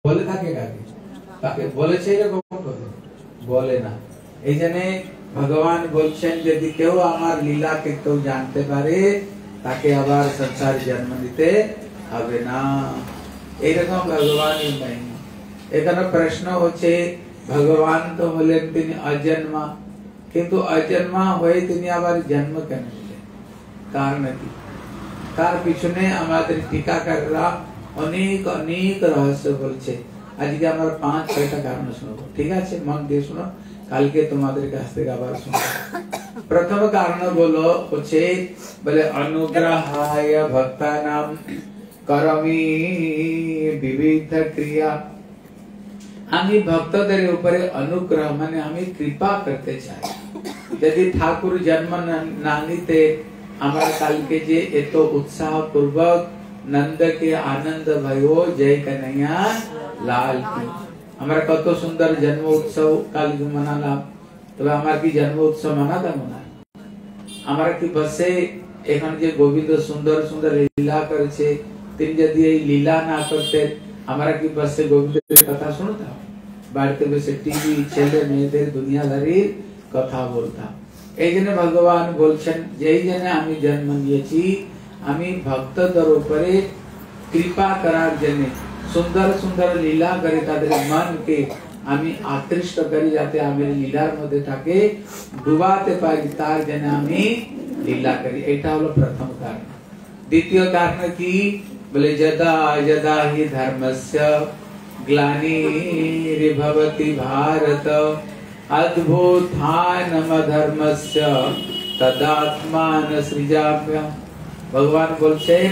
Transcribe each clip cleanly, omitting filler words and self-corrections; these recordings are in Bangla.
বলে থাকে কাকে? তাকে বলেছে এরকম বলে না। এই জন্য ভগবান বলছেন যদি কেউ আমার লীলাকে কেউ জানতে পারে তাকে আবার সংসার জন্ম নিতে হবে না, এরকম ভগবান নাই। এখানে প্রশ্ন হচ্ছে ভগবান তো হলেন তিনি অজন্মা, কিন্তু অজন্মা হয়ে তিনি আবার জন্ম কেন নিলেন? কারণ কি? তার পিছনে আমাদের টিকাকাররা অনেক অনেক রহস্য বলছে। আজকে আমরা 5-6টা কারণ শুনবো, ঠিক আছে? মন দিয়ে শুনো, কালকে তোমাদের কাছ থেকে আবার শুনবো। প্রথম কারণ হচ্ছে বলে অনুগ্রহায় ভক্তানাম করমি বিবিধ ক্রিয়া। আমি ভক্তদের উপরে অনুগ্রহ মানে আমি কৃপা করতে চাই। যদি ঠাকুর জন্ম না নিতে আমরা কালকে যে এত উৎসাহ পূর্বক নন্দ के आनंद भयो जय कन्हैया लाल की, हमारा कत सुंदर जन्म उत्सव काल मनालाम, तबे हमार की जन्म उत्सव मनाता मना हमारा की बसे एखन जे गोविंद सुंदर सुंदर लीला करछे तीन यदि এই লীলা না করতে हमारा की बसे गोविंद कथा শুনতা, বাড়িতে বসে টিভি ছেলে মেয়েদের দুনিয়াদারির কথা বলতা। এই জন্য ভগবান বলছেন যেই জন্য আমি জন্ম নিয়েছি আমি ভক্তদের উপরে কৃপা করার জন্য সুন্দর সুন্দর লীলা করে তাদের মনকে আমি আকৃষ্ট করি যাতে আমি লীলার মধ্যে থাকে ডুবাতে পারি, তার জন্য আমি লীলা করি। এটা হলো প্রথম কারণ। দ্বিতীয় কারণ কি বলে যদা যদা হি ধর্মস্য গ্লানির্ভবতি ভারত অদ্ভুতানম ধর্মস্য তদাত্মান সৃজাম্যহম। ভগবান বলছেন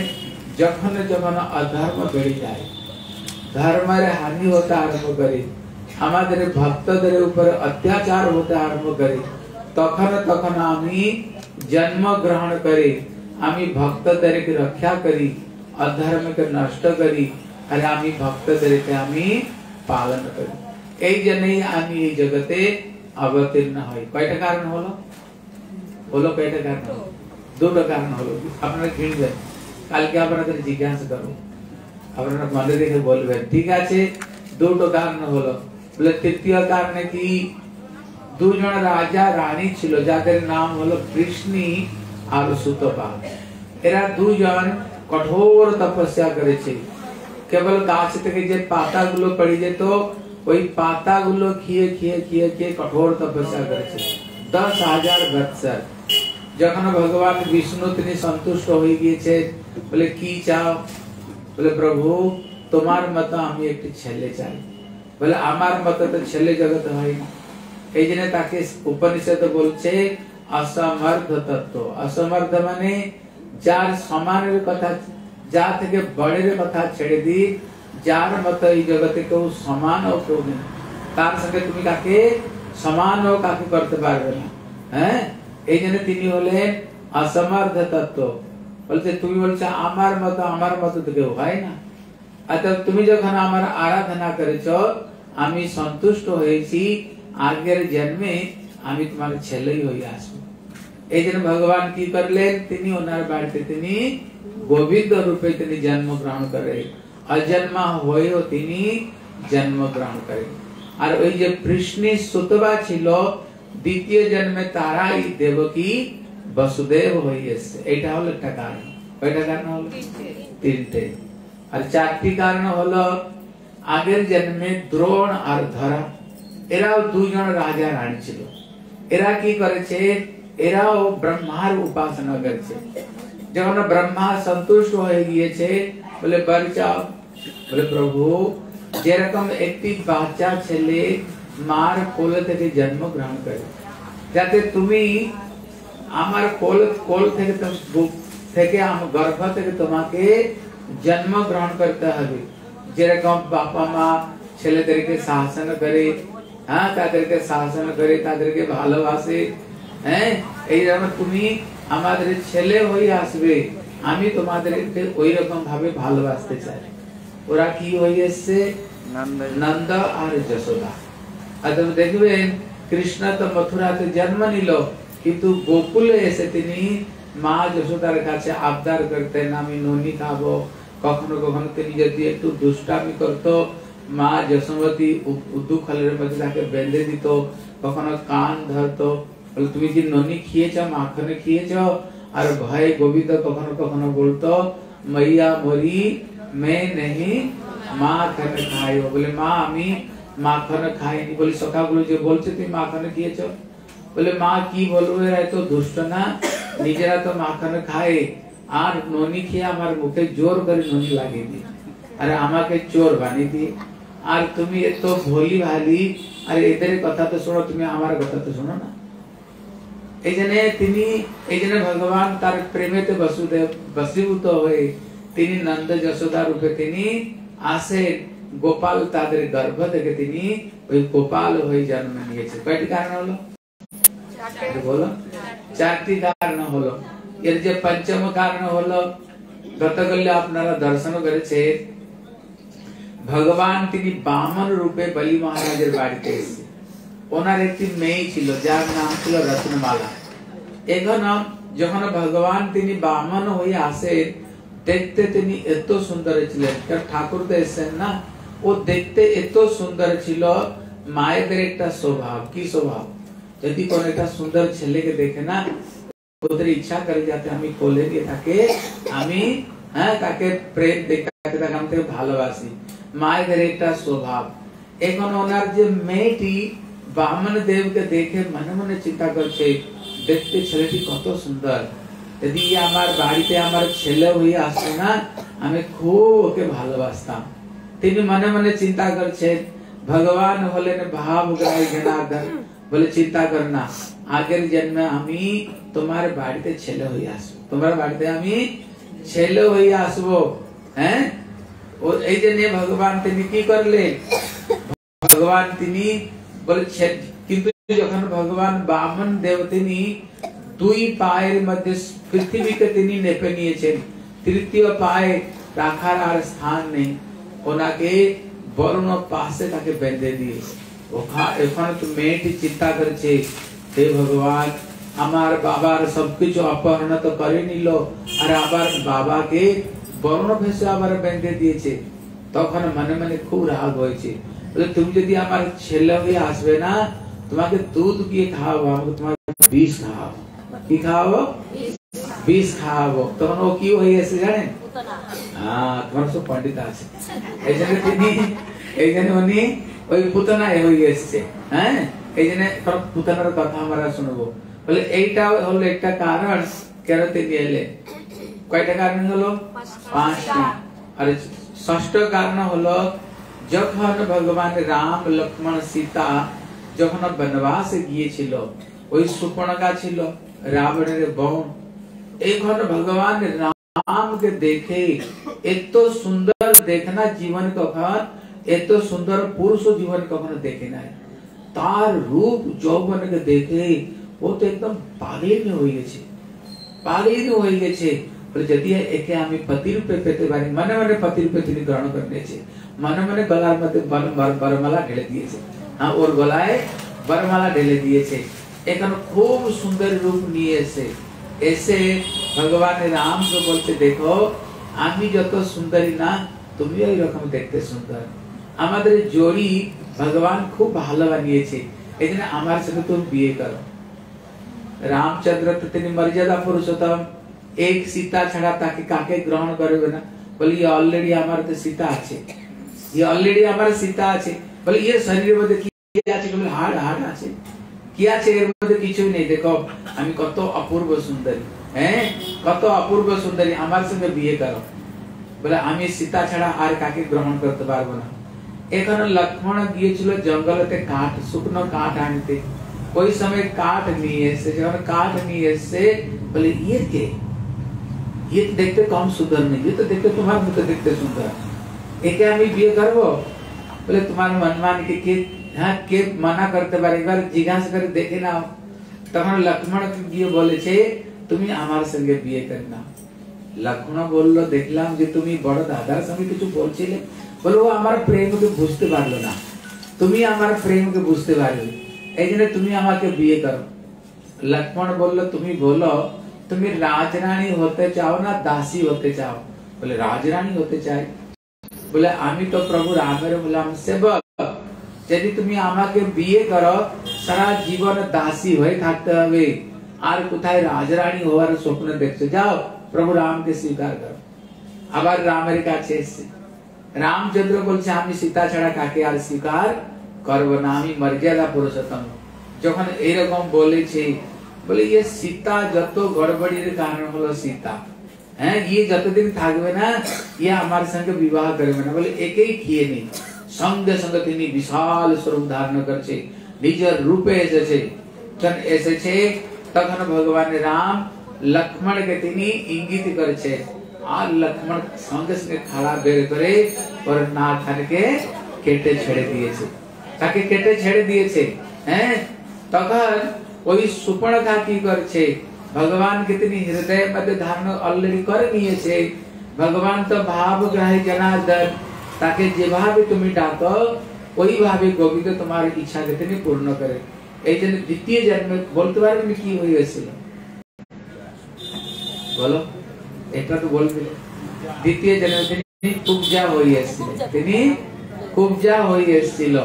যখন যখন অধর্ম বেড়ে যায়, ধর্মের হানি হতে আরম্ভ করে, আমাদের ভক্তদের উপরে অত্যাচার হতে আরম্ভ করে, তখন তখন আমি জন্ম গ্রহণ করে আমি ভক্তদেরকে রক্ষা করি, অধর্মকে নষ্ট করি, আর আমি ভক্তদেরকে আমি পালন করি। এই জন্যই আমি এই জগতে অবতীর্ণ হই। কয়টা কারণ হলো? কয়টা কারণ? দুটো কারণ হলো। আপনারা কিনবেন, কালকে আপনাদের জিজ্ঞাসা করবো, আপনারা মনে রেখে বলবেন, ঠিক আছে? দুটো কারণ হলো। বলে তৃতীয় কারণ কি দুজন রাজা রানী ছিল যাদের নাম হলো কৃষ্ণী আর সুতপা। এরা দুজন কঠোর তপস্যা করেছে। কেবল গাছ থেকে যে পাতাগুলো পড়ে যেত ওই পাতাগুলো খেয়ে খেয়ে খেয়ে খেয়ে কঠোর তপস্যা করেছে 10,000 বৎসর। যখন ভগবান বিষ্ণু তিনি সন্তুষ্ট হয়ে গিয়েছে, বলে কি চাও? বলে প্রভু তোমার মতো আমি একটি ছেলে চাই। বলে আমার মতো তো ছেলে জগতে হয় না। এই জন্য তাকে উপনিষদ বলছে অসমর্থ তত্ত্ব। অসমর্থ মানে যার সমানের কথা, যা থেকে বড়ের কথা ছেড়ে দি, যার মতো এই জগতে কেউ সমান ও কেউ নেই, তার সঙ্গে তুমি কাকে সমান ও কাকে করতে পারবে না। হ্যাঁ, এই জন্য তিনি হলেন অসমর্থ তত্ত্ব। বলছে তুমি বলছো আমার মতো তো কেউ হয় না। অর্থাৎ তুমি যখন আমার আরাধনা করেছ আমি সন্তুষ্ট হয়েছি, আগের জন্মে আমি তোমার ছেলেই হয়ে আসবো। এই জন্য ভগবান কি করলেন, তিনি ওনার বাড়িতে তিনি গোবিন্দ রূপে তিনি জন্ম গ্রহণ করে, অজন্মা হয়েও তিনি জন্ম গ্রহণ করে। আর ওই যে কৃষ্ণী সুতবা ছিল দ্বিতীয় জন্মে তারাই দেবকী বসুদেব হয়ে এসছে। এইটা হলো একটা কারণ। কয়টা কারণ হলো? তিনটে। আর চারটি কারণ হলো আগের জন্মে দ্রোণ আর ধরা, এরাও দুজন রাজা রানী ছিল। এরা কি করেছে, এরাও ব্রহ্মার উপাসনা করেছে। যখন ব্রহ্মা সন্তুষ্ট হয়ে গিয়েছে বলে বর চাও। বলে প্রভু যেরকম একটি বাচ্চা ছেলে মার কোল থেকে জন্ম গ্রহণ করে, যাতে তুমি আমার কোল থেকে গর্ভ থেকে তোমাকে জন্ম গ্রহণ করতে হবে। যেরকম বাবা মা ছেলেদেরকে শাসন করে, হ্যাঁ তাদেরকে শাসন করে, তাদেরকে ভালোবাসে, হ্যাঁ এইরকম তুমি আমাদের ছেলে হয়ে আসবে, আমি তোমাদেরকে ওই রকম ভাবে ভালোবাসতে চাই। ওরা কি হয়ে এসছে? নন্দ আর যশোদা। আর দেখবেন কৃষ্ণ তো মথুরাতে জন্ম নিল, কিন্তু গোকুলে এসে তিনি মা যশোদার কাছে আবদার করতেন আমি ননি খাবো। কখনো কখনো তিনি যদি একটু দুষ্টামি করতো মা যশোমতী উদ্দু খলের মধ্যে তাকে বেঁধে দিত, কখনো কান ধরতো, বলে তুমি কি ননি খেয়েছ, মাখনে খেয়েছ? আর ভয়ে গোবিন্দ কখনো কখনো বলতো मैया मोरी मैं नहीं মাখন খাইও, বলে মা আমি মাখন খাইনি। বলি সখাগুলো যে বলছে তুমি মাখন খেয়েছ, বলে মা কি বলবো, এরা তো দুষ্ট না, নিজেরা তো মাখন খায় আর ননি খেয়ে আমার মুখে জোর করে ননি লাগিয়ে দিয়ে আর আমাকে চোর বানিয়ে দিয়ে, আর তুমি এত ভোলি ভালি, আর এদের কথা তো শোনো, তুমি আমার কথা তো শোনো না। এই জন্য ভগবান তার প্রেমেতে বশীভূত হয়ে তিনি নন্দ যশোদা রূপে তিনি আসেন। গোপাল তাদের গর্ভ থেকে তিনি ওই গোপাল হয়ে জন্ম নিয়েছে। কয়টি কারণ হলো? বলো, চারটি কারণ হলো। এর যে পঞ্চম কারণ হলো, গতকাল আপনারা দর্শন করেছে, ভগবান তিনি বামন রূপে বলি মহারাজের বাড়িতে এসেছে। ওনার একটি মেয়ে ছিল যার নাম ছিল রত্নমালা। এখন যখন ভগবান তিনি বামন হয়ে আসেন, দেখতে তিনি এত সুন্দর ছিলেন, ঠাকুর তো এসেছেন না, ও দেখতে এত সুন্দর ছিল। মায়েদের একটা স্বভাব, কি স্বভাব, যদি কোন একটা সুন্দর ছেলেকে দেখে না, ওদের ইচ্ছা করে যাতে আমি কোলে নিয়ে থাকে, আমি তাকে প্রেম দেখাতে, তাকে আমি ভালোবাসি। মায়েদের একটা স্বভাব। এখন ওনার যে মেয়েটি বামন দেবকে দেখে মনে মনে চিন্তা করছে, দেখতে ছেলেটি কত সুন্দর, যদি আমার বাড়িতে আমার ছেলে হয়ে আসতো না, আমি খুব ওকে ভালোবাসতাম। তিনি মনে মনে চিন্তা করছেন। ভগবান হলেন ভাবগ্রাহী জনার্দন, বলে চিন্তা কর না, আগের জন্মে আমি তোমার বাড়িতে ছেলে হয়ে আসবো, তোমার বাড়িতে আমি ছেলে হয়ে আসবো। হ্যাঁ, এই জন্য ভগবান তিনি কি করলেন, ভগবান তিনি বলছেন, কিন্তু যখন ভগবান বামন দেব তিনি দুই পায়ের মধ্যে পৃথিবীকে তিনি নেপে নিয়েছেন, তৃতীয় পায়ে রাখার আর স্থান নেই, ওনাকে বরুণ পাশে তাকে বেঁধে দিয়ে, ওখানে তো মেয়েটি চিন্তা করছে, হে ভগবান, আমার বাবার সবকিছু অপহরণ তো করে নিল, আর আবার বাবাকে বরুণ ভেসে আবার বেঁধে দিয়েছে। তখন মনে মনে খুব রাগ হয়েছে, তুমি যদি আমার ছেলে হয়ে আসবে না, তোমাকে দুধ গিয়ে খাওয়াবো, আমাকে তোমার বিষ খাওয়াবো। কি খাওয়াবো? বিষ খাওয়াবো। তখন ও কি হয়ে গেছে জানেন? তোমার সব পণ্ডিত আছে, এই জন্য উনি ওই পুতনা হয়ে এসছে। হ্যাঁ, এই জন্য পুতনার কথা আমরা শুনবো। বলে এইটা হলো একটা কারণ কেন তিনি এলেন। কয়টা কারণ হলো? 5টি। আর ষষ্ঠ কারণ হলো, যখন ভগবান রাম লক্ষ্মণ সীতা যখন বনবাস গিয়েছিল, ওই সুপর্ণকা ছিল রাবণের বোন। এখন ভগবান রামকে দেখে এত সুন্দর দেখনা জীবন কখন, এত সুন্দর পুরুষ জীবন কখনো দেখে নাই। তার রূপ যৌবনকে দেখে ও তো একদম পাগল হয়ে গেছে, পাগল হয়ে গেছে। যদি একে আমি পতি রূপে পেতে পারি, মনে মনে পতি রূপে তিনি গ্রহণ করে নিয়েছে, মনে মনে গলার মধ্যে বরমালা ঢেলে দিয়েছে। হ্যাঁ, ওর গলায় বরমালা ঢেলে দিয়েছে। এখন খুব সুন্দর রূপ নিয়ে এসে ভগবান রামকে বলছে, দেখো আমি যত সুন্দরী না, তুমি ওই রকম দেখতে সুন্দর। আমাদের জোড়ি ভগবান খুব ভালো বানিয়েছে, এই জন্য আমার সাথে তুমি বিয়ে করো। রামচন্দ্র তো তিনি মর্যাদা পুরুষোত্তম, এক সীতা ছাড়া তাকে কাকে গ্রহণ করবে না। বলি অলরেডি আমার তো সীতা আছে, অলরেডি আমার সীতা আছে। বলে এর শরীরের মধ্যে কি আছে? হাড় হাড় আছে, কি আছে এর মধ্যে? কিছুই নেই। দেখো আমি কত অপূর্ব সুন্দরী, হ্যাঁ কত অপূর্ব সুন্দরী, আমার সঙ্গে বিয়ে করো। বলে আমি সীতা ছাড়া আর কাকে গ্রহণ করতে পারবো না। এখন লক্ষ্মণ গিয়েছিল জঙ্গলতে কাঠ, শুকনো কাঠ আনতে। ওই সময় কাঠ নিয়ে এসে, যখন কাঠ নিয়ে এসে বলে ये के, ये দেখতে কম সুন্দর নেই, ये तो দেখতে তোমার মতো দেখতে সুন্দর, একে আমি বিয়ে করবো। বলে তোমার মনমান কে হ্যাঁ কে মানা করতে পারে, একবার জিজ্ঞাসা করে দেখে নাও। তখন লক্ষ্মণ গিয়ে বলেছে, তুমি আমার সঙ্গে বিয়ে করে নাও। লক্ষ্মণ বললো, দেখলাম যে তুমি বড় দাদার সঙ্গে কিছু বলছিলে। বলো ও আমার প্রেমকে বুঝতে পারলো না, তুমি আমার প্রেমকে বুঝতে পারলে, এই জন্য তুমি আমাকে বিয়ে করো। লক্ষ্মণ বললো, তুমি বলো তুমি রাজরানী হতে চাও না দাসী হতে চাও? বলে রাজরানী হতে চাই। बोले आमी तो प्रभु रामेर बोले हम सेवक यदि तुम आमाके बिये करो सारा जीवन दासी হয়ে থাকতে হবে আর কোথায় রাজরানী হওয়ার স্বপ্ন দেখছো যাও প্রভু রামকে স্বীকার করো আবার রামের কাছে এসে রামচন্দ্র বলছে আমি সীতা ছাড়া কাকে আর স্বীকার করব না আমি মর্যাদা পুরুষোত্তম যখন এরকম বলেছে বলে ये सीता যত গড়বড়ির কারণ হলো सीता হ্যাঁ ये যতদিন থাকবে না ये আমার সঙ্গে বিবাহ করবে না বলে একেই খেয়ে নি সঙ্গে সঙ্গে তিনি বিশাল স্বরূপ ধারণ করছে নিজের রূপে এসেছে যখন এসেছে তখন ভগবান রাম লক্ষ্মণকে তিনি ইঙ্গিত করেছে আর লক্ষ্মণ সঙ্গে সঙ্গে খাড়া বের করে ওর নাককে কেটে ছেড়ে দিয়েছে তাকে কেটে ছেড়ে দিয়েছে হ্যাঁ তখন ওই সুপর্ণখা কি করছে भगवान कितनी हृदय मध्य धारण ऑलरेडी कर निয়েছে भगवान तो भावग्राही जनार्दन ताके যেভাবে তুমি ডাকো ওইভাবে গোবিন্দ তোমার ইচ্ছাকে তিনি পূর্ণ করে এইজন্য দ্বিতীয় জন্মে বলতে পারবেন কি হয়েছিল বলো এটা তো বলবে দ্বিতীয় জন্মে তিনি কুবজা হয়েছিল তিনি কুবজা হয়েছিল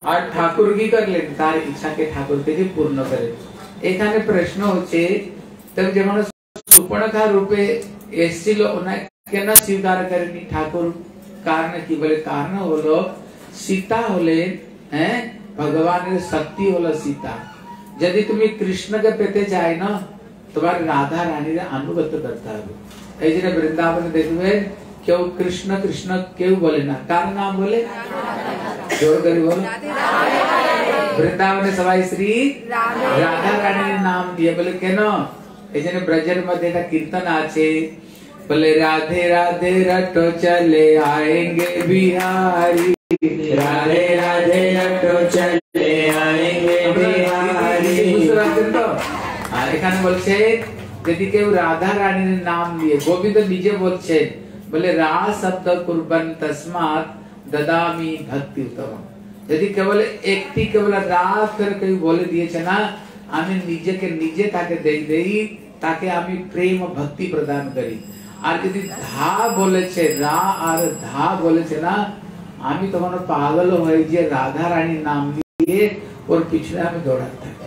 আর ঠাকুর কি করলেন তার ইচ্ছাকে ঠাকুর তিনি পূর্ণ করে এখানে প্রশ্ন হচ্ছে तब যেমন সুপর্ণখা রূপে এসেছিল ওনা কেন স্বীকার করেনি ঠাকুর কারণ কি বলে কারণ হলো সীতা হলেন হ্যাঁ ভগবানের শক্তি হলো সীতা যদি তুমি কৃষ্ণকে পেতে চাই না তোমার রাধা রানীর অনুগত করতে হবে এই যে বৃন্দাবনে দেখবেন কেউ কৃষ্ণ কৃষ্ণ কেউ বলে না কার নাম বলে জোর করে বলো বৃন্দাবনে সবাই শ্রী রাধা রানীর নাম দিয়ে বলে কেন এজন্য ব্রজের মধ্যে একটা কীর্তন আছে বলে রাধে রাধে রটো চলে আएंगे बिहारी राधे राधे रटो चले आएंगे बिहारी তো আর এখানে বলছে যদি কেউ রাধা রানীর নাম দিয়ে গোবিন্দ নিজে বলছেন বলে রা শব্দ কুরবান তসমাৎ দদামি ভক্তি উত্তম যদি কেবল একটি কেবল রাত করে কেউ বলে দিয়েছে না আমি নিজেকে নিজে তাকে দেই তাকে আমি প্রেম ভক্তি প্রদান করি আর যদি ধা বলেছে রা আর ধা বলেছে না আমি তখন পাগল হয়ে যে রাধা রানীর নাম দিয়ে ওর পিছনে আমি দৌড়াতে থাকি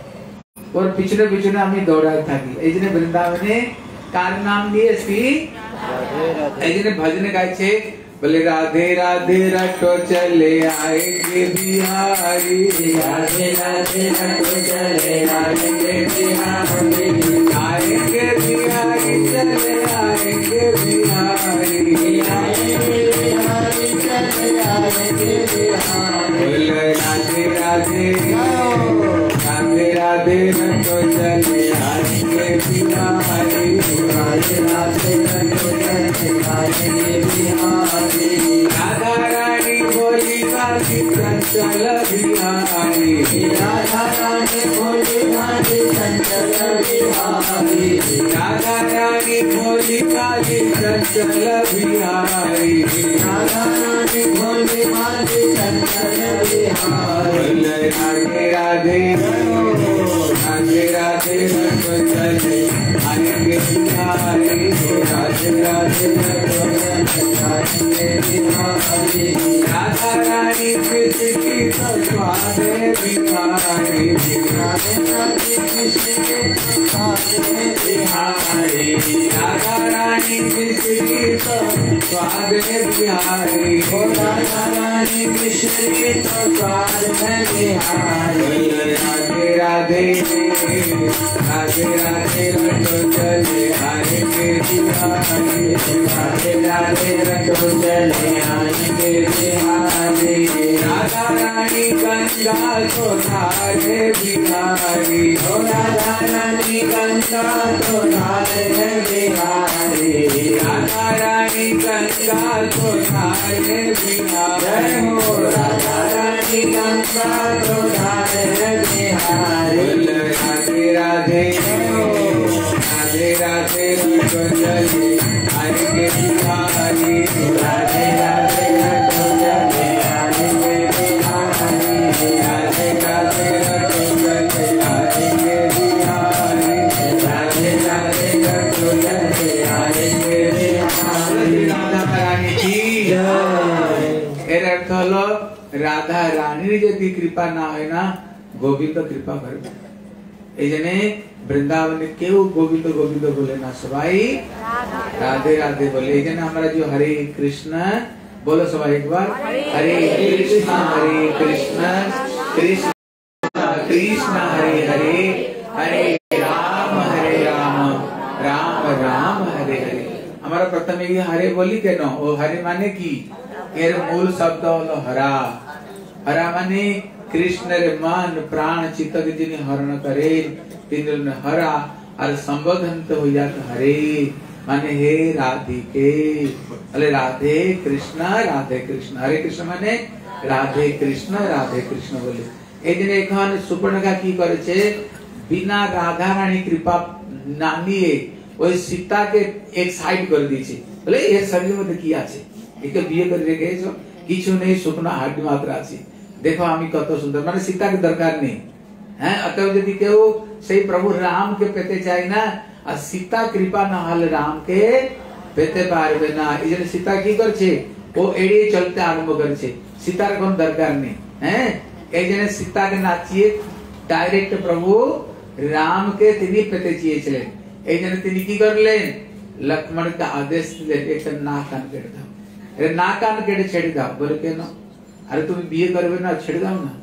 ওর পিছনে পিছনে আমি দৌড়াতে থাকি এই জন্য বৃন্দাবনে কার নাম দিয়েছি এই জন্য ভজনে গাইছে बोले राधे राधे रटो चले आएंगे बिहारी राधे राधे रटो चले आएंगे बिहारी आएंगे बिहारी चले आएंगे बिहारी आएंगे बिहारी चले आएंगे बिहारी बोले राधे राधे राधे राधे रटो चले आएंगे बिहारी राधे राधे रटो चले आएंगे बिहारी राधा रानी बोली काली चंचल बिहारी राधा रानी बोली काली चंचल बिहारी राधा रानी बोली काली चंचल बिहारी राधा रानी बोली काली चंचल बिहारी राधे राधे राधे राधे रटो चले आएंगे बिहारी राधे राधे रटो चले आएंगे बिहारी राधा रानी कृष्ण की स्वाद बिहारी राधे रानी कृष्ण के स्वाद बिहारी राधा रानी कृष्ण की स्वाद बिहारी ओ राधा रानी कृष्ण के स्वाद बिहारी राधे राधे राधे राधे रटो चले आएंगे बिहारी राधे राधे रटो चले आएंगे बिहारी राधा रानी गंगा को धारे बिहारी ओ राधा रानी गंगा को धारे बिहारी राधा रानी गंगा को धारे बिहारी हो राधा रानी गंगा को धारे बिहारी राधे राधे राधे राधे रटो चले आएंगे बिहारी राधे राधे रटो चले आएंगे बिहारी राधे राधे रटो चले आएंगे बिहारी राधे राधे रटो चले आएंगे बिहारी राधा रानी की जय। रानी यदि कृपा ना है ना गोविंद कृपा करबे एजने वृंदावन केउ गोविंद गोविंद बोले ना सबाई राधे राधे बोले एजने हमारा जो हरे कृष्ण बोलो सब एक बार हरे कृष्ण कृष्ण कृष्ण हरे हरे हरे राम राम राम हरे हरे हमारा प्रथम ये हरे बोली के नो वो हरे माने की एर मूल शब्द हलो हरा हरा माने कृष्ण रे मन प्राण चित्त के जिनि हरण करे तिन हरा और संबोधन तो हो जात हरे माने हे राधिके अले राधे कृष्ण हरे कृष्ण माने राधे कृष्ण बोले एदिन एखन सुपर्णखा की करे छे बिना राधा रानी कृपा नानिए ওই সীতাকে এক সাইড করে দিয়েছে বলে এর শরীরের মধ্যে কি আছে একে বিয়ে করে রেখেছো কিছু নেই শুকনো হাড় মাত্র আছে দেখো আমি কত সুন্দর মানে সীতাকে দরকার নেই হ্যাঁ অতএব যদি কেউ সেই প্রভু রামকে পেতে চায় না আর সীতা কৃপা না হলে রামকে পেতে পারবে না এইজন্য সীতা কি করছে ও এড়িয়ে চলতে আরম্ভ করেছে সীতার কোনো দরকার নেই হ্যাঁ এইজন্য সীতাকে নাচিয়ে ডাইরেক্ট প্রভু রামকে তিনি পেতে চেয়েছিলেন এইজন্য তিনি কি করলেন লক্ষ্মণকে আদেশ দিলেন একটা নাক কান কেটে দাও এর নাক কান কেটে ছেড়ে দাও বলে কেন আরে তুমি বিয়ে করবে না ছেড়ে দাও না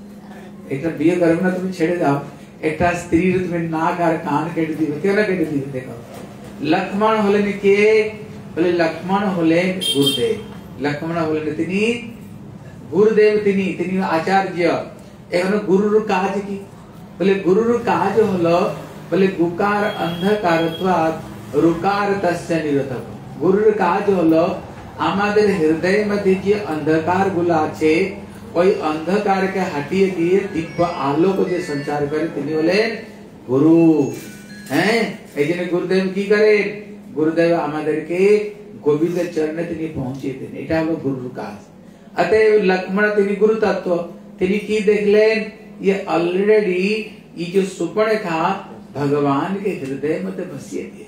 একটা বিয়ে করবে না তুমি ছেড়ে দাও একটা স্ত্রীর তুমি নাক আর কান কেটে দিবে কেন কেটে দিবে দেখো লক্ষ্মণ হলেন কে বলে লক্ষ্মণ হলেন গুরুদেব লক্ষ্মণ হলেন তিনি গুরুদেব তিনি তিনি আচার্য এখন গুরুর কাজ কি বলে গুরুর কাজ হলো বলে গুকার অন্ধকারত্বাৎ রুকার তস্য নিরোধক গুরুর কাজ হলো আমাদের হৃদয়ের মধ্যে যে অন্ধকার গুলো আছে ওই অন্ধকারকে হটিয়ে দিয়ে দিব্য আলোক যে সঞ্চার করে তিনি হলেন গুরু হ্যাঁ এইজন্য গুরুদেব কি করেন গুরুদেব আমাদেরকে গোবিন্দের চরণে তিনি পৌঁছিয়ে দেন এটা হলো গুরুর কাজ অতএব লক্ষ্মণ তিনি গুরু তত্ত্ব তিনি কি দেখলেন ये ऑलरेडी ये जो सुपर्णखा भगवान के हृदय मध्य बसिए दिए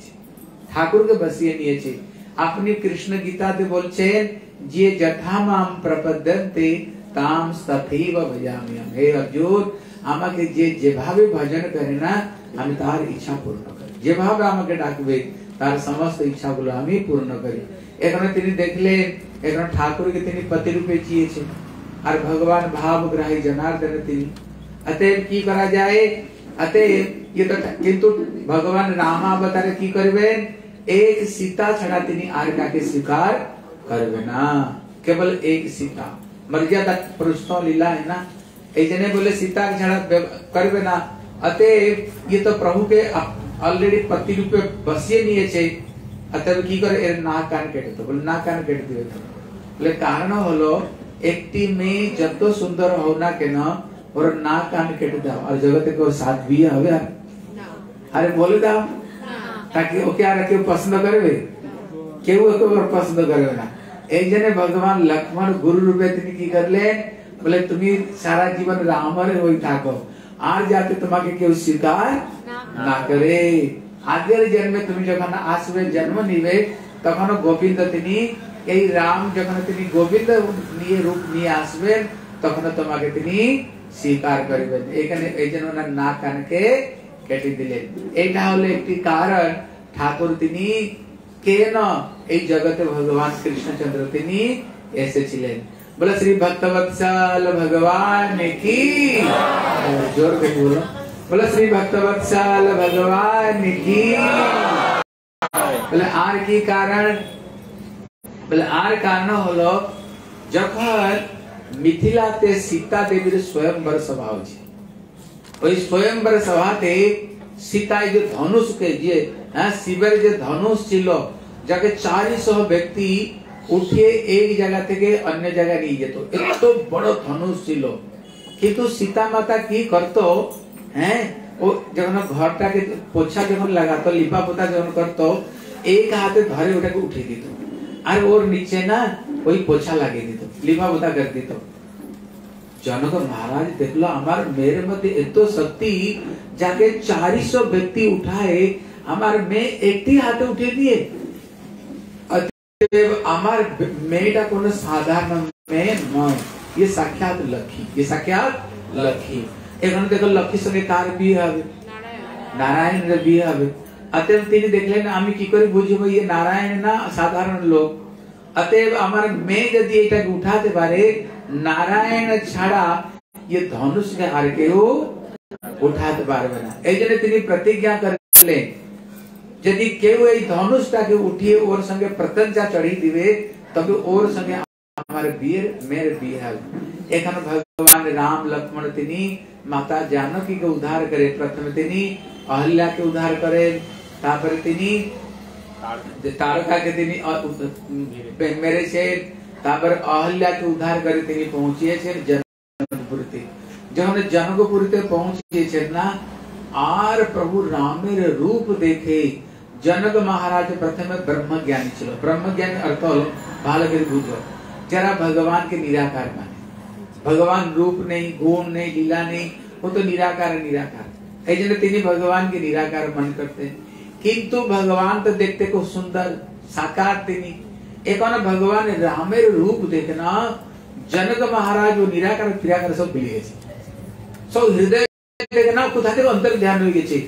ठाकुर के बसिए निये अपनी कृष्ण गीता ते बोलছেন যে যথা মাম প্রপদ্যন্তে তাম তথৈব ভজামি হে অর্জুন আমাকে যে যেভাবে ভজন করে না আমি তার ইচ্ছা পূর্ণ করি যেভাবে আমাকে ডাকবে তার সমস্ত ইচ্ছাগুলো আমি পূর্ণ করি এখানে তিনি দেখলেন এখানে ঠাকুরকে তিনি পতি রূপে চেয়েছেন আর ভগবান ভাবগ্রাহী জনার্দন তিনি अतएव की करा जाए अतएव ये तो किंतु भगवान रामावतारे की करबेन एक सीता छड़ा तिनी आर काके स्वीकार करबे ना केवल एक सीता मर्यादा पुरुषों लीला है ना एजने बोले सीता के छड़ा करबे ना अतएव ये तो प्रभु के ऑलरेडी पति रूपे बसिए निये छे अतएव की करे एर नाक कान केटे तो बोले नाक कान केटे दिबे तो बोले कारण हलो एकटी में जत सुंदर होना केन और नाक कान केटे दाओ और जगत को साथ भी हवे अरे बोले दाओ ताकि ओ क्या रखे पसंद करबे केउ को पसंद करबे ना এই জন্য ভগবান লক্ষ্মণ গুরু রূপে তিনি কি করলেন বলে তুমি সারা জীবন রামের হই থাকো আর যাতে তোমাকে কেউ স্বীকার না করে আগের জন্মে তুমি যখন আসবে জন্ম নিবে তখন গোবিন্দ তিনি এই রাম যখন তিনি গোবিন্দ নিয়ে রূপ নিয়ে আসবেন তখন তোমাকে তিনি স্বীকার করবেন এখানে এইজন্য ওনার নাক কানকে কেটে দিলেন এইটা হলো একটি কারণ ঠাকুর তিনি কেন এই জগতে ভগবান কৃষ্ণচন্দ্র তিনি এসেছিলেন বলে শ্রী ভক্তবৎসল ভগবান কি জোর করে বলো বলে শ্রী ভক্তবৎসল ভগবান কি বলে আর কি কারণ বলে আর কারণ হলো যখন मिथिलाते सीता देवी स्वयंवर सभा होची ওই स्वयंवर सभाते सीता जो धनुष के जे शिवेर जे धनुष ছিল যাকে 400 ব্যক্তি উঠিয়ে এক জায়গা থেকে অন্য জায়গায় নিয়ে যেত এত বড় ধনুষ ছিল কিন্তু সীতা মাতা কি করত হ্যাঁ ও যখন ঘরটাকে পোছা যখন লাগাতো লিপা পোতা যখন করত এক হাতে ধরে ওটাকে উঠিয়ে দিত আর ওর নিচে না ওই পোছা লাগিয়ে দিত লিপা পোতা করে দিত जनक महाराज देखलो हमार मेरे मध्य एतो शक्ति जाके 400 व्यक्ति उठाए हमार में एकटी हाथे उठे दिए अतएव हमार मेटा कोनो साधारण में नय ये साक्षात लक्ष्मी, ये साक्षात लक्ष्मी। এখন দেখো লক্ষ্মীর সঙ্গে কার বিয়ে হবে? নারায়ণের বিয়ে হবে। অতএব তিনি দেখলেন আমি কি করে বুঝবো ये नारायण ना साधारण लोग। अतएव আমার মেয়ে যদি এটাকে উঠাতে পারে নারায়ণ ছাড়া ये धनुष के আর কেউ উঠাতে পারবে না। এইজন্য তিনি প্রতিজ্ঞা করলেন যদি কেউ এই ধনুষটাকে উঠিয়ে ওর সঙ্গে প্রত্যঞ্জা চড়িয়ে দিবে তবে ওর সঙ্গে আমার বিয়ের মেয়ের বিয়ে হবে। এখানে ভগবান রাম লক্ষ্মণ তিনি মাতা জানকী के उद्धार करे। प्रथम তিনি अहल्या के उद्धार करें, তারপরে তিনি तारका के তিনি मेरे से তারপরে अहल्या के उद्धार करे তিনি পৌঁছিয়েছেন जनकपुरीতে। যখন जनकपुरीতে পৌঁছিয়েছেন না আর প্রভু রামের রূপ দেখে जनक महाराज प्रथमे ब्रह्म ज्ञानी ছিল। ब्रह्म ज्ञानी अर्थ হলো ভালো করে বুঝো যারা भगवान के निराकार माने। भगवान रूप नहीं, गुण नहीं, लीला नहीं, वो तो निराकार है, निराकार। ऐसे তিনি भगवान के निराकार मान करते हैं। किंतु भगवान तो देखते को सुंदर साकार তিনি এখন भगवान रामेर रूप देखना जनक महाराज वो निराकार निराकार सब मिल गए, सब हृदय देखना কোথা থেকে अंतर ध्यान হয়ে গেছে।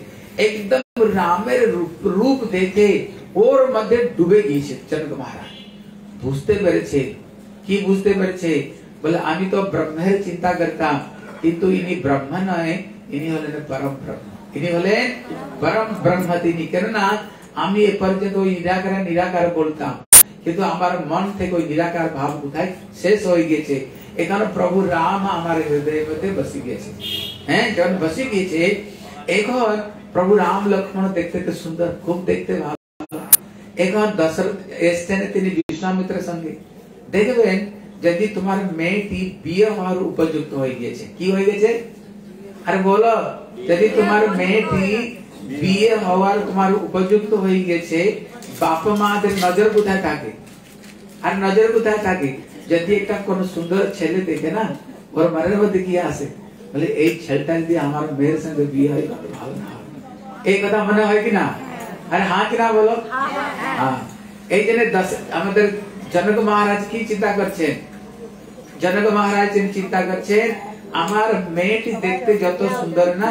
एकदम रामेर रूप देखे ওর মধ্যে ডুবে গিয়েছে जनक महाराज। বুঝতে পেরেছে কি বুঝতে পেরেছে বলে আমি তো ব্রহ্মের চিন্তা করতাম কিন্তু ইনি ব্রহ্ম নয়, ইনি হলেন পরম ব্রহ্ম, ইনি হলেন পরম ব্রহ্ম। তিনি কেননা আমি এ পর্যন্ত ওই নিরাকার নিরাকার বলতাম কিন্তু আমার মন থেকে ওই নিরাকার ভাব কোথায় শেষ হয়ে গেছে। এখানে প্রভু রাম আমার হৃদয়ের মধ্যে বসে গেছে। হ্যাঁ, যখন বসে গিয়েছে এখন প্রভু রাম লক্ষ্মণ দেখতে তো সুন্দর, খুব দেখতে ভালো। এখন দশরথ এসছেন তিনি বিশ্বামিত্রের সঙ্গে। দেখবেন যদি তোমার মেয়েটি বিয়ে হওয়ার উপযুক্ত হয়ে গেছে, কি হয়ে গেছে? আরে বলো, যদি তোমার মেয়েটি বিয়ে হওয়ার তোমার উপযুক্ত হয়ে গেছে বাপ মাদের নজর কোথায় থাকে? আর নজর কোথায় থাকে? যদি একটা কোন সুন্দর ছেলে দেখে না ওর মনের মধ্যে কি আসে বলে এই ছেলেটা যদি আমার মেয়ের সঙ্গে বিয়ে হয় কত ভালো না হবে, এই কথা মনে হয় কি না? আরে হ্যাঁ কি না বলো? হ্যাঁ। এই জন্য আমাদের जनक महाराज की चिंता करছেন। जनक महाराज चिंता করছেন আমার মেয়েটি দেখতে যত সুন্দর না,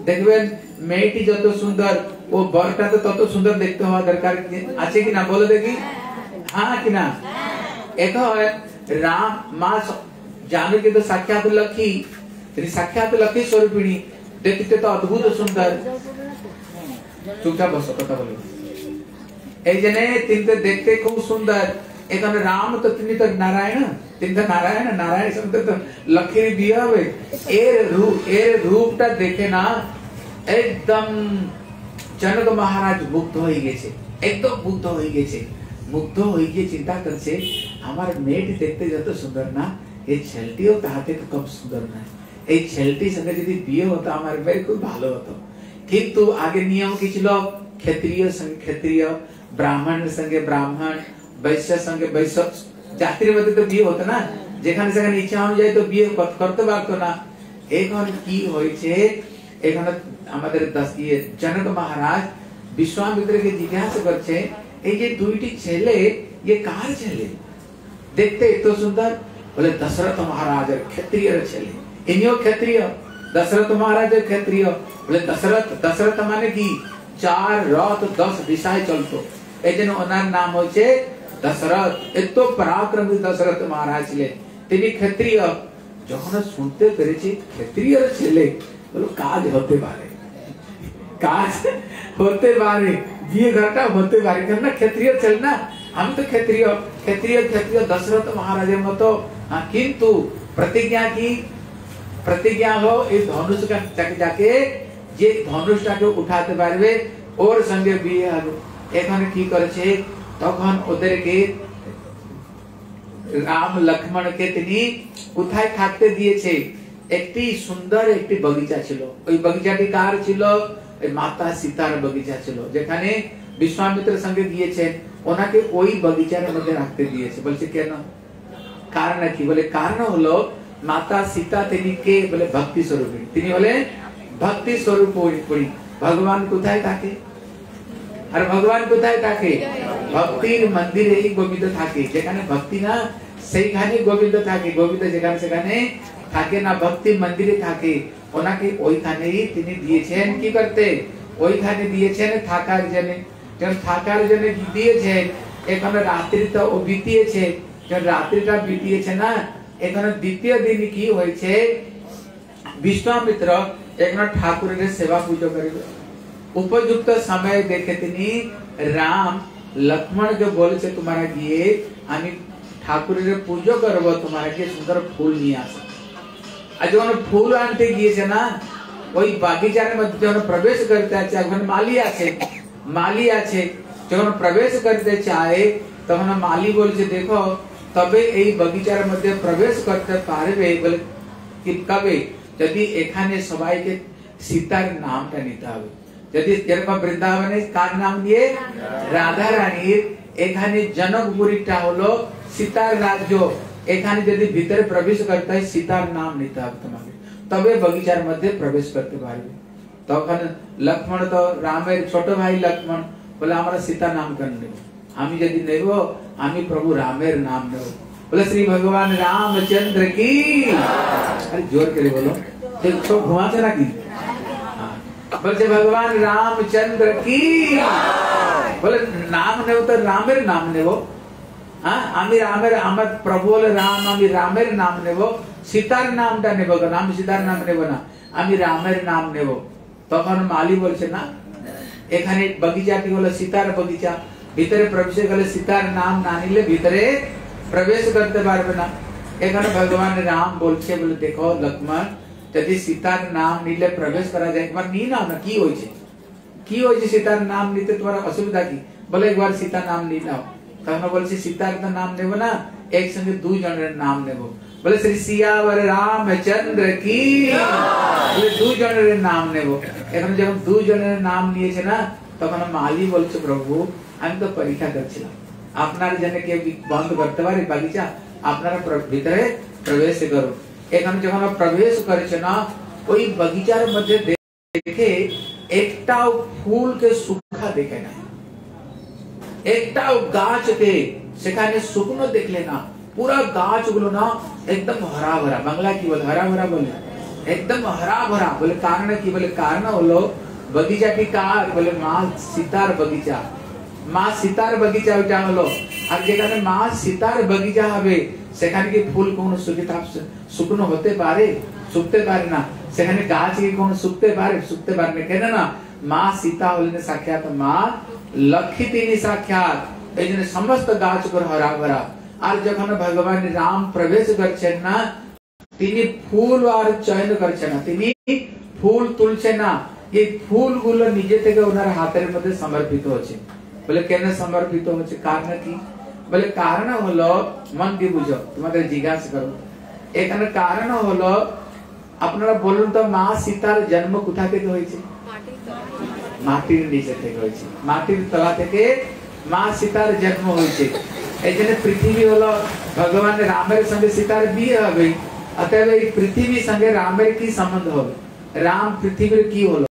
দেখবেন মেয়েটি যত সুন্দর ও বরটা তো তত সুন্দর দেখতে হওয়া দরকার আছে কি না বলো দেখি? হ্যাঁ কি না? এখন রাম মা জানকী তো সাক্ষাৎ লক্ষ্মী, তিনি সাক্ষাৎ লক্ষ্মী স্বরূপিণী, দেখতে তো অদ্ভুত সুন্দর। চুপচাপ বসো, কথা বলো। এই জন্য তিনি তো দেখতে খুব সুন্দর। এখানে রাম তো তিনি তো নারায়ণ, তিনি তো নারায়ণ, নারায়ণ সঙ্গে তো লক্ষ্মীর বিয়ে হবে। এর রূপটা দেখে না একদম जनक महाराज মুগ্ধ হয়ে গেছে, একদম মুগ্ধ হয়ে গেছে। মুগ্ধ হয়ে গিয়ে চিন্তা করছে আমার মেয়েটি দেখতে যত সুন্দর না এই ছেলেটিও তাহাতে তো কম সুন্দর না। এই ছেলেটির সঙ্গে যদি বিয়ে হতো আমার মেয়ের খুব ভালো হতো। কিন্তু আগে নিয়ম কি ছিল? ক্ষত্রিয় সঙ্গে ক্ষত্রিয়, ব্রাহ্মণের সঙ্গে ব্রাহ্মণ, বৈশ্য সঙ্গে বৈশ্য, জাতির মধ্যে তো বিয়ে হতো না। যেখানে সেখানে ইচ্ছা অনুযায়ী তো বিয়ে করতে পারতো না। এখন কি হয়েছে? এখানে আমাদের जनक महाराज বিশ্বামিত্রকে জিজ্ঞাসা করছে এই যে দুইটি ছেলে ये কার ছেলে? দেখতে এত সুন্দর। বলে দশরথ মহারাজের ক্ষত্রিয়ের ছেলে, ইনিও ক্ষত্রিয়। দশরথ মহারাজের ক্ষত্রিয়। বলে দশরথ, দশরথ মানে কি 4 রথ 10 দিশায় চলতো, এই জন্য ওনার নাম হচ্ছে দশরথ। এত পরাক্রমী দশরথ মহারাজ ছিলেন, তিনি ক্ষত্রিয়। যখন শুনতে পেরেছি ক্ষত্রিয়ের ছেলে, বলো কাজ হতে পারে, কাজ হতে পারে, বিয়ে ঘরটা হতে পারে। কেন ক্ষত্রিয় ছেলে না, আমি তো ক্ষত্রিয়, ক্ষত্রিয় ক্ষত্রিয় দশরথ মহারাজের মতো। কিন্তু প্রতিজ্ঞা কি? প্রতিজ্ঞা হলো এই ধনুষটাকে যাকে যে ধনুষটাকে উঠাতে পারবে ওর সঙ্গে বিয়ে হবে। এখানে কি করেছে? তখন ওদেরকে রাম লক্ষ্মণকে তিনি কোথায় থাকতে দিয়েছে? একটি সুন্দর একটি বগিচা ছিল। ওই বগিচাটি কার ছিল? মাতা সীতার বগিচা ছিল, যেখানে বিশ্বামিত্রের সঙ্গে গিয়েছেন ওনাকে ওই বগিচার মধ্যে রাখতে দিয়েছে। বলছে কেন? কারণ কি? বলে কারণ হলো মাতা সীতা তিনি কে? বলে ভক্তি স্বরূপী, তিনি হলে ভক্তি স্বরূপ। ভগবান কোথায় থাকে? আর ভগবান কোথায় থাকে? ভক্তির মন্দিরে গোবিন্দ থাকে। যেখানে ভক্তি না সেইখানে গোবিন্দ থাকে, গোবিন্দ যেখানে সেখানে থাকে না, ভক্তি মন্দিরে থাকে, ওনাকে ওইখানেই তিনি দিয়েছেন কি করতে, ওইখানে দিয়েছেন থাকার জন্য। যখন থাকার জন্য দিয়েছেন, এখানে রাত্রিটা ও বিতিয়েছে, যখন রাত্রিটা বিতিয়েছে না, এখানে দ্বিতীয় দিন কি হয়েছে, বিশ্বামিত্র এখানে ঠাকুরের সেবা পুজো করিবে। উপযুক্ত समय দেখে তিনি রাম লক্ষ্মণকে বলেছে, তোমারা গিয়ে আমি ঠাকুরের পুজো করব, তোমারা গিয়ে সুন্দর ফুল নিয়ে আসো। আর যখন ফুল আনতে গিয়েছে না, ওই বাগিচার মধ্যে যখন প্রবেশ করতে আছে, এখন মালি আছে, মালি আছে, যখন প্রবেশ করতে চায় তখন মালি বলছে, দেখো তবে এই বাগিচার মধ্যে প্রবেশ করতে পারবে বলে কি কবে, যদি এখানে সবাইকে সীতার নামটা নিতে হবে। যদি যেরকম বৃন্দাবনে কার নাম নিয়ে, রাধা রানীর, এখানে জনকপুরীটা হলো সীতার রাজ্য, এখানে যদি ভিতরে প্রবেশ করতে হয় সীতার নাম নিতে হবে তোমাকে, তবে বাগিচার মধ্যে প্রবেশ করতে পারবে। তখন লক্ষ্মণ তো রামের ছোট ভাই লক্ষ্মণ বলে, আমরা সীতার নাম কেন নেব, আমি যদি নেব আমি প্রভু রামের নাম নেব। बोले श्री भगवान रामचंद्र की, अरे जोर के बोलो, तो घुमाते ना की, बोले भगवान रामचंद्र की, बोले नाम ने तो रामेर नाम ने वो, हाँ आमी रामेर, आमर प्रभु बोले राम, आमी रामेर नाम ने वो, सीतार नाम टा ने बोगा, नाम सीतार नाम ने बोना, आमी रामेर नाम ने वो। তখন মালি বলছে না, এখানে বাগিচাটি হলো সীতার বাগিচা, ভিতরে প্রবেশ করলে সীতার নাম না নিলে ভিতরে प्रवेश करते पारबे ना। এখানে ভগবান রাম বলছে, বলে দেখো লক্ষ্মণ, যদি সীতার নাম নিলে প্রবেশ করা যায়, একবার নি নাও না, কি হয়েছে, কি হয়েছে সীতার নাম নিতে তোমার অসুবিধা কি, বলে একবার সীতার নাম নি নাও। তখন বলছে সীতার তো নাম নেব না, একসঙ্গে দুজনের নাম নেব। বলে শ্রী সিয়াवर রামচন্দ্র কি, বলে দুজনের নাম নেব। এখন যখন দুজনের নাম নিয়েছে না, তখন মালি বলছে, প্রভু আমি তো পরীক্ষা করছিলাম, আপনার জন্য কে বন্ধ করতে পারে বাগিচা, আপনারা ভিতরে প্রবেশ করো। এখানে যখন প্রবেশ করেছে না, ওই বাগিচার মধ্যে দেখে একটাও ফুলকে শুকনা দেখে না, একটাও গাছকে সেখানে শুকনো দেখলে না, পুরা গাছগুলো না একদম হরা ভরা, বাংলা কি বলে হরা ভরা বলে, একদম হরা ভরা। বলে কারণ কি, বলে কারণ হলো বাগিচাটি কার, বলে মা সীতার বাগিচা, মা সীতার বাগিচা ওইটা হলো। আর যেখানে মা সীতার বাগিচা হবে সেখানে কি ফুল কোন শুকনো হতে পারে, শুকতে পারে না, সেখানে গাছ কি কোন শুকতে পারে, শুকতে পারে না, কেন না মা সীতা হলেন সাক্ষাৎ মা লক্ষ্মী, তিনি সাক্ষাৎ, এই জন্য সমস্ত গাছ করে হরা ভরা। আর যখন ভগবান রাম প্রবেশ করছেন না, তিনি ফুল আর চয়ন করছেন না, তিনি ফুল তুলছেন না, এই ফুলগুলো নিজে থেকে ওনার হাতের মধ্যে সমর্পিত হচ্ছে। বলে কেন সমর্পিত হচ্ছে, কারণ কি, বলে কারণ হলো, মন দিয়ে বুঝো, তোমাদের জিজ্ঞাসা করো, এখানে কারণ হলো, আপনারা বলুন তো মা সীতার জন্ম কোথা থেকে হয়েছে, মাটির নিচে থেকে হয়েছে, মাটির তলা থেকে মা সীতার জন্ম হয়েছে। এই জন্য পৃথিবী হলো ভগবান রামের সঙ্গে সীতার বিয়ে হবে, অতএব এই পৃথিবীর সঙ্গে রামের কি সম্বন্ধ হবে, রাম পৃথিবীর কি হলো,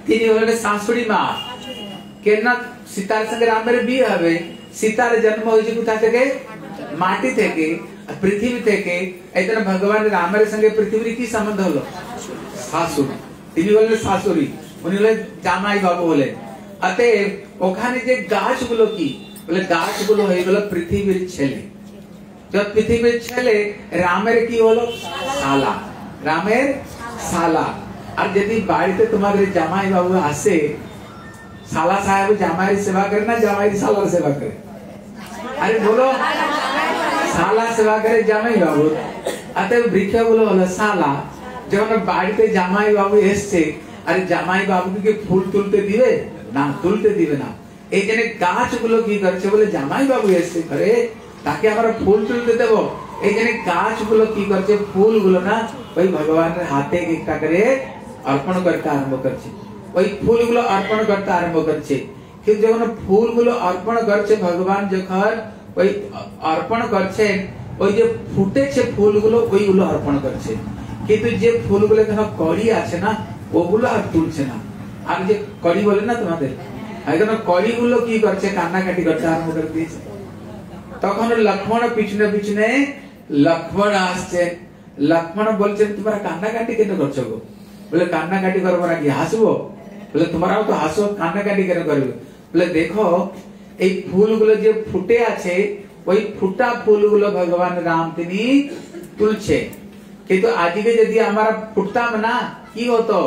তিনি হলেন শাশুড়ি মা, কেন সীতার সঙ্গে রামের বিয়ে হবে, সীতার জন্ম হয়েছে কোথা থেকে, মাটি থেকে, পৃথিবী থেকে। এই জন্য ভগবান রামের সঙ্গে পৃথিবীর কি সম্বন্ধ হলো, শাশুড়ি, তিনি হলেন শাশুড়ি, উনি হলেন জামাই বাবু হলেন। অতএব ওখানে যে গাছগুলো কি, বলে গাছগুলো হয়ে গেল পৃথিবীর ছেলে, যত পৃথিবীর ছেলে রামের কি হলো, শালা, রামের শালা। আর যদি বাড়িতে তোমাদের জামাই বাবু আসে, শালা সাহেব জামাইয়ের সেবা করে না জামাই শালার সেবা করে, আরে বলো শালা সেবা করে জামাই বাবু, অতএব বৃক্ষগুলো হলো শালা। যখন বাড়িতে জামাই বাবু এসছে, আরে জামাই বাবুকে ফুল তুলতে দিবে না, তুলতে দিবে না। এই জন্য গাছগুলো কি করছে, বলে জামাই বাবু এসছে ঘরে, তাকে আমরা ফুল তুলতে দেব। এই জন্য গাছগুলো কি করছে, ফুলগুলো না ওই ভগবানের হাতে একটা করে অর্পণ করতে আরম্ভ করছে, ওই ফুলগুলো অর্পণ করতে আরম্ভ করছে। কিন্তু যখন ফুলগুলো অর্পণ করছে, ভগবান যখন ওই অর্পণ করছেন, ওই যে ফুটেছে ফুলগুলো ওইগুলো অর্পণ করছে, কিন্তু যে ফুলগুলো এখানে কড়ি আছে না, ওগুলো আর তুলছে না। আর যে কড়ি বলে না তোমাদের, এখানে কড়িগুলো কি করছে, কান্নাকাটি করতে আরম্ভ করে দিয়েছে। তখন লক্ষ্মণ পিছনে পিছনে লক্ষ্মণ আসছে। লক্ষ্মণ বলছেন তোমরা কান্নাকাটি কেন করছো গো? বলে কান্নাকাটি করবো নাকি, হাসবো? বলে তোমরাও তো হাসো, কান্নাকাটি কেন করবে? বলে দেখো এই ফুলগুলো যে ফুটে আছে, ওই ফুটা ফুলগুলো ভগবান রাম তিনি তুলছে, কিন্তু আজকে যদি আমরা ফুটতাম না কি হতো?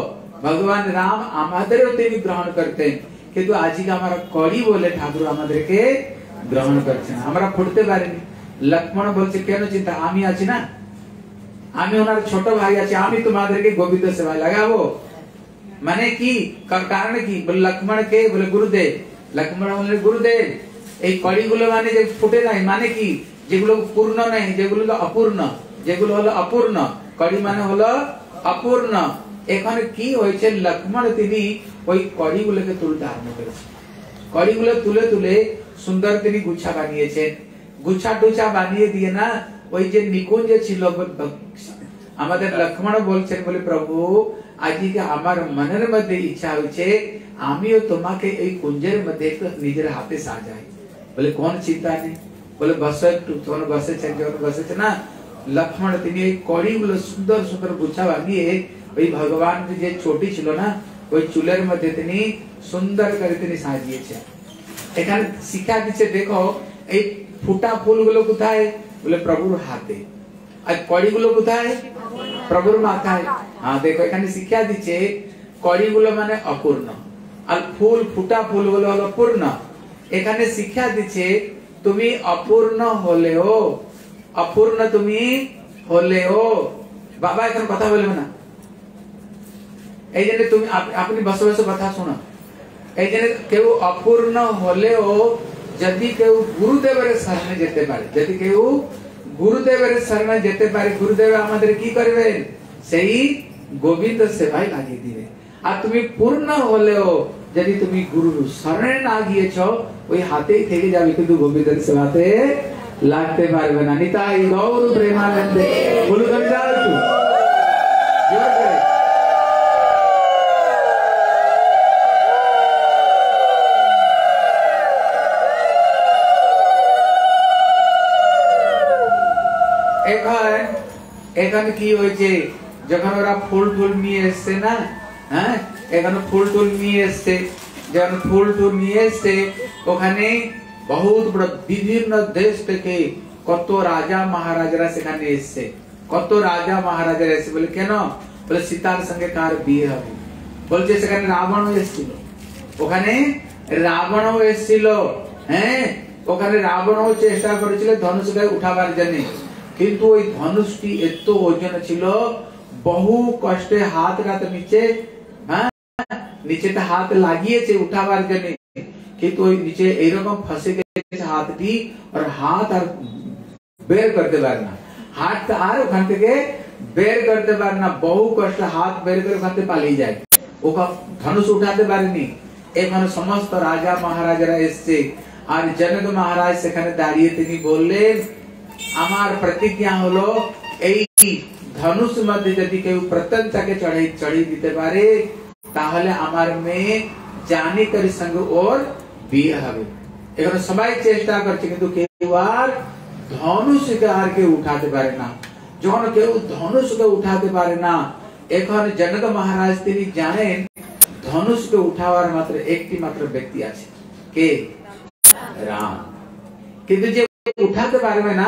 ভগবান রাম আমাদেরও তিনি গ্রহণ করতেন, কিন্তু আজকে আমরা করি বলে ঠাকুর আমাদেরকে গ্রহণ করছেন, আমরা ফুটতে পারিনি। লক্ষ্মণ বলছে কেন চিন্তা, আমি আছি না, আমি ওনার ছোট ভাই আছি, আমি তোমাদেরকে গোবিন্দ সেবায় লাগাবো। মানে কি কারণে কি? বলে লক্ষ্মণ কে? বলে গুরুদেব। লক্ষ্মণ বললেন গুরুদেব এই কড়িগুলো মানে যে ফুটে নাই মানে কি? যেগুলো পূর্ণ নাই, যেগুলো অপূর্ণ, যেগুলো হলো অপূর্ণ, কড়ি মানে হলো অপূর্ণ। এখানে কি হয়েছে? লক্ষ্মণ তিনি ওই কড়িগুলোকে তুলতে আরম্ভ করেছেন। কড়িগুলো তুলে তুলে সুন্দর তিনি গুচ্ছা বানিয়েছেন। গুচ্ছা টুচ্ছা বানিয়ে দিয়ে না ওই যে নিকুঞ্জ ছিল, আমাদের লক্ষ্মণ বলছেন বলে প্রভু আজকে আমার মনের মধ্যে ইচ্ছা হয়েছে আমিও তোমাকে এই কুঞ্জের মধ্যে নিজের হাতে সাজাই। বলে কোন চিন্তা নেই, বলে বসো একটু। তখন বসেছেন, যখন বসেছে না লক্ষ্মণ তিনি এই কড়িগুলো সুন্দর সুন্দর গুচ্ছা বানিয়ে ওই ভগবান যে চটি ছিল না ওই চুলের মধ্যে তিনি সুন্দর করে তিনি সাজিয়েছেন। এখানে শিক্ষা দিচ্ছে দেখো এই ফুটা ফুলগুলো কোথায়? বলে প্রভুর হাতে। আর কড়িগুলো কোথায়? প্রভুর মাথায়। হ্যাঁ দেখো এখানে শিক্ষা দিচ্ছে কড়িগুলো মানে অপূর্ণ আর ফুল ফুটা ফুলগুলো হলো পূর্ণ। এখানে শিক্ষা দিচ্ছে তুমি অপূর্ণ হলেও, অপূর্ণ তুমি হলেও, বাবা এখন কথা বলবে না, এই জন্য তুমি আপনি বসে বসে কথা শোনো। এই জন্য কেউ অপূর্ণ হলেও যদি কেউ গুরুদেবের শরণে যেতে পারে, যদি কেউ গুরুদেবের শরণে যেতে পারে, গুরুদেব আমাদের কি করবেন? সেই গোবিন্দ সেবায় লাগিয়ে দিবে। আর তুমি পূর্ণ হলেও যদি তুমি গুরুর শরণে না গিয়েছ ওই হাতেই থেকে যাবে, কিন্তু গোবিন্দের সেবাতে লাগতে পারবে না। নিতাই গৌর প্রেমানন্দে বলুন এখানে কি হয়েছে? যখন ওরা ফুল টুল নিয়ে এসছে না, হ্যাঁ এখানে ফুল টুল নিয়ে এসছে, যখন ফুল টুল নিয়ে এসছে ওখানে বহুত বড় বিভিন্ন দেশ থেকে কত রাজা মহারাজারা সেখানে এসছে, কত রাজা মহারাজারা এসছে। বলে কেন? বলে সীতার সঙ্গে কার বিয়ে হবে। বলছে সেখানে রাবণ এসেছিল, ওখানে রাবণ এসেছিল, হ্যাঁ ওখানে রাবণ চেষ্টা করেছিল ধনুষকে উঠাবার জন্য, কিন্তু ওই ধনুষটি এত ওজন ছিল বহু কষ্টে হাত নিচে, হ্যাঁ নিচেটা হাত লাগিয়েছে উঠাবার জন্য, কিন্তু ওই নিচে এইরকম ফসে গেছে হাতটি, আর হাত আর বের করতে পারে না, হাত আর ওখান থেকে বের করতে পারে না, বহু কষ্ট হাত বের করে ওখান থেকে পালিয়ে যায়, ওখানে ধনুষ উঠাতে পারেনি। এখানে সমস্ত রাজা মহারাজারা এসছে, আর জনক মহারাজ সেখানে দাঁড়িয়ে তিনি বললেন আমার প্রতিজ্ঞা হলো এই ধনুষ মধ্যে যদি কেউ প্রত্যন্তকে চড়িয়ে দিতে পারে তাহলে আমার মেয়ে জানিকার সঙ্গে ওর বিয়ে হবে। এখানে সবাই চেষ্টা করছে কিন্তু কেউ আর ধনুষকে আর কেউ উঠাতে পারে না। যখন কেউ ধনুষকে উঠাতে পারে না, এখন জনক মহারাজ তিনি জানেন ধনুষকে উঠাবার মাত্র একটি মাত্র ব্যক্তি আছে, কে? রাম। কিন্তু যে উঠাতে পারবে না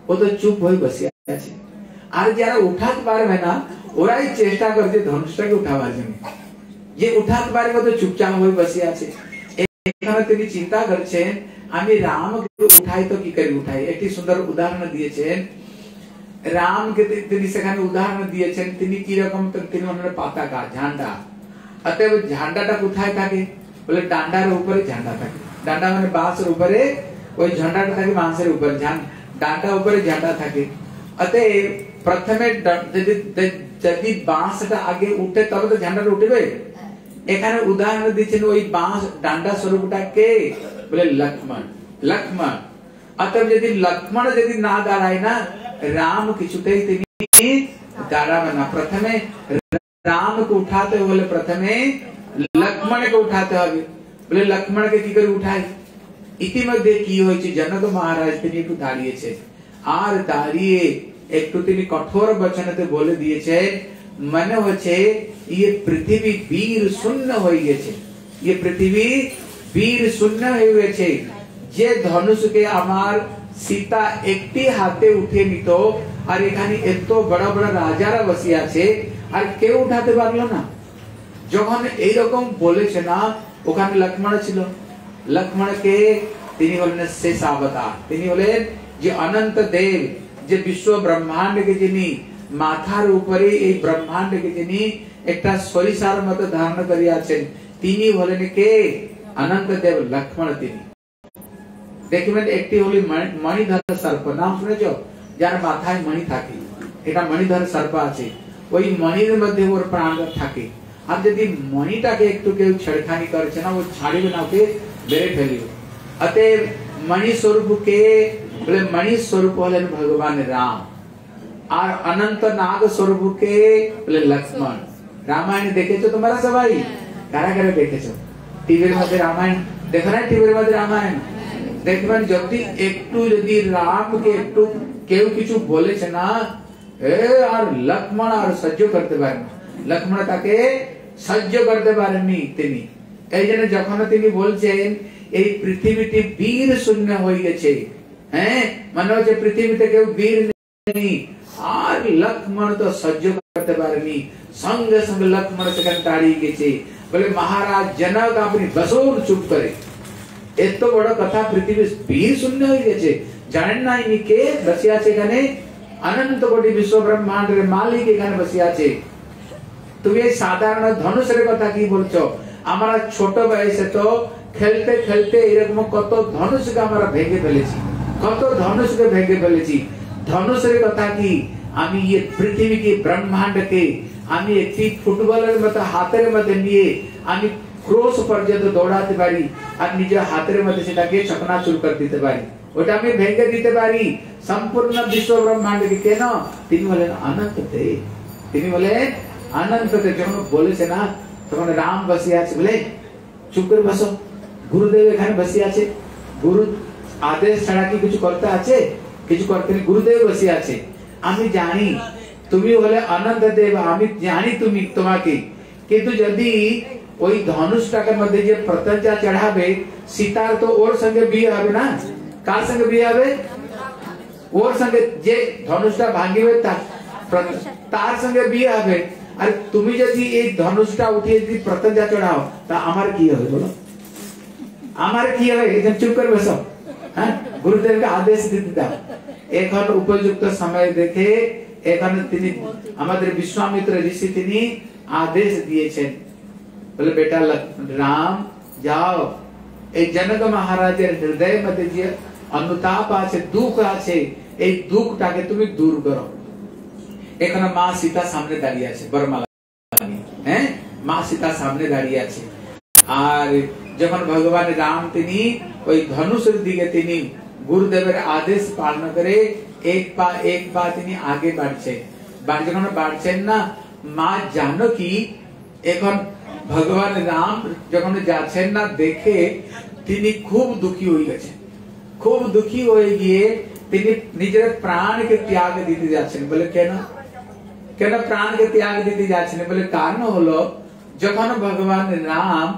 ও তো চুপ হয়ে বসে আছে, আর যারা উঠাতে পারবে না ওরাই চেষ্টা করছে ধনুষটাকে উঠাবার জন্য, যে উঠাতে পারবে তো চুপচাপ হয়ে বসে আছে। এখানে তিনি চিন্তা করছেন আমি রামকে উঠাই তো কি করে উঠাই। একটি সুন্দর উদাহরণ দিয়েছেন রামকে, তিনি সেখানে উদাহরণ দিয়েছেন তিনি কি রকম, তিনি ওনার পতাকা ঝান্ডা, অতএব ঝান্ডাটা কোথায় থাকে? বলে ডান্ডার উপরে ঝান্ডা থাকে, ডান্ডা মানে বাঁশের উপরে ওই ঝান্ডাটা থাকে, বাঁশের উপরে ডান্ডা উপরে ঝান্ডা থাকে। অতএব প্রথমে যদি বাঁশটা আগে উঠে তবে তো ঝান্ডাটা উঠবে। এখানে উদাহরণ দিচ্ছেন ওই বাঁশ ডান্ডা স্বরূপটা কে? বলে লক্ষ্মণ। লক্ষ্মণ। অতএব যদি লক্ষ্মণ যদি না দাঁড়ায় না রাম কিছুতেই তিনি দাঁড়াবে না। প্রথমে রামকে উঠাতে হলে প্রথমে লক্ষ্মণকে উঠাতে হবে। বলে লক্ষ্মণকে কি করে উঠাই? ইতিমধ্যে কি হয়েছে, জনক মহারাজ তিনি একটু দাঁড়িয়েছে, আর দাঁড়িয়ে একটু তিনি কঠোর বচনেতে বলে দিয়েছেন, মনে হচ্ছে ये পৃথিবী বীর শূন্য হয়ে গেছে, ये পৃথিবী বীর শূন্য হয়ে গেছে। যে ধনুষকে আমার সীতা একটি হাতে উঠিয়ে নিত, আর এখানে এত বড় বড় রাজারা বসে আছে, আর কেউ উঠাতে পারলো না। যখন এইরকম বলেছে না, ওখানে লক্ষ্মণ ছিল। লক্ষ্মণকে তিনি হলেন শেষ অবতার, তিনি হলেন যে অনন্ত দেব, যে বিশ্ব ব্রহ্মাণ্ডকে যিনি মাথার উপরে এই ব্রহ্মাণ্ডকে যিনি একটা সরিষার মতো ধারণ করিয়াছেন, তিনি হলেন কে? অনন্ত দেব লক্ষ্মণ। তিনি দেখবেন একটি হলি মণিধর সর্প, নাম শুনেছ? যার মাথায় মণি থাকে, এটা মণিধর সর্প আছে। ওই মণির মধ্যে ওর প্রাণ থাকে। আর যদি মণিটাকে একটু কেউ ছেড়খানি করেছে না, ও ছাড়িবে না, ওকে বেড়ে ফেলিবে। অতএব মণি স্বরূপ কে বলে? মণি স্বরূপ হলেন ভগবান রাম। আর অনন্ত নাগ স্বরূপ কে বলে? লক্ষ্মণ। রামায়ণ দেখেছো তোমরা সবাই? কারা কারা দেখেছো? টিভির মধ্যে রামায়ণ দেখো না? টিভির মধ্যে রামায়ণ দেখবেন, যদি একটু যদি রামকে একটু কেউ কিছু বলেছে না, আর লক্ষ্মণ আর সহ্য করতে পারেন না, লক্ষ্মণ তাকে সহ্য করতে পারেননি তিনি। এই জন্য যখন তিনি বলছেন এই পৃথিবীটি বীর শূন্য হয়ে গেছে, হ্যাঁ, মনে হচ্ছে পৃথিবীতে কেউ বীর নেই, আর লক্ষ্মণ তো সহ্য করতে পারেনি। সঙ্গে সঙ্গে লক্ষ্মণ সেখানে দাঁড়িয়ে গেছে, বলে মহারাজ জনক আপনি বসুন, চুপ করে। এত বড় কথা, পৃথিবী বীর শূন্য হয়ে গেছে, জানেন না ইনি কে বসে আছে এখানে? অনন্ত কোটি বিশ্ব ব্রহ্মাণ্ডের মালিক এখানে বসে আছে। তুমি এই সাধারণ ধনুষের কথা কি বলছো? আমরা ছোট বয়সে তো খেলতে খেলতে এরকম কত ধনুষকে আমরা ভেঙে ফেলেছি, কত ধনুষকে ভেঙে ফেলেছি। ধনুষের কথা কি? আমি এই পৃথিবীকে, ব্রহ্মাণ্ডকে আমি একটি ফুটবলের মতো হাতের মধ্যে নিয়ে আমি ক্রোশ পর্যন্ত দৌড়াতে পারি, আর নিজের হাতের মধ্যে সেটাকে চকনাচুর করে দিতে পারি, ওটা আমি ভেঙে দিতে পারি সম্পূর্ণ বিশ্ব ব্রহ্মাণ্ডকে। কেন? তিনি বলেন অনন্ত দেব, তিনি বলেন অনন্ত দেব। যখন বলেছে না, তখন রাম বসে আছে, বলে চুপ করে বসো, গুরুদেব এখানে বসে আছে, গুরু আদেশ ছাড়া কি কিছু করতে আছে? কিছু করতে নেই, গুরুদেব বসে আছে। আমি জানি তুমি হলে অনন্ত দেব, আমি জানি তুমি তোমাকে, কিন্তু যদি ওই ধনুষটাকে মধ্যে যে প্রত্যঞ্জা চढ़ाবে, সীতার তো ওর সঙ্গে বিয়ে হবে না। কার সঙ্গে বিয়ে হবে? ওর সঙ্গে, যে ধনুষটা ভাঙিবে তার সঙ্গে বিয়ে হবে। আর তুমি যদি এই ধনুষটা উঠিয়ে যদি প্রত্যঞ্জা চढ़ाও, তা আমার কি হবে বলো? আমার কি হবে? একদম চুপ করে বসো, হ্যাঁ, গুরুদেবকে আদেশ দিতে দাও। এখন উপযুক্ত সময় দেখে এখানে তিনি আমাদের বিশ্বামিত্র ঋষি তিনি আদেশ দিয়েছেন, বলে বেটা রাম যাও, এই জনক মহারাজের হৃদয় মধ্যে যে অনুতাপ আছে, দুঃখ আছে, এই দুঃখটাকে তুমি দূর করো। এখানে মা সীতা সামনে দাঁড়িয়ে আছে, বরমালা, হ্যাঁ, মা সীতা সামনে দাঁড়িয়ে আছে। আর যখন ভগবান রাম তিনি ওই ধনুষের দিকে তিনি গুরুদেবের আদেশ পালন করে এক পা তিনি আগে বাড়ছে, যখন বাড়ছেন না, মা জানকী এখন ভগবান রাম যখন যাচ্ছেন না দেখে তিনি খুব দুঃখী হয়ে গেছেন। খুব দুঃখী হয়ে গিয়ে তিনি নিজের প্রাণকে ত্যাগ দিতে যাচ্ছেন। বলে কেন? কেন প্রাণকে ত্যাগ দিতে যাচ্ছেন? বলে কারণ হলো, যখন ভগবান রাম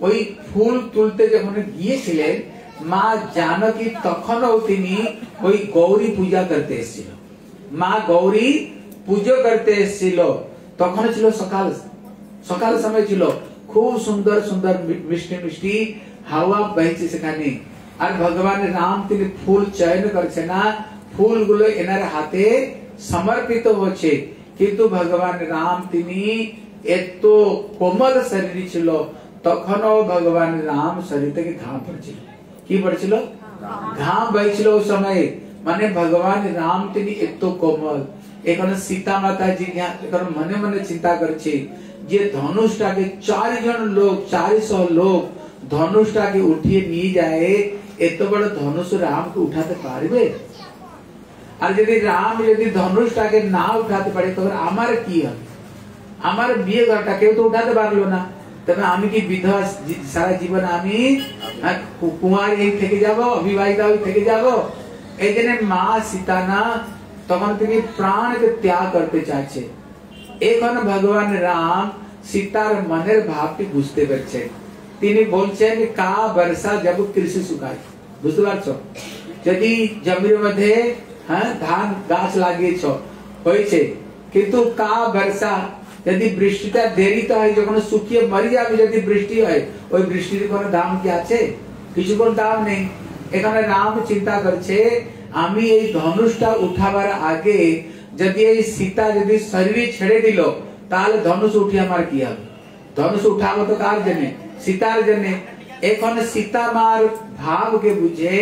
ওই ফুল তুলতে যখন গিয়েছিলেন, মা জানকী তখনও তিনি ওই গৌরী পূজা করতে এসেছিল, মা গৌরী পুজো করতে এসেছিল। তখন ছিল সকাল, সকাল সময় ছিল, খুব সুন্দর সুন্দর মিষ্টি মিষ্টি হাওয়া বইছে সেখানে। আর ভগবান রাম তিনি ফুল চয়ন করছে না, ফুলগুলো এনার হাতে সমর্পিত হচ্ছে। কিন্তু ভগবান রাম তিনি এত কোমল শরীর ছিল, তখনও ভগবান রাম শরীর থেকে ঘাম পড়ছিল। কি পড়ছিল? ঘাম বইছিল ওই সময়। মানে ভগবান রাম তিনি এত কোমল। এখানে সীতা মাতা জি এখন মনে মনে চিন্তা করছে যে ধনুষটাকে 4 লোক 400 লোক ধনুষটাকে উঠিয়ে নিয়ে যায়, এত বড় ধনুষ রামকে উঠাতে পারবে? আর যদি রাম যদি ধনুষটাকে না উঠাতে পারে, তখন আমার কি হবে? আমার বিয়ে ঘরটা কেউ তো উঠাতে পারলো না। তবে আমি কি বিধবা সারা জীবন আমি কুমার এই থেকে যাব, অবিবাহিতা থেকে যাব? এই জন্য মা সীতা না তখন তিনি প্রাণকে ত্যাগ করতে চাইছে। এখন ভগবান রাম সীতার মনের ভাবটি বুঝতে পারছেন। তিনি বলছেন কা বর্ষা জব কৃষি শুকায়। বুঝতে পারছো? যদি জমির মধ্যে ধান গাছ লাগিয়েছ হয়েছে, কিন্তু কা বর্ষা যদি বৃষ্টিটা দেরিতে হয়, যখন শুকিয়ে মরে যাবে যদি বৃষ্টি হয়, ওই বৃষ্টির কোনো দাম কি আছে? কিছু কোন দাম নেই। এখানে রাম চিন্তা করছে আমি এই ধনুষটা উঠাবার আগে যদি এই সীতা যদি শরীর ছেড়ে দিল তাহলে ধনুষ উঠে আমার কি হবে? ধনুষ উঠাবো তো কার জন্য? সীতার জন্য। এখন সীতা মার ভাবকে বুঝে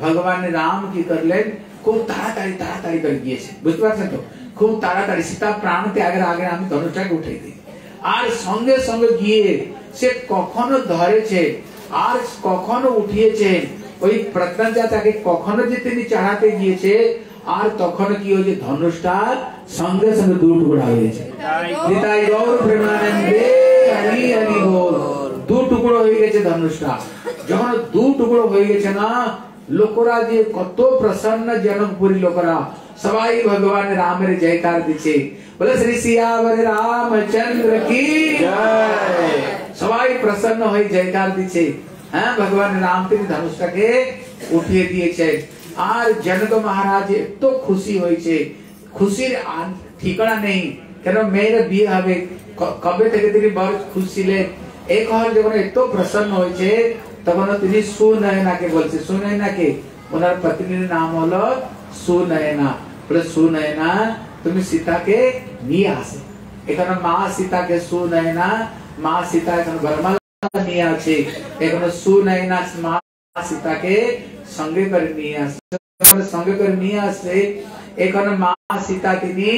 ভগবান রাম কি করলেন, খুব তাড়াতাড়ি তাড়াতাড়ি করে গিয়েছে। বুঝতে পারছেন তো? খুব তাড়াতাড়ি সীতা প্রাণ ত্যাগের আগে আমি ধনুষটাকে উঠে দিই। আর সঙ্গে সঙ্গে গিয়ে সে কখনো ধরেছে আর কখনো উঠিয়েছেন, ওই প্রত্যঞ্জা তাকে কখনো যে তিনি চড়াতে গিয়েছে আর তখন কি হয়েছে, ধনুষটা সঙ্গে সঙ্গে দু টুকরা হয়েছে। দু টুকরো হয়ে গেছে ধনুষটা। যখন দু টুকরো হয়ে গেছে না, লোকরা যে কত প্রসন্ন, জনকপুরী লোকরা সবাই ভগবান রামের জয়কার দিচ্ছে, বলে শ্রী সিয়াवर রামচন্দ্র কি জয়। সবাই প্রসন্ন হয়ে জয়কার দিচ্ছে। হ্যাঁ, ভগবান রাম তিনি ধনুষটাকে উঠিয়ে দিয়েছে। আর জনক মহারাজ এত খুশি হয়েছে, খুশির ঠিকানা নেই। কেন মেয়ের বিয়ে হবে, কবে থেকে তিনি বড় খুশি ছিলেন। এক হল যখন এত প্রসন্ন হয়েছে তখন তিনি সুনয়নাকে বলছে। সুনয়নাকে ওনার পত্নীর নাম হলো সুনয়না। বলে সুনয়না তুমি সীতাকে নিয়ে আসে। এখানে মা সীতাকে সুনয়না, মা সীতা এখন বর্মালা নিয়ে আছে। এখানে সুনয়না মা সীতাকে সঙ্গে করে নিয়ে আসে। সঙ্গে করে নিয়ে আসে এখানে মা সীতা তিনি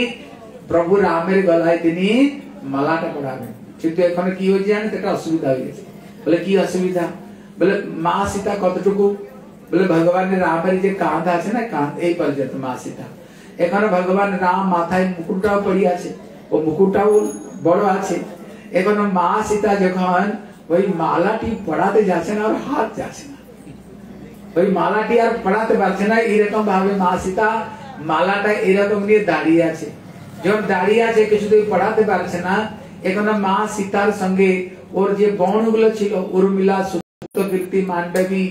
প্রভু রামের গলায় তিনি মালাটা পড়াবেন। কিন্তু এখানে কি হয়েছে জানেন, একটা অসুবিধা হয়ে গেছে। বলে কি অসুবিধা? বলে মা সীতা কতটুকু? বলে ভগবান রামের যে কাঁধ আছে না, কাঁধ এই পর্যন্ত মা সীতা। এখানে ভগবান রাম মাথায় মুকুটটাও পড়ি আছে, ও মুকুটটাও বড় আছে। এখন মা সীতা যখন ওই মালাটি পড়াতে যাচ্ছে না, আর হাত যাচ্ছে না, ওই মালাটি আর পড়াতে পারছে না। এরকম ভাবে মা সীতা মালাটা এরকম নিয়ে দাঁড়িয়ে আছে। যখন দাঁড়িয়ে আছে কিছুতেই পড়াতে পারছে না। এখন মা সীতার সঙ্গে ওর যে বর্ণগুলো ছিল, উর্মিলা, সুতকীর্তি, মান্ডবী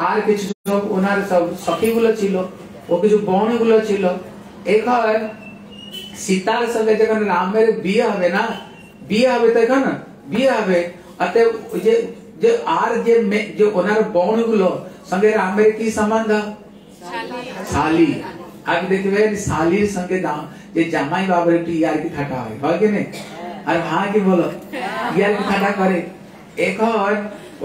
আর কিছু সব ওনার সব সখীগুলো ছিল, ও কিছু বর্ণগুলো ছিল। এখন সীতার সঙ্গে যখন রামের বিয়ে হবে না, বিয়ে হবে তখন বিয়ে হবে, অতএব যে আর যে ওনার বর্ণগুলো সঙ্গে রামের কি সম্বন্ধ? শালী। আগে দেখবেন শালীর সঙ্গে যে জামাই বাবার একটু ইয়ার কি ঠাটা হয় কি নেই? আর হ্যাঁ কি বলো, ইয়ার কি ঠাটা করে। এখন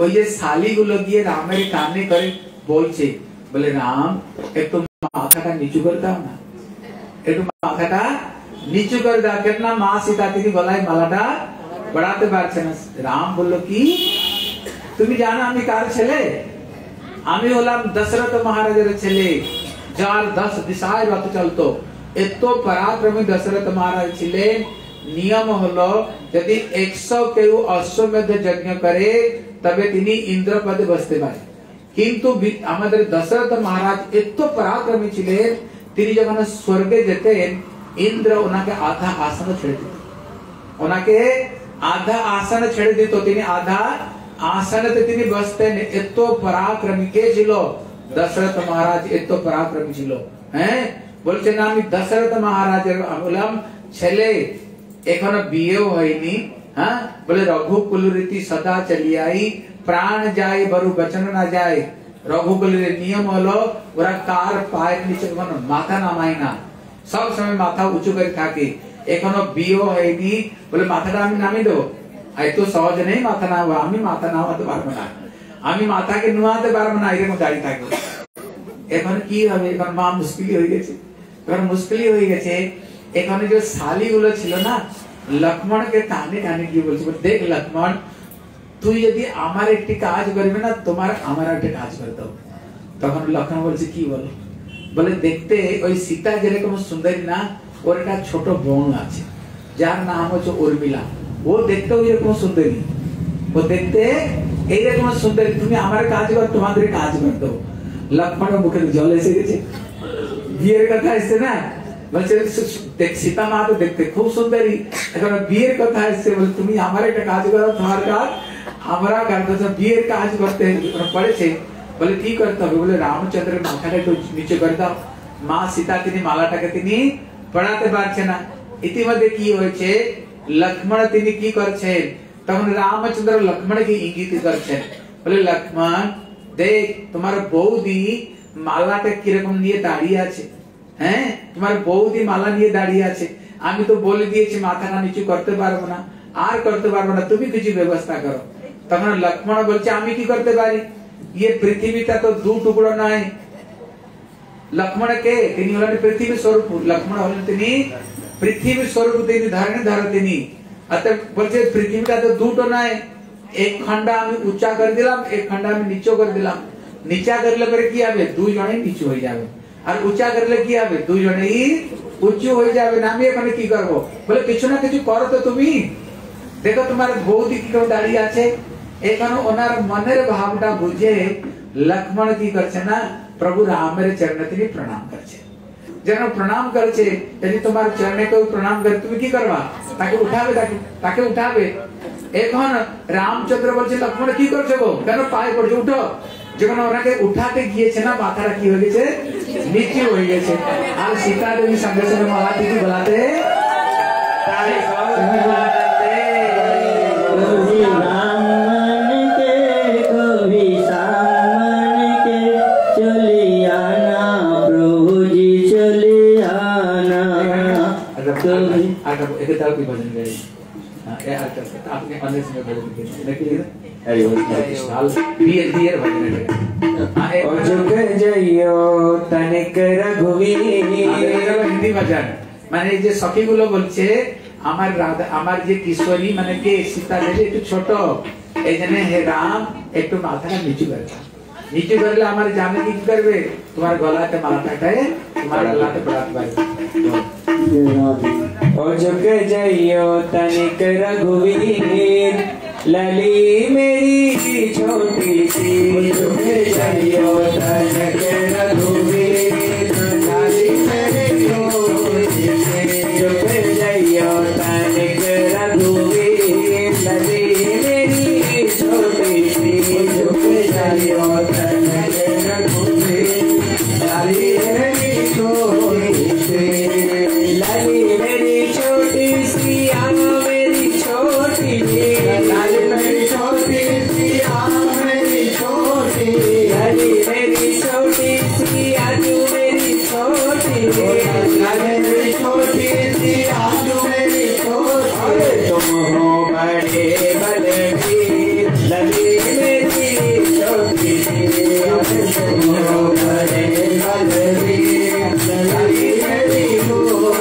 ওই যে শালী গুলো গিয়ে রামের কানে করে বলছে, বলে রাম একটু মাথাটা নিচু করে দাও না, একটু মাথাটা নিচু করে দাও। কেন না মা সীতা তিনি গলায় মালাটা পড়াতে পারছে না। রাম বললো কি, তুমি জানো আমি কার ছেলে? আমি হলাম দশরথ মহারাজের ছেলে, যার 10 দিশায় রথ চলতো। এত পরাক্রমী দশরথ মহারাজ ছিলেন। নিয়ম হলো যদি 100 কেউ অশ্বমেধ যজ্ঞ করে তবে তিনি ইন্দ্র পদে বসতে পারে। কিন্তু আমাদের দশরথ মহারাজ এত পরাক্রমী ছিলেন, তিনি যখন স্বর্গে যেতেন ইন্দ্র ওনাকে আধা আসন ছেড়ে দিত, ওনাকে আধা আসন ছেড়ে দিত, তিনি আধা আসনতে তিনি বসতেন। এত পরাক্রমী কে ছিল? দশরথ মহারাজ এত পরাক্রমী ছিল। হ্যাঁ, বলছেন আমি দশরথ মহারাজের বললাম ছেলে, এখনো বিয়েও হয়নি। হ্যাঁ, বলে রঘুকুল রীতি সদা চলি আই, প্রাণ যায় বরু বচন না যায়। রঘুকুলের নিয়ম হলো ওরা কার পায়ের নিচে কোনো মাথা নামায় না, সব সময় মাথা উঁচু করে থাকে। এখনো বিয়েও হয়নি, বলে মাথাটা আমি নামিয়ে দেবো। এত সহজ নেই মাথা নামা, আমি মাথা নামাতে পারবো না, আমি মাথাকে নুয়াতে পারবো না, এরকম দাঁড়িয়ে থাকবো। এখন কি হবে? এখন মা মুশকিল হয়ে গেছে, এখন মুশকিল হয়ে গেছে। এখানে যে শালী গুলো ছিল না, লক্ষ্মণকে টানে টানে গিয়ে বলছে, দেখ লক্ষ্মণ তুই যদি আমার একটি কাজ করবে না, তোমার আমার একটা কাজ করে দাও। তখন লক্ষ্মণ বলছে কি বলো? বলে দেখতে ওই সীতা যেরকম সুন্দরী না, ওর একটা ছোট বোন আছে যার নাম হচ্ছে উর্মিলা, ও দেখতেও এরকম সুন্দরী। वो देखते এইরকম সুন্দরী তুমি আমার কাজ কর তোমাদের কাজ কর দাও লক্ষ্মণ মুখে জল এসে গেছে বিয়ের কথা আসছে না বলছে দেখ সীতা মা তো দেখতে খুব সুন্দরী এখন বিয়ের কথা আসছে বলে তুমি আমার একটা কাজ করো তোমার কাজ আমরা করতে বিয়ের কাজ করতে পড়েছে বলে কি করতে হবে বলে রামচন্দ্রের মাথাটা একটু নিচে করে দাও মা সীতা তিনি মালাটাকে তিনি পড়াতে পারছে না ইতিমধ্যে কি হয়েছে লক্ষ্মণ তিনি কি করছেন তখন রামচন্দ্র লক্ষ্মণকে ইঙ্গিত করছেন বলে লক্ষ্মণ দেখ তোমার বৌদি মালাটা কিরকম নিয়ে দাঁড়িয়ে আছে হ্যাঁ তোমার বৌদি মালা নিয়ে দাঁড়িয়ে আছে আমি তো বলে দিয়েছি মাথাটা নিচু করতে পারবো না আর করতে পারবো না তুমি কিছু ব্যবস্থা করো তখন লক্ষ্মণ বলছে আমি কি করতে পারি ये পৃথিবীটা তো দু টুকরো নয় লক্ষ্মণ কে তিনি হলেন পৃথিবী স্বরূপ লক্ষ্মণ হলেন তিনি পৃথিবী স্বরূপ তিনি ধর তিনি अतः বলছে পৃথিবীটা তো দুটো নয় এক খন্ডা আমি উঁচা করে দিলাম এক খন্ডা আমি নিচু করে দিলাম নিচা করলে পরে কি হবে দুইজনে নিচু হয়ে যাবে আর উঁচা করলে কি হবে দুইজনেই উঁচু হয়ে যাবে না আমি এখানে কি করব বলে কিছু না কিছু করো তো তুমি দেখো তোমার বৌদি কি করে দাঁড়িয়ে আছে এখানে ওনার মনের ভাবটা বুঝে লক্ষ্মণ কি করছে না প্রভু রামের চরণে তিনি প্রণাম করছে যেন প্রণাম করছে যদি তোমার চরণে কেউ প্রণাম করে তুমি কি করবা তাকে উঠাবে তাকে উঠাবে এখন রামচন্দ্র বলছে লক্ষ্মণ কি করছো গো কেন পায়ে পড়ছে উঠো যখন ওনাকে উঠাতে গিয়েছে না মাথাটা কি হয়ে গেছে নিচু হয়ে গেছে আর সীতা দেবী সঙ্গে সঙ্গে মালাটি কি বলাতে भजन करें आपने अन्य समय भजन हिंदी भजन মানে যে সখী গুলো বলছে আমার রাধা আমার যে কিশোরী মানে কে সীতা দেবী একটু ছোট এই জন্য হে রাম একটু মাথাটা নিচু করলে আমার জানে কি করবে তোমার গলাতে মালাটাকে তোমার গলাতে পড়াতে পারবে ओ झुक जाइयो तनिक रघुवीर लली मेरी छोटी सी झुक जाइयो तनिक रघुवीर लली मेरी छोटी सी झुक जाइयो तनिक रघुवीर लली मेरी छोटी सी झुक जाइयो तनिक रघुवीर लली मेरी छोटी सी लाली मेरी छोटी सी आना मेरी छोटी लाली मेरी छोटी सी आना मेरी छोटी लाली मेरी छोटी सी आजू मेरी छोटी लाली मेरी छोटी सी आजू मेरी छोटी तुम हो बड़े बलवीर लाली मेरी छोटी सी तुम हो बड़े बलवीर लाली मेरी छोटी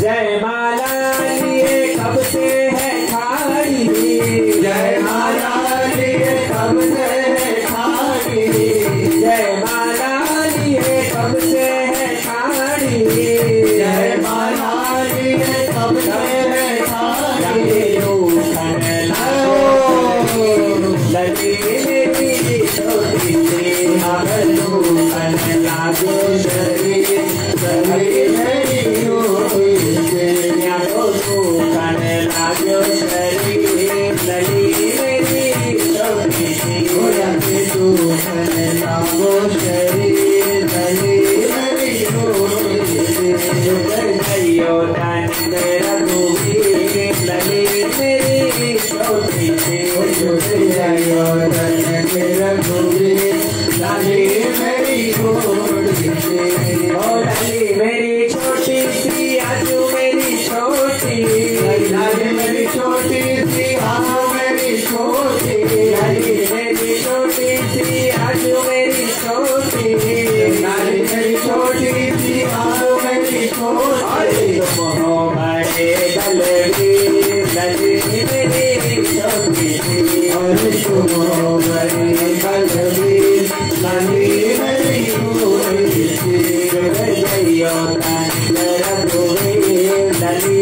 जय माला लिए कब से है खाड़ी जय माला लिए कब से है खाड़ी जय माला लिए कब से है खाड़ी जय माला लिए कब से है खाड़ी लगी मेरी छोटी सी लागो शरीर लगी मेरी छोटी सी लागो शरीर लगी मेरी छोटी सी लागो शरीर लगी मेरी छोटी सी जइयो रघुवीर लगी मेरी छोटी सी जइयो रघुवीर लगी मेरी छोटी सी लगी मेरी छोटी सी आजू मेरी छोटी लगी मेरी छोटी सी आजू मेरी छोटी लगी मेरी छोटी सी आजू मेरी छोटी लगी मेरी छोटी सी आजू मेरी छोटी तुम हो बड़े बलवीर लगी मेरी छोटी सी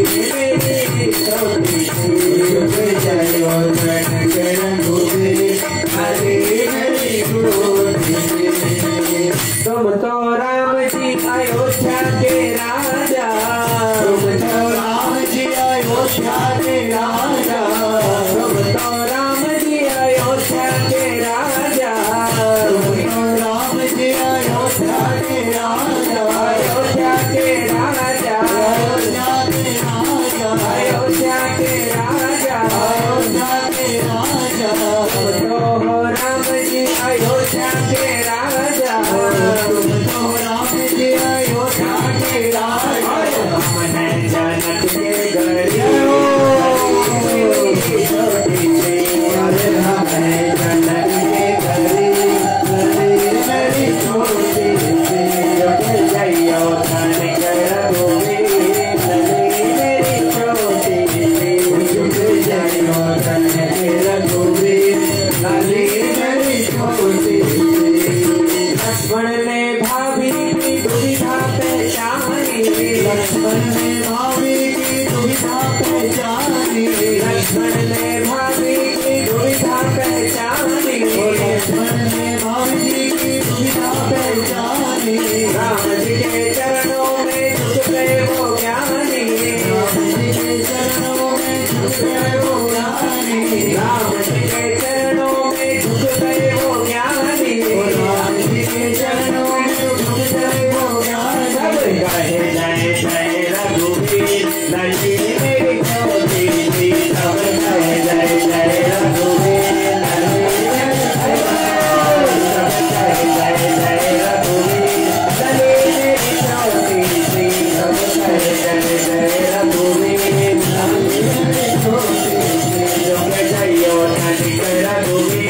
मेरी छोटी सी झुक जाओ तन के रघुवीर लाली मेरी छोटी सी। तुम तो राम जी अयोध्या के राजा, तुम तो राम जी अयोध्या के राजा, तुम तो राम जी अयोध्या के राजा, तुम तो राम जी अयोध्या के राजा, अयोध्या के राजा, अयोध्या के राजा, अयोध्या के राजा, अयोध्या के राजा, तुम तो राम जी अयोध्या के राजा, तुम तो राम जी अयोध्या के राजा। हम हैं जनक के गरीब, अरे हम हैं जनक के गरीब, मेरी छोटी सी झुक जाओ तन के रघुवीर मेरी छोटी सी झुक जाओ तन के रघुवीर लाली मेरी छोटी सी। लक्ष्मण ने भाभी की दुविधा पहचानी, लक्ष्मण ने भाभी की दुविधा पहचानी, लक्ष्मण ने भाभी की दुविधा पहचानी, लक्ष्मण ने भाभी की दुविधा पहचानी। राम जी के चरणों में झुक गए वो ज्ञानी, राम जी के चरणों में झुक गए वो ज्ञानी, राम जी के चरणों में झुक गए वो ज्ञानी, राम जी के चरणों में झुक गए वो ज्ञानी। सब कहे जय जय रघुवीर लाली मेरी छोटी सी, सब कहे जय जय रघुवीर लाली मेरी सब कहे जय जय रघुवीर लाली मेरी छोटी सी, सब कहे जय जय रघुवीर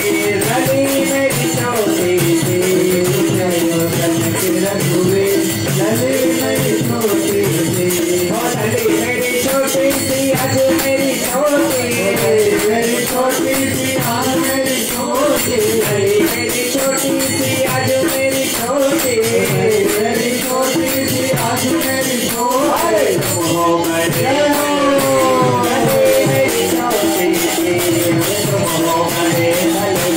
लाली मेरी छोटी सी, झुक जाओ तन के रघुवीर लाली मेरी छोटी सी, झुक जाओ तन के रघुवीर लाली मेरी छोटी सी। लाली मेरी छोटी सी आज मेरी छोटी, मेरी छोटी सी आज मेरी छोटी, मेरी छोटी सी आज मेरी छोटी, मेरी छोटी सी आज मेरी छोटी। तुम हो मेरे लाली मेरी छोटी सी, तुम हो मेरे लाली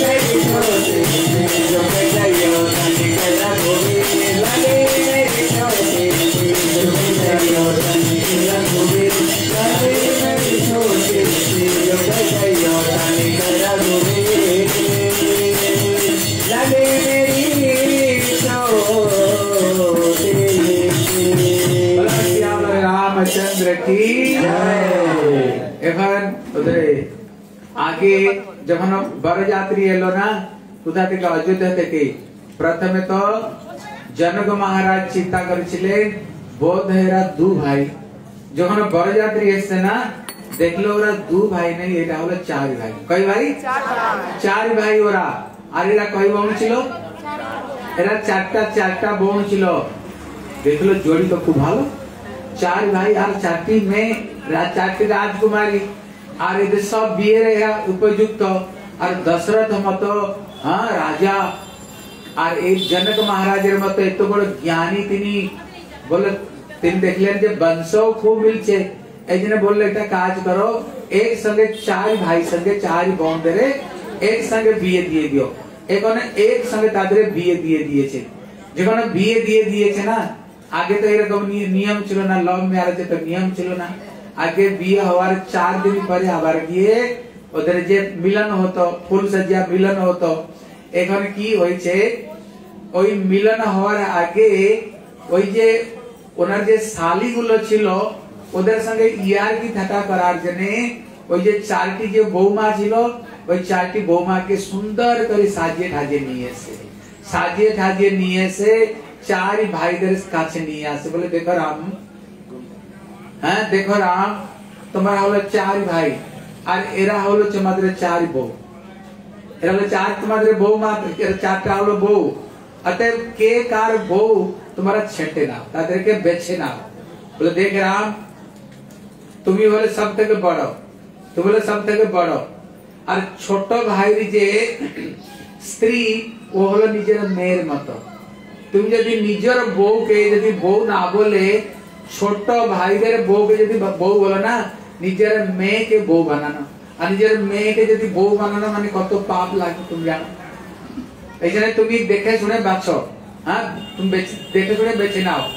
मेरी छोटी सी, झुक जाओ तन के रघुवीर लाली मेरी छोटी सी, झुक जाओ तन के रघुवीर लाली मेरी छोटी सी, झुक जाओ तन के रघुवीर लाली मेरी छोटी सी। श्याम रामचंद्र की এখন ওদের আগে যখন বরযাত্রী এলো না কোথা থেকে অযোধ্যা থেকে প্রথমে তো জনক মহারাজ চিন্তা করেছিলেন বোধ এরা দু ভাই যখন বরযাত্রী এসছে না দেখলো ওরা দু ভাই নেই এটা হলো চার ভাই কয় ভাই চার ভাই ওরা আর এরা কয় বোন ছিল এরা চারটা বোন ছিল দেখলো জড়ি তো খুব ভালো চার ভাই আর চারটি মেয়ে চারটি রাজকুমারী আর এদের সব বিয়ে উপযুক্ত আর দশরথ মতো রাজা আর এই জনক মহারাজের মতো এত বড় জ্ঞানী তিনি বলে তিনি দেখলেন যে বংশও খুব মিলছে এই জন্য বললে একটা কাজ করো এক সঙ্গে চার ভাই সঙ্গে চার বোনদের এক সঙ্গে বিয়ে দিয়ে দিও এখানে এক সঙ্গে তাদের বিয়ে দিয়ে দিয়েছে যখন বিয়ে দিয়ে দিয়েছে না আগে তো এরকম নিয়ম ছিল না লভ ম্যারেজে তো নিয়ম ছিল না আগে বিয়ে হওয়ার 4 দিন পরে আবার গিয়ে ওদের যে মিলন হতো ফুল সজ্জা মিলন হতো এখানে কি হয়েছে ওই মিলন হওয়ার আগে ওই যে ওনার যে শালীগুলো ছিল ওদের সঙ্গে ইয়ারকি ঠাট্টা করার জন্য ওই যে চারটি যে বৌমা ছিল ওই চারটি বৌমাকে সুন্দর করে সাজিয়ে ঠাজিয়ে নিয়ে এসে চার ভাইদের কাছে নিয়ে আসে বলে দেখো রাম হ্যাঁ দেখো রাম তোমরা হলো চার ভাই আর এরা হলো তোমাদের চার বউ এরা হলো চার তোমাদের বৌমা চারটা হলো বউ অতএব কে কার বউ তোমরা ছেটে নাও তাদেরকে বেছে নাও বলে দেখ রাম তুমি বলে সব থেকে বড় তুমি বলে সব থেকে বড় আর ছোট ভাইয়ের যে স্ত্রী ও হলো নিজের মেয়ের মতো তুমি যদি নিজের বউকে যদি বউ না বলে छोट भाई बो के जदि बो बोलो ना निजर मे के बो बनाना और निजर मे के जदि बो बनाना माने कत पाप लागे तुम जानो एजने तुम देखे सुने बाछो हां तुम देखे सुने बेचे नाओ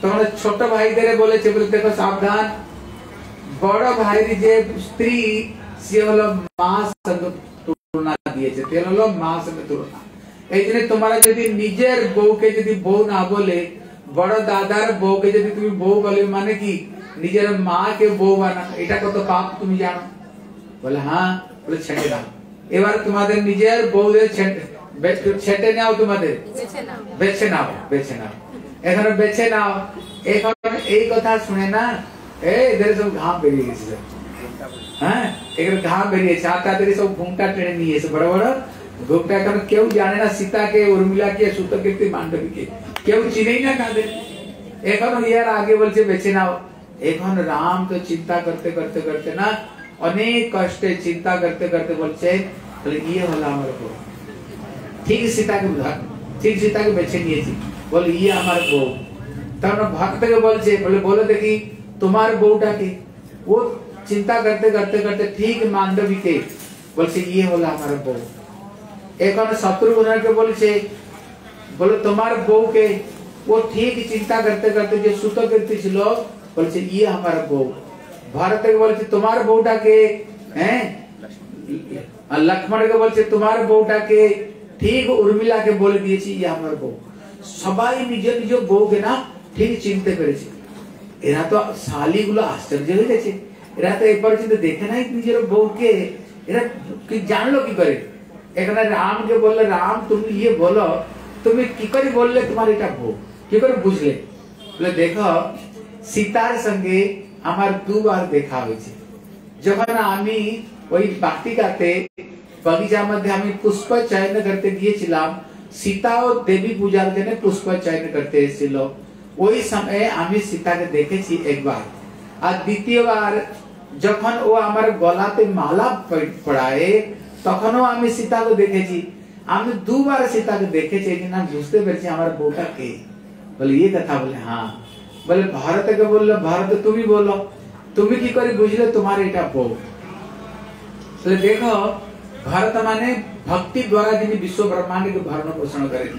तुम्हारे छोट भाई बोले देखो सावधान बड़ भाई जे स्त्री से हलो मां संग तुलना दिएছে তেল হলো মা संग तुलना एजने तुम्हारा यदि निजेर बो के यदि बो ना बोले बड़ दादार बो के यदि तुम बो बोले माने की निजेर मां के बो बना এটা কত পাপ তুমি জানো বলে হ্যাঁ বলে ছেড়ে দাও এবার তোমাদের নিজের বউদের ছেড়ে নাও তোমাদের বেছে নাও এখানে বেছে নাও এখন এই কথা শুনে না এদের সব ঘাম বেরিয়ে গেছে হ্যাঁ এখানে ঘাম বেরিয়েছে আর তাদের সব ঘুমটা টেনে নিয়েছে বড় বড় ঘুমটা এখন কেউ জানে না সীতাকে উর্মিলাকে সুতকীর্তি মান্ডবীকে কেউ চিনেই না তাদের এখন ইয়ার আগে বলছে বেছে নাও এখন রাম তো চিন্তা করতে করতে করতে না অনেক কষ্টে চিন্তা করতে করতে বলছে তাহলে ইয়ে হলো আমার বউ ঠিক সীতাকে বেছে নিয়েছি বলে ইয়ে আমার বউ তখন ভক্তকে বলছে বলে বলে দেখি তোমার বউটা কি ও चिंता करते करते करते ठीक मांडवी के बोलছে ये होला আমার বউ এখন শত্রুঘ্ন के बोलছে बोले তোমার বউ के वो ठीक चिंता करते करते যে সুতকীর্তি ছিল बोलছে ये আমার বউ भरत के बोलছে তোমার বউটা के हैं लक्ष्मण के बोलছে তোমার বউটা के ठीक उर्मिला के बोले দিয়েছি ये আমার বউ সবাই নিজ নিজ বউকে না ঠিক চিনতে পেরেছে এরা তো শালীগুলো আশ্চর্য হয়ে গেছে এরা তো একবার চিন্তা দেখে নাই নিজের বউকে এরা কি জানলো কি করে এখানে রামকে বললে রাম তুমি ইয়ে বলো তুমি কি করে বললে তোমার এটা বউ কি করে বুঝলে বলে দেখো সীতার সঙ্গে আমার দুবার দেখা হয়েছে যখন আমি ওই বাটিকাতে বাগিচার মধ্যে আমি পুষ্প চয়ন করতে গিয়েছিলাম সীতা ও দেবী পূজার জন্য পুষ্প চয়ন করতে এসেছিল ওই সময়ে আমি সীতাকে দেখেছি একবার আর দ্বিতীয়বার যখন ও আমার গলাতে মালা পড়ায় তখনও আমি সীতাকে দেখেছি আমি দুবার সীতাকে দেখেছি कि ना বুঝতে পেরেছি আমার বউটা কে বলে ये কথা বলে हां বলে ভারতকে বলল ভারত তুমি বলো তুমি কি করে বুঝলে তোমার এটা বউ তাহলে দেখো ভারত মানে ভক্তি দ্বারা যিনি বিশ্ব ব্রহ্মাণ্ডকে ভরণ পোষণ করেন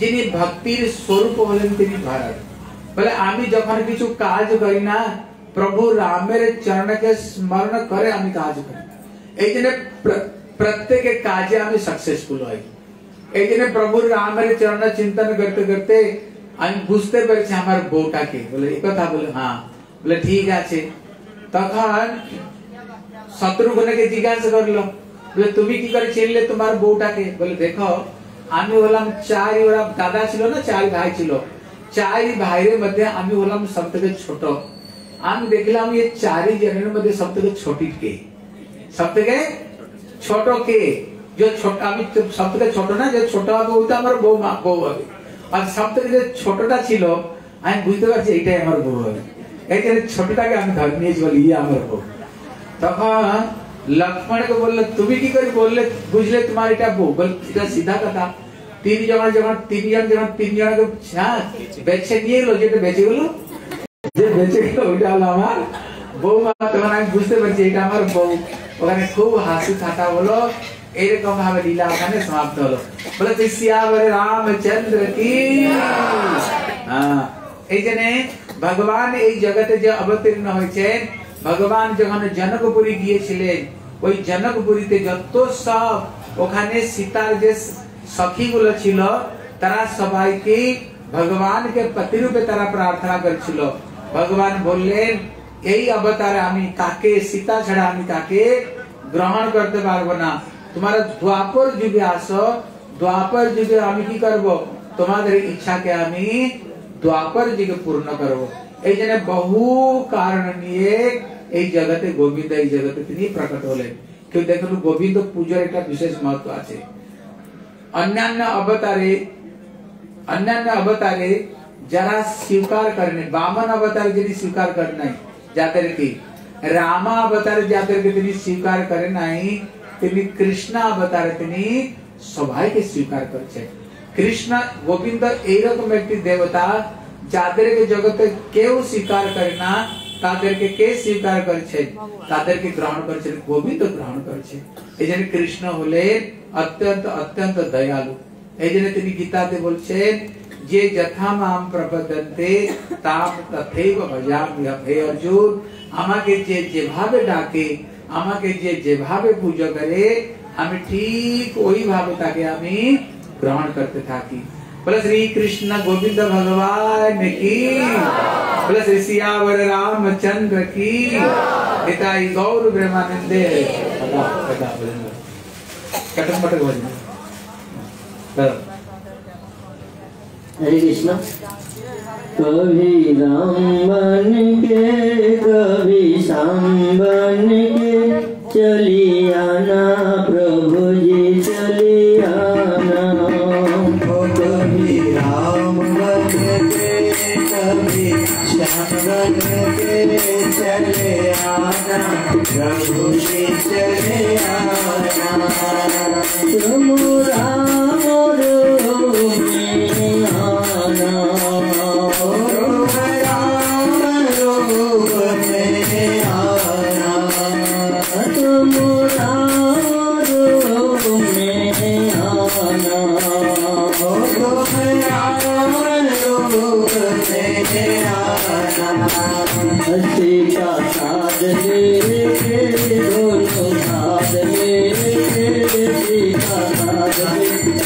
যিনি ভক্তির স্বরূপ হলেন তিনি ভারত বলে আমি যখন কিছু কাজ করি না प्रभु रामेर चरण के स्मरण करे आमी काज करी एजने प्रत्येक काजे आमी सक्सेसफुल हई एजने प्रभु रामेर चरण चिंतन करते करते आमी बुझते पेरेছি আমার বউটাকে বলে এই কথা বলে हां বলে ঠিক আছে তখন শত্রুঘ্নকে জিজ্ঞাসা করলো বলে তুমি কি করে চিনলে তোমার বউটাকে বলে দেখো আমি হলাম চারি ওরা দাদা ছিল না চারি ভাই ছিল চারি ভাইয়ের মধ্যে আমি হলাম সবথেকে ছোট আমি দেখলাম ये चारी जনের মধ্যে সবথেকে ছোট কে जो छोटा আমি সবথেকে ছোট না যে ছোট হবে ওটা আমার বউ হবে আর সবথেকে যে ছোটটা ছিল আমি বুঝতে পারছি এটাই আমার বউ হবে এইখানে ছোটটাকে আমি ধরে নিয়েছি বলি ये আমার বউ তখন লক্ষ্মণকে বললে তুমি কি করে বললে বুঝলে তোমার এটা বউ বল এটা সিধা কথা তিনজনকে বেছে নিয়ে এলো যেটা বেঁচে গেল যে বেঁচে গেল ওইটা হলো আমার বৌমা তখন আমি বুঝতে পারছি এটা আমার বউ ওখানে খুব হাসি ঠাট্টা হলো এরকম ভাবে লীলা ওখানে সমাপ্ত হলো বলে সিয়াবরে রামচন্দ্র কি এই জন্য ভগবান এই জগতে যে অবতীর্ণ হয়েছেন ভগবান যখন জনকপুরী গিয়েছিলেন ওই জনকপুরীতে যত সব ওখানে সীতার যে সখীগুলো ছিল তারা সবাইকে ভগবানকে প্রতিরূপে তারা প্রার্থনা করেছিল ভগবান বললেন এই অবতারে আমি কাকে সীতা ছাড়া আমি কাকে গ্রহণ করতে পারবো না তোমার দ্বাপর যুগে আসো দ্বাপর যুগে আমি কি করব তোমাদের ইচ্ছাকে আমি দ্বাপর যুগে পূর্ণ করব এই জন্য বহু কারণ নিয়ে এই জগতে গোবিন্দ এই জগতে তিনি প্রকট হলেন কেউ দেখুন গোবিন্দ পূজার একটা বিশেষ महत्व আছে अन्यान्य अवतारे जरा स्वीकार करने वामन अवतार यदि स्वीकार करना जाते की रामा अवतार जाते তিনি স্বীকার করে নাই তিনি কৃষ্ণ अवतार তিনি সবাইকে স্বীকার করছে কৃষ্ণ গোবিন্দ এইরকম একটি দেবতা যাদেরকে জগতে কেউ স্বীকার করে না তাদেরকে কে স্বীকার করছে, তাদেরকে গ্রহণ করছেন, গোবিন্দ গ্রহণ করছে। এই জন্য কৃষ্ণ হলেন অত্যন্ত অত্যন্ত দয়ালু। এই জন্য তিনি গীতাতে বলছেন যে যথা মাম প্রপদ্যন্তে তাম তথৈব ভজামি। হে অর্জুন, আমাকে যে যেভাবে ডাকে, আমাকে যে যেভাবে পূজা করে, আমি ঠিক ওইভাবে তাকে আমি গ্রহণ করতে থাকি। बोले श्री कृष्ण गोविंद भगवान की, बोले श्री सियावर रामचंद्र की, हिताई गौर ब्रह्मानंदे। कटक पटक भजन। हरे कृष्ण। कभी राम बन के कभी श्याम बन के चली आना प्रभु जी, चली आना। कभी राम बन के कभी श्याम बन के चले आना प्रभु जी, चले आना। तुम राम रूप में आना, तुम राम रूप में आना, तुम राम रूप में आना, तुम राम रूप में आना। हंसी का साथ लेके दोनों साथ लेके, हंसी का साथ लेके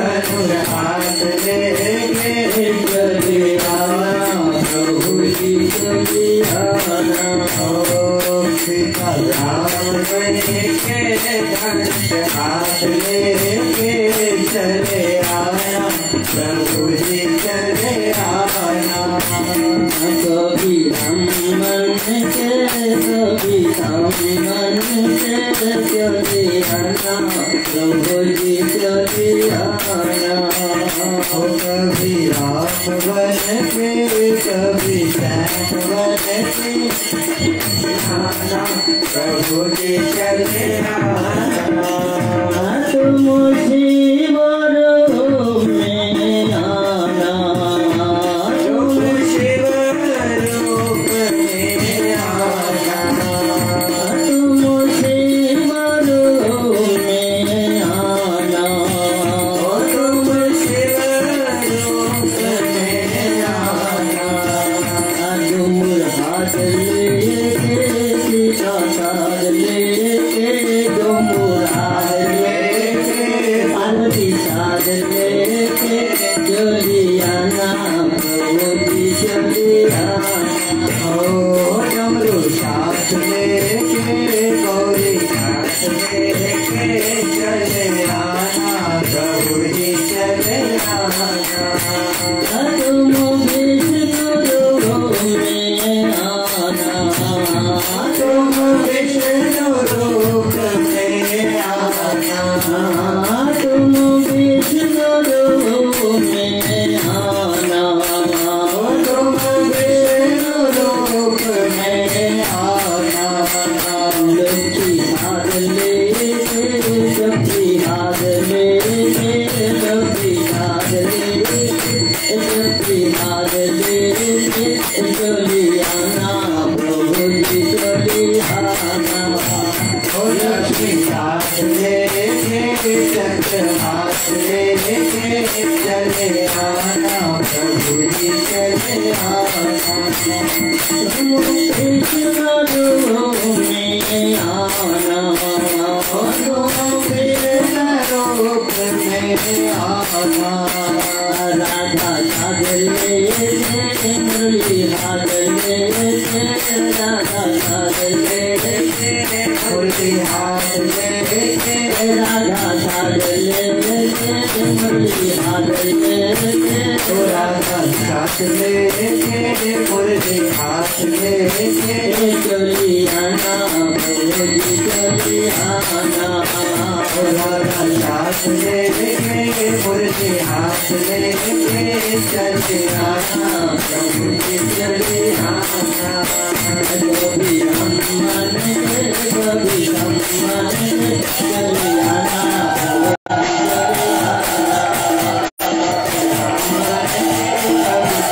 धनुर हाथ लेके चले आना प्रभु जी, चले आना। सीता राम लेके धनुष हाथ लेके चले आना प्रभु जी, चले आना। कभी हम मन के कभी हम मन के चले आना प्रभु जी, चले आना। कभी राम बन के कभी श्याम बन के आना प्रभु जी, चले आना। तुम शिवर रूप में आना, तुम शिवर रूप में आना, तुम शिवर रूप में आना, तुम शिवर रूप में आना। डुमर हाथ लेके सीता साथ लेके, डुमर हाथ लेके पार्वती साथ लेके चली आना प्रभु जी, चली आना। ओ डमरू साथ लेके गौरी साथ लेके चले आना प्रभु जी, चले आना। तुम विष्णु रूप में आना, तुम विष्णु रूप में आना, तुम विष्णु रूप में आना, तुम विष्णु रूप में आना। लक्ष्मी हाथ लेके शक्ति हाथ लेके, लक्ष्मी हाथ लेके शक्ति हाथ लेके चली आना प्रभु जी, चली आना। ओ लक्ष्मी हाथ लेके चक्र हाथ लेके चले आना प्रभु जी, चले आना। तुम कृष्ण रूप में आना, तुम कृष्ण रूप में आना। राधा साथ लेके मुरली हाथ लेके, राधा साथ लेके मुरली हाथ लेके, राधा साथ लेके मुरली हाथ लेके, राधा साथ लेके मुरली हाथ लेके चली आना प्रभु जी, चली आना। राधा साथ लेके मुरली हाथ लेके चले आना प्रभु जी, चले आना। कभी हम मन के कभी हम मन के चले आना। कभी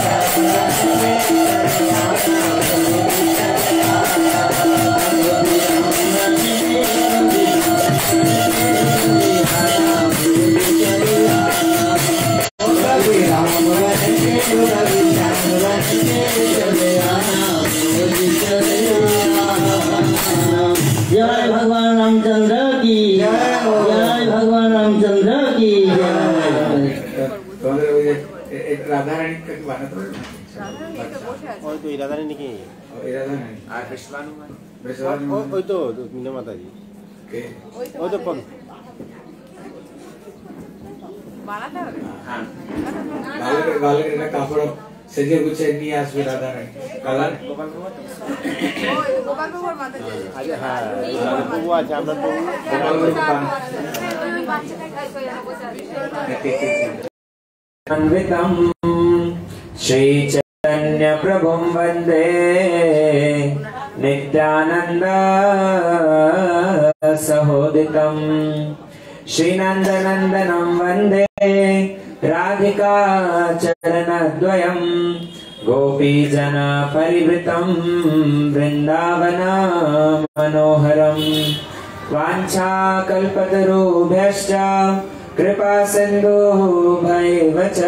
राधा रानी का बना तो ওই তো রাধা রানী নাকি राधा रानी আর বিষ্ণু ওই তো মিনা মাতাজি के ওই তো বানাতে হবে হ্যাঁ बालक का कापड़ सजे कुछ नहीं आस में राधा रानी कलर গোপাল ভগবান ওই গোপাল ভগবান মাতাজি আরে হ্যাঁ প্রভু আছে আমরা প্রভু गोपाल का ওই বাচ্চাটা খাই কই বসে আছে अन्वितम् श्रीचैतन्य प्रभुं वन्दे नित्यानन्द सहोदितम् श्रीनन्दनन्दनं वन्दे राधिका चरणद्वयम् गोपीजन परिवृतं वृन्दावन मनोहरम् वाञ्छाकल्पतरुभ्यश्च कृपा सिन्धुभ्यैव च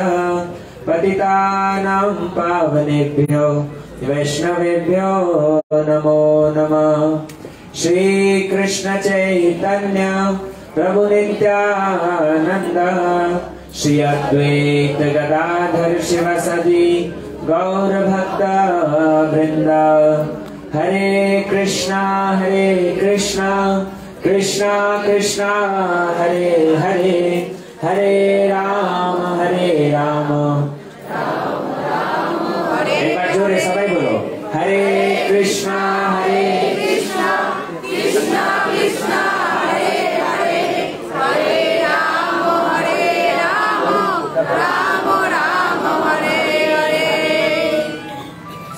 पतितानां पावनेभ्यो वैष्णवेभ्यो नमो नमः। श्री कृष्ण चैतन्य प्रभु नित्यानंद श्री अद्वैत गदाधर शिवसदि गौर भक्त वृंद। हरे कृष्णा कृष्णा कृष्णा हरे हरे हरे राम एक बार जोरे सबाई बोलो हरे कृष्णा कृष्णा कृष्णा हरे हरे हरे राम राम राम हरे हरे।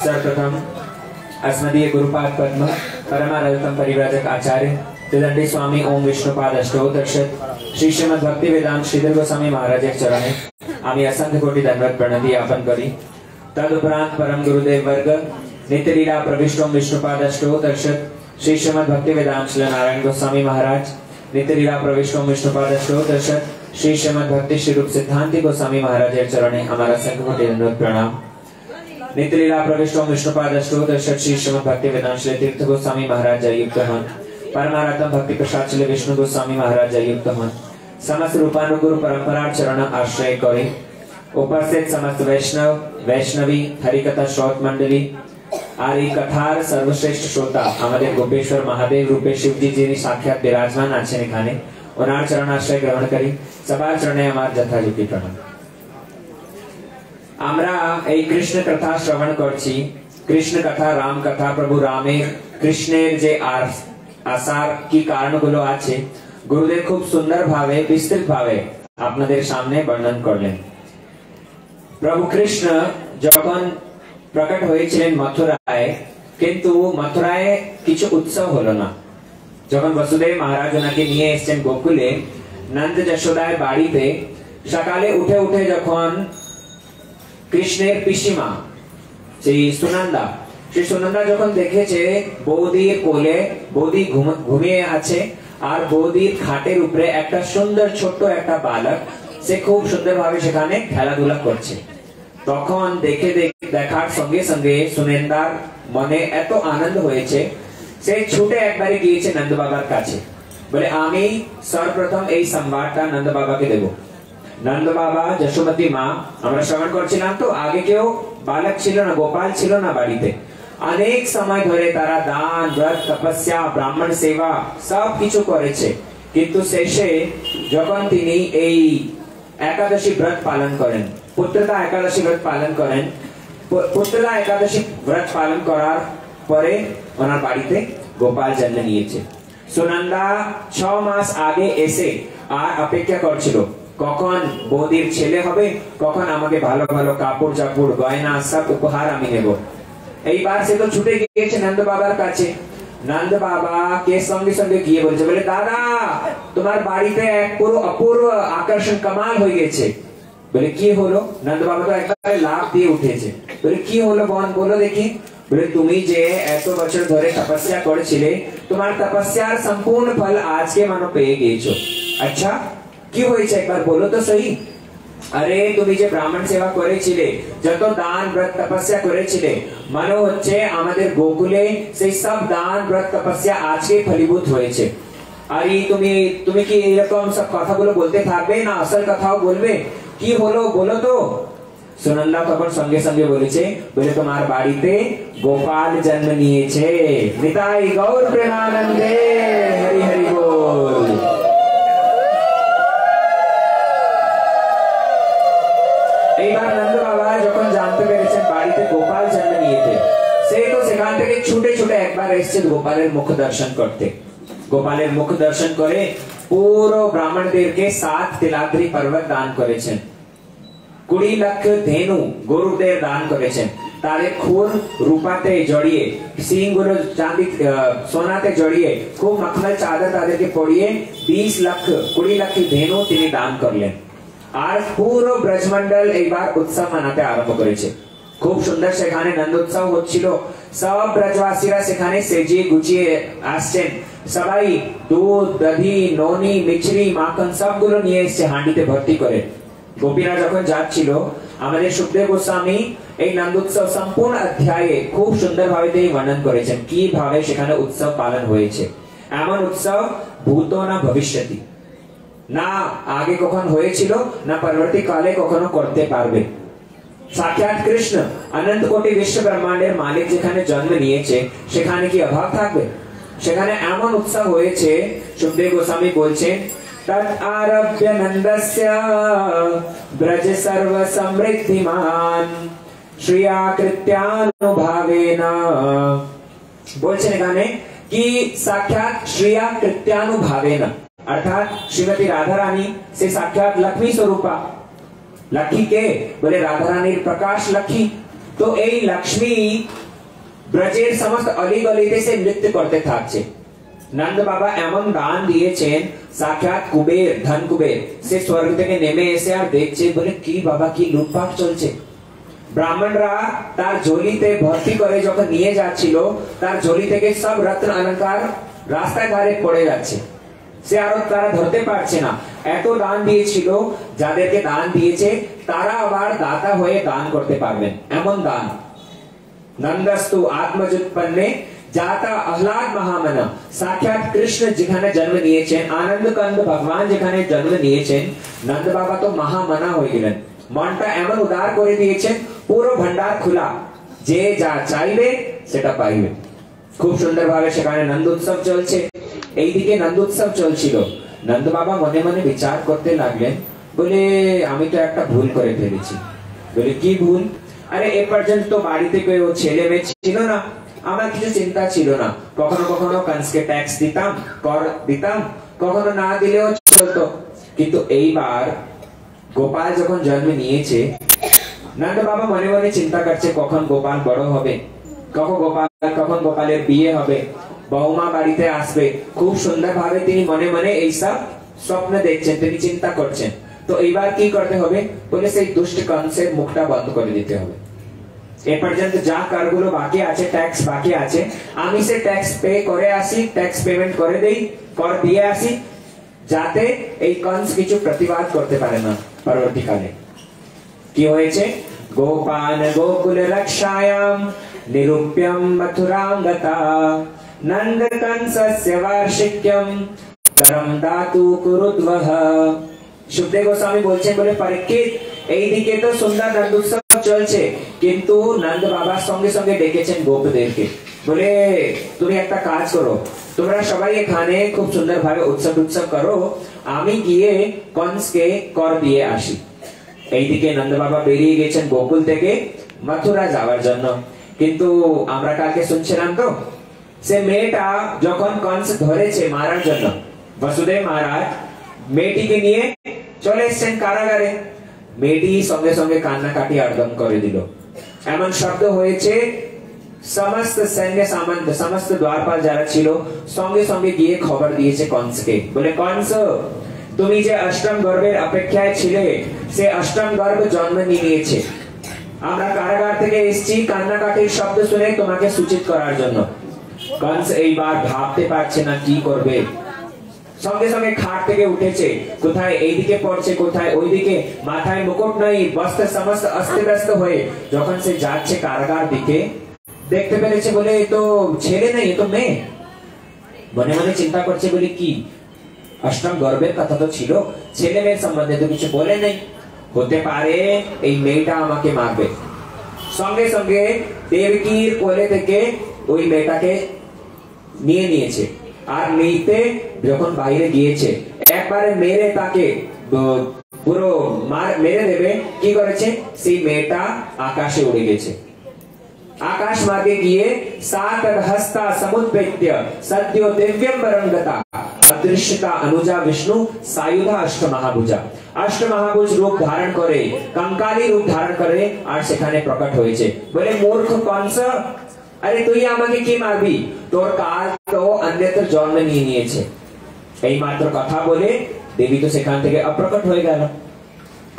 सर्वप्रथम अस्मदीय गुरुपाद पद्म परमानंदम परिव्राजक आचार्य त्रिदंडी स्वामी ओम विष्णुपाद अष्टोत्तरशत श्री श्रीमद भक्ति वेदांत श्रीधर गोस्वामी महाराज चरणे आम्ही असंख्य कोटी दंडवत प्रणति ज्ञापन करी। तदुपरांत परम गुरुदेव वर्ग नित्यलीला प्रविष्टोम विष्णुपाद अष्टोत्तरशत श्री श्रीमद भक्ति वेदांत श्री नारायण गोस्वामी महाराज नित्यलीला प्रविष्टोम विष्णुपाद अष्टोत्तरशत श्री श्रीमद भक्ति श्री रूप सिद्धांति गोस्वामी महाराज चरणे हमारा असंख्य कोटि दंडवत प्रणाम। नित्यलीला प्रविष्टोम विष्णुपाद अष्टोत्तरशत श्री श्रीमद भक्ति वेदांत श्री तीर्थ गोस्वामी महाराज युक्त हन परमारात्म भक्ति प्रसाद श्री विष्णु गोस्वामी महाराज युक्त हन समस्त रूपानुगुरु परंपरा चरण आश्रय करे। उपस्थित समस्त वैष्णव वैष्णवी हरिकथा श्रोत मंडली আর এই কথার সর্বশ্রেষ্ঠ শ্রোতা আমাদের গোপেশ্বর মহাদেব রূপে শিবজি যিনি সাক্ষাৎ বিরাজমান আছেন এখানে ওনার চরণাশ্রয় গ্রহণ করি সবার চরণে আমার যথাযথ প্রণাম। আমরা এই কৃষ্ণ কথা শ্রবণ করছি। কৃষ্ণ কথা রাম কথা প্রভু রামের কৃষ্ণের যে আসার কি কারণগুলো আছে গুরুদেব খুব সুন্দর ভাবে বিস্তৃত ভাবে আপনাদের সামনে বর্ণন করলেন। প্রভু কৃষ্ণ যখন প্রকট হয়েছিলেন মথুরায় কিন্তু মথুরায় কিছু উৎসব হলো না। যখন বসুদেব মহারাজ ওনাকে নিয়ে এসেছেন গোকুলে নন্দ যশোদার বাড়িতে সকালে উঠে উঠে যখন কৃষ্ণের পিসিমা সেই সুনন্দা যখন দেখেছে বৌদির কোলে বৌদি ঘুমিয়ে আছে আর বৌদির খাটের উপরে একটা সুন্দর ছোট্ট একটা বালক সে খুব সুন্দর ভাবে সেখানে খেলাধুলা করছে তখন দেখার সঙ্গে সঙ্গে সুনন্দার মনে এত আনন্দ হয়েছে সে ছুটে একবারে গিয়েছে নন্দ বাবার কাছে বলে আমি সর্বপ্রথম এই সংবাদটা নন্দ বাবাকে দেব। নন্দ বাবা যশোমতী মা আমরা শ্রবণ করছিলাম তো আগে কেউ বালক ছিল না গোপাল ছিল না বাড়িতে অনেক সময় ধরে তারা দান ব্রত তপস্যা ব্রাহ্মণ সেবা সব কিছু করেছে কিন্তু শেষে যখন তিনি এই একাদশী ব্রত পালন করেন পুত্রতা একাদশী ব্রত পালন করেন পুত্রতা একাদশী ব্রত পালন করার পরে ওনার বাড়িতে গোপাল জন্ম নিয়েছে। সুনন্দা 6 মাস আগে এসে আর অপেক্ষা করছিল কখন বৌদির ছেলে হবে কখন আমাকে ভালো ভালো কাপড় চাপড় গয়না সব উপহার আমি নেব। এইবার সে তো ছুটে গিয়েছে নন্দ বাবার কাছে। নন্দ বাবা কে সঙ্গে সঙ্গে গিয়ে বলছে বলে দাদা তোমার বাড়িতে এক পুরো অপূর্ব আকর্ষণ কামাল হয়ে গেছে। বলে কি হলো? নন্দ বাবা তো একবারে লাভ দিয়ে উঠেছে। বলে কি হলো বোন বলো দেখি। বলে তুমি যে এত বছর ধরে তপস্যা করেছিলে তোমার তপস্যার সম্পূর্ণ ফল আজকে মানো পেয়ে গিয়েছো। আচ্ছা কি হয়েছে একবার বলো তো সহি। আরে তুমি যে ব্রাহ্মণ সেবা করেছিলে যত দান ব্রত তপস্যা করেছিলে মনে হচ্ছে আমাদের গোকুলে সেই সব দান ব্রত তপস্যা আজকে ফলীভূত হয়েছে। আর তুমি কি এরকম সব কথাগুলো বলতে থাকবে না আসল কথাও বলবে? কি হলো বলো তো। সুনন্দা তখন সঙ্গে সঙ্গে বলেছে, বলে তোমার বাড়িতে গোপাল জন্ম নিয়েছে। নিতাই গৌর প্রেমানন্দে, হরি হরি বল। এইবার নন্দ বাবা যখন জানতে পেরেছেন বাড়িতে গোপাল জন্ম নিয়েছে, সে তো সেখান থেকে ছুটে ছুটে একবার এসেছে গোপালের মুখ দর্শন করতে। গোপালের মুখ দর্শন করে পুরো ব্রাহ্মণদেরকে 7 তিলাদ্রি পর্বত দান করেছেন, 20 লাখ ধেনু গরুদের দান করেছেন। তাদের খুন রূপাতে জড়িয়ে, সিংগুলো চাঁদি সোনাতে জড়িয়ে, খুব মখমল চাদর তাদেরকে পরিয়ে 20 লাখ ধেনু তিনি দান করলেন। আর পুরো ব্রজমন্ডল এইবার উৎসব মানাতে আরম্ভ করেছে। খুব সুন্দর সেখানে নন্দোৎসব হচ্ছিল। সব ব্রজবাসীরা সেখানে সেজিয়ে গুছিয়ে আসছেন। সবাই দুধ, দধি, ননি, মিছরি, মাখন সবগুলো নিয়ে এসছে হাঁডিতে ভর্তি করে। গোপীরা যখন যাচ্ছিল, আমাদের সুখদেব গোস্বামী এই নন্দোৎসব সম্পূর্ণ অধ্যায়ে খুব সুন্দরভাবে তিনি বর্ণন করেছেন কিভাবে সেখানে উৎসব পালন হয়েছে। এমন উৎসব ভূত না ভবিষ্যতি, না আগে কখন হয়েছিল, না পরবর্তী কালে কখনো করতে পারবে। সাক্ষাৎ কৃষ্ণ অনন্ত কোটি বিশ্ব ব্রহ্মাণ্ডের মালিক যেখানে জন্ম নিয়েছে, সেখানে কি অভাব থাকবে? সেখানে এমন উৎসব হয়েছে, সুখদেব গোস্বামী বলছেন, তৎ আরভ্য নন্দস্য ব্রজ সর্ব সমৃদ্ধিমান শ্রিয়া কৃত্যানুভাবেন। বলছেন এখানে কি সাক্ষাৎ শ্রিয়া কৃত্যানুভাবেন, अर्थात श्रीमती राधा रानी से साक्षात लक्ष्मी स्वरूपा। लक्ष्मी के बोले राधा रानी प्रकाश लक्ष्मी। तो এই লক্ষ্মী ব্রজের সমস্ত অলিগলিতে সে নৃত্য করতে থাকছে। নন্দ বাবা এমন দান দিয়েছেন, সাক্ষাৎ কুবের, ধন কুবের সে স্বর্গ থেকে নেমে এসে আর দেখছে, বলে কি বাবা কি লুটপাট চলছে। ব্রাহ্মণরা তার ঝোলিতে ভর্তি করে যখন নিয়ে যাচ্ছিল, তার ঝোলি থেকে সব রত্ন অলঙ্কার রাস্তায় ধারে পড়ে যাচ্ছে। সে আরো তারা ধরতে পারছে না, এত দান দিয়েছিল। যাদেরকে দান দিয়েছে তারা আবার দাতা হয়ে দান করতে পারবেন, এমন দান। নন্দস্তু আত্মজুৎপন্নে जाता আহ্লাদ মহামন। সাক্ষাৎ কৃষ্ণ যেখানে জন্ম নিয়েছেন, আনন্দ কান্দ ভগবান যেখানে জন্ম নিয়েছেন, নন্দ বাবা তো মহামনা হয়ে গেলেন। মনটা এমন উদার করে দিয়েছেন, পুরো ভান্ডার খোলা, যে যা চাইবে সেটা পাইবে। খুব সুন্দর ভাবে সেখানে নন্দোৎসব চলছে। এইদিকে নন্দোৎসব চলছিল, নন্দ বাবা মনে মনে বিচার করতে লাগলেন, বলে আমি তো একটা ভুল করে ফেলেছি। বলে কি ভুল? আরে এ পর্যন্ত তো বাড়িতে কেউ ছেলে মেয়ে ছিল না, আমার কিছু চিন্তা ছিল না। কখনো কখনো কংসকে ট্যাক্স দিতাম, কর দিতাম, কখনো না দিলেও চলতো। কিন্তু এইবার গোপাল যখন জন্ম নিয়েছে, নন্দ বাবা মনে মনে চিন্তা করছে কখন গোপাল বড় হবে, কখন গোপালের বিয়ে হবে, বৌমা বাড়িতে আসবে। খুব সুন্দর ভাবে তিনি মনে মনে এইসব স্বপ্ন দেখছেন, তিনি চিন্তা করছেন। তো এইবার কি করতে হবে? বলে সেই দুষ্ট কংসের মুখটা বন্ধ করে দিতে হবে। এ পর্যন্ত যা করগুলো বাকি আছে, ট্যাক্স বাকি আছে, আমি সে ট্যাক্স পে করে আসি, ট্যাক্স পেমেন্ট করে দেই, কর দিয়ে আসি, যাতে এই কংস কিছু প্রতিবাদ করতে পারে না পরবর্তীকালে। কি হয়েছে? গোপাল গোকুল রক্ষায়াম নিরূপ্যম মথুরাম গতা নন্দ কংসস্য বার্ষিক্যম করম দাতু কুরুদ্বহ। সুখদেব গোস্বামী বলছেন, বলে পরীক্ষিত এইদিকে তো সুন্দর নন্দোৎসব চলছে, কিন্তু নন্দ বাবার সঙ্গে সঙ্গে ডেকেছেন গোপদেরকে, বলে তুমি একটা কাজ করো, তোমরা সবাই এখানে খুব সুন্দর ভাবে উৎসব করো, আমি গিয়ে কংসকে কর দিয়ে আসি। এইদিকে নন্দ বাবা বেরিয়ে গেছেন গোকুল থেকে মথুরা যাওয়ার জন্য। কিন্তু আমরা কালকে শুনছিলাম তো, সে মেয়েটা যখন কংস ধরেছে মারার জন্য, বসুদেব মহারাজ মেয়েটিকে নিয়ে চলে এসছেন কারাগারে। মেয়েটি সঙ্গে সঙ্গে কান্নাকাটি আরম্ভ করে দিল। এমন শব্দ হয়েছে, সমস্ত সৈন্য সামন্ত, সমস্ত দ্বারপাল যারা ছিল সঙ্গে সঙ্গে গিয়ে খবর দিয়েছে কংসকে, বলে কংস তুমি যে অষ্টম গর্ভের অপেক্ষায় ছিলে, সে অষ্টম গর্ভ জন্ম নিয়েছে। আমরা কারাগার থেকে এসেছি কান্নাকাটির শব্দ শুনে তোমাকে সূচিত করার জন্য। কংস এইবার ভাবতে পারছে না কি করবে। সঙ্গে সঙ্গে খাট থেকে উঠেছে, কোথায় এইদিকে পড়ছে, কোথায় ওইদিকে, মাথায় মুকুট নাই, বস্ত্র সমস্ত অস্তব্যস্ত হয়ে যখন সে যাচ্ছে কারাগার দিকে, দেখতে পেরেছে বলে এ তো ছেলে নেই, এ তো মেয়ে। মনে মনে চিন্তা করছে, বলে কি অষ্টম গর্ভের কথা তো ছিল, ছেলে মেয়ের সম্বন্ধে তো কিছু বলে নেই। হতে পারে এই মেয়েটা আমাকে মারবে। সঙ্গে সঙ্গে দেবকীর কোলে থেকে ওই মেয়েটাকে নিয়ে নিয়েছে, আর নিতে যখন বাইরে গিয়েছে একবারে মেরে তাকে পুরো মেরে দেবে, কি করেছে সেই মেয়েটা আকাশে উড়ে গেছে। आकाश मार्गे किए सात हस्ता समुद्रेत्य सद्यो दिव्यम बरंगता अदृश्यता अनुजा विष्णु सायुधा अष्ट महाभुज रूप धारण करे, कंकाली रूप धारण करे और सेखाने प्रकट হয়েছে। বলে মূর্খ কংস, আরে তুই আমাকে কি মারবি, তোর কাল তো অন্যত্র জন্ম নিয়ে নিয়েছে। এই মাত্র কথা বলে দেবী তো সেখান থেকে অপ্রকট হয়ে গেল।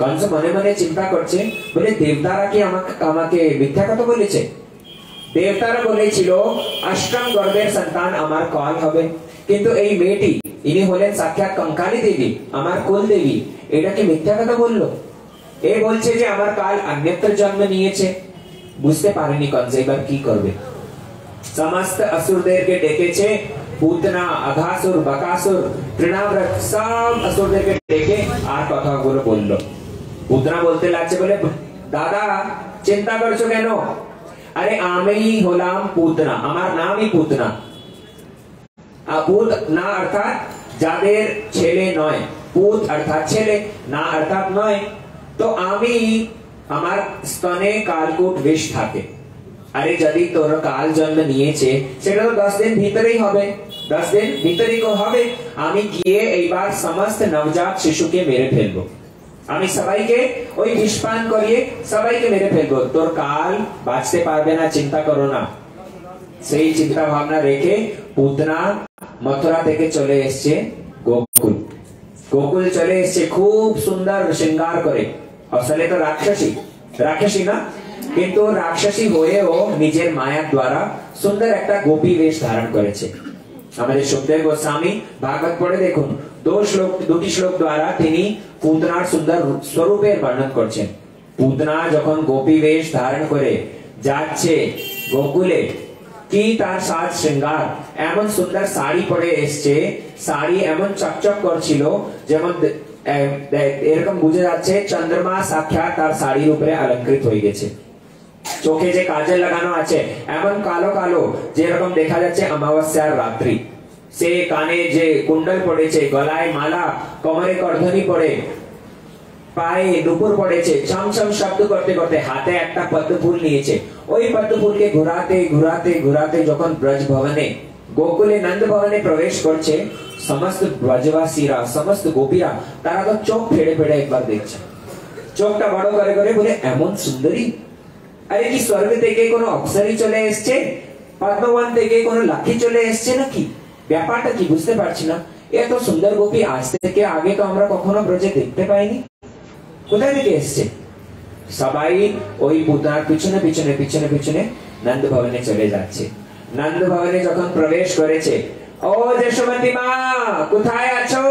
কংস মনে মনে চিন্তা করছে, বলে দেবতারা কি আমাকে মিথ্যা কথা বলেছে? দেবতারা বলেছিল অষ্টম গর্ভের সন্তান আমার কাল হবে, কিন্তু এই মেয়েটি ইনি হলেন সাক্ষাৎ কঙ্কালী দেবী, আমার কুল দেবী, এটা কি মিথ্যা কথা বললো? এ বলছে যে আমার কাল অন্যত্র জন্ম নিয়েছে। বুঝতে পারেনি কংস এবার কি করবে। সমস্ত असुरদেরকে ডেকেছে, পুতনা, আঘাসুর, বকাসুর, তৃণাব্রত সব असुरদেরকে ডেকে আর কথাগুলো বললো। পুতনা বলতে লাগছে, বলে দাদা চিন্তা করছো কেন? আরে আমি হলাম পুতনা, আমার নামই পুতনা। পুত না অর্থাৎ যাদের ছেলে নয়, পুত অর্থাৎ ছেলে, না অর্থাৎ নয়। তো আমি আমার স্তনে কালকূট বিষ থাকে। আরে যদি তোর কাল জন্ম নিয়েছে সেটা তো 10 দিন ভিতরেই হবে, 10 দিন ভিতরেই হবে। আমি গিয়ে এইবার সমস্ত নবজাত শিশুকে মেরে ফেলবো, আমি সবাইকে ওই বিষপান করিয়ে সবাইকে মেরে ফেলবো, তোর কাল বাঁচতে পারবে না, চিন্তা করো না। সেই চিন্তা ভাবনা রেখে পুতনা মথুরা থেকে চলে এসছে গোকুল। গোকুল চলে এসছে খুব সুন্দর শৃঙ্গার করে। আসলে তো রাক্ষসী না, কিন্তু রাক্ষসী হয়েও নিজের মায়ার দ্বারা সুন্দর একটা গোপী বেশ ধারণ করেছে। আমাদের সুখদেব গোস্বামী ভাগবত পড়ে দেখুন, দুটি শ্লোক দ্বারা তিনি পুতনার সুন্দর স্বরূপের বর্ণন করছেন। পুতনা যখন গোপী বেশ ধারণ করে যাচ্ছে গোকুলে, কি তার সাজ শৃঙ্গার, এমন সুন্দর শাড়ি পরে এসছে, শাড়ি এমন চকচক করছিল যেমন এরকম বুঝে যাচ্ছে চন্দ্রমা সাক্ষাৎ তার শাড়ির উপরে অলঙ্কৃত হয়ে গেছে। চোখে যে কাজল লাগানো আছে এমন কালো কালো যেরকম দেখা যাচ্ছে অমাবস্যার রাত্রি। সে কানে যে কুণ্ডল পড়েছে, গলায় মালা, কোমরে করধনী পড়ে, পায়ে নুপুর পড়েছে, ছমছম শব্দ করতে করতে হাতে একটা পদ্ম ফুল নিয়েছে। ওই পদ্ম ফুলকে ঘুরাতে ঘুরাতে ঘুরাতে যখন ব্রজ ভবনে, গোকুলে নন্দ ভবনে প্রবেশ করছে, সমস্ত ব্রজবাসীরা, সমস্ত গোপীরা তারা তো চোখ ফেড়ে ফেড়ে একবার দেখছে, চোখটা বড় করে করে বলে এমন সুন্দরী, আরে কি স্বর্গ থেকে কোনো অপ্সরী চলে এসছে, পদ্মবন থেকে কোনো লাঠি চলে এসছে নাকি, ব্যাপারটা কি বুঝতে পারছি না। এত সুন্দর গোপী আজ থেকে আগে তো আমরা কখনো ব্রজে দেখতে পাইনি, কোথায় থেকে এসছে? সবাই ওই পুতনার পিছনে পিছনে পিছনে পিছনে নন্দ ভবনে চলে যাচ্ছে। নন্দ ভবনে যখন প্রবেশ করেছে, ও যশোমতী মা কোথায় আছো?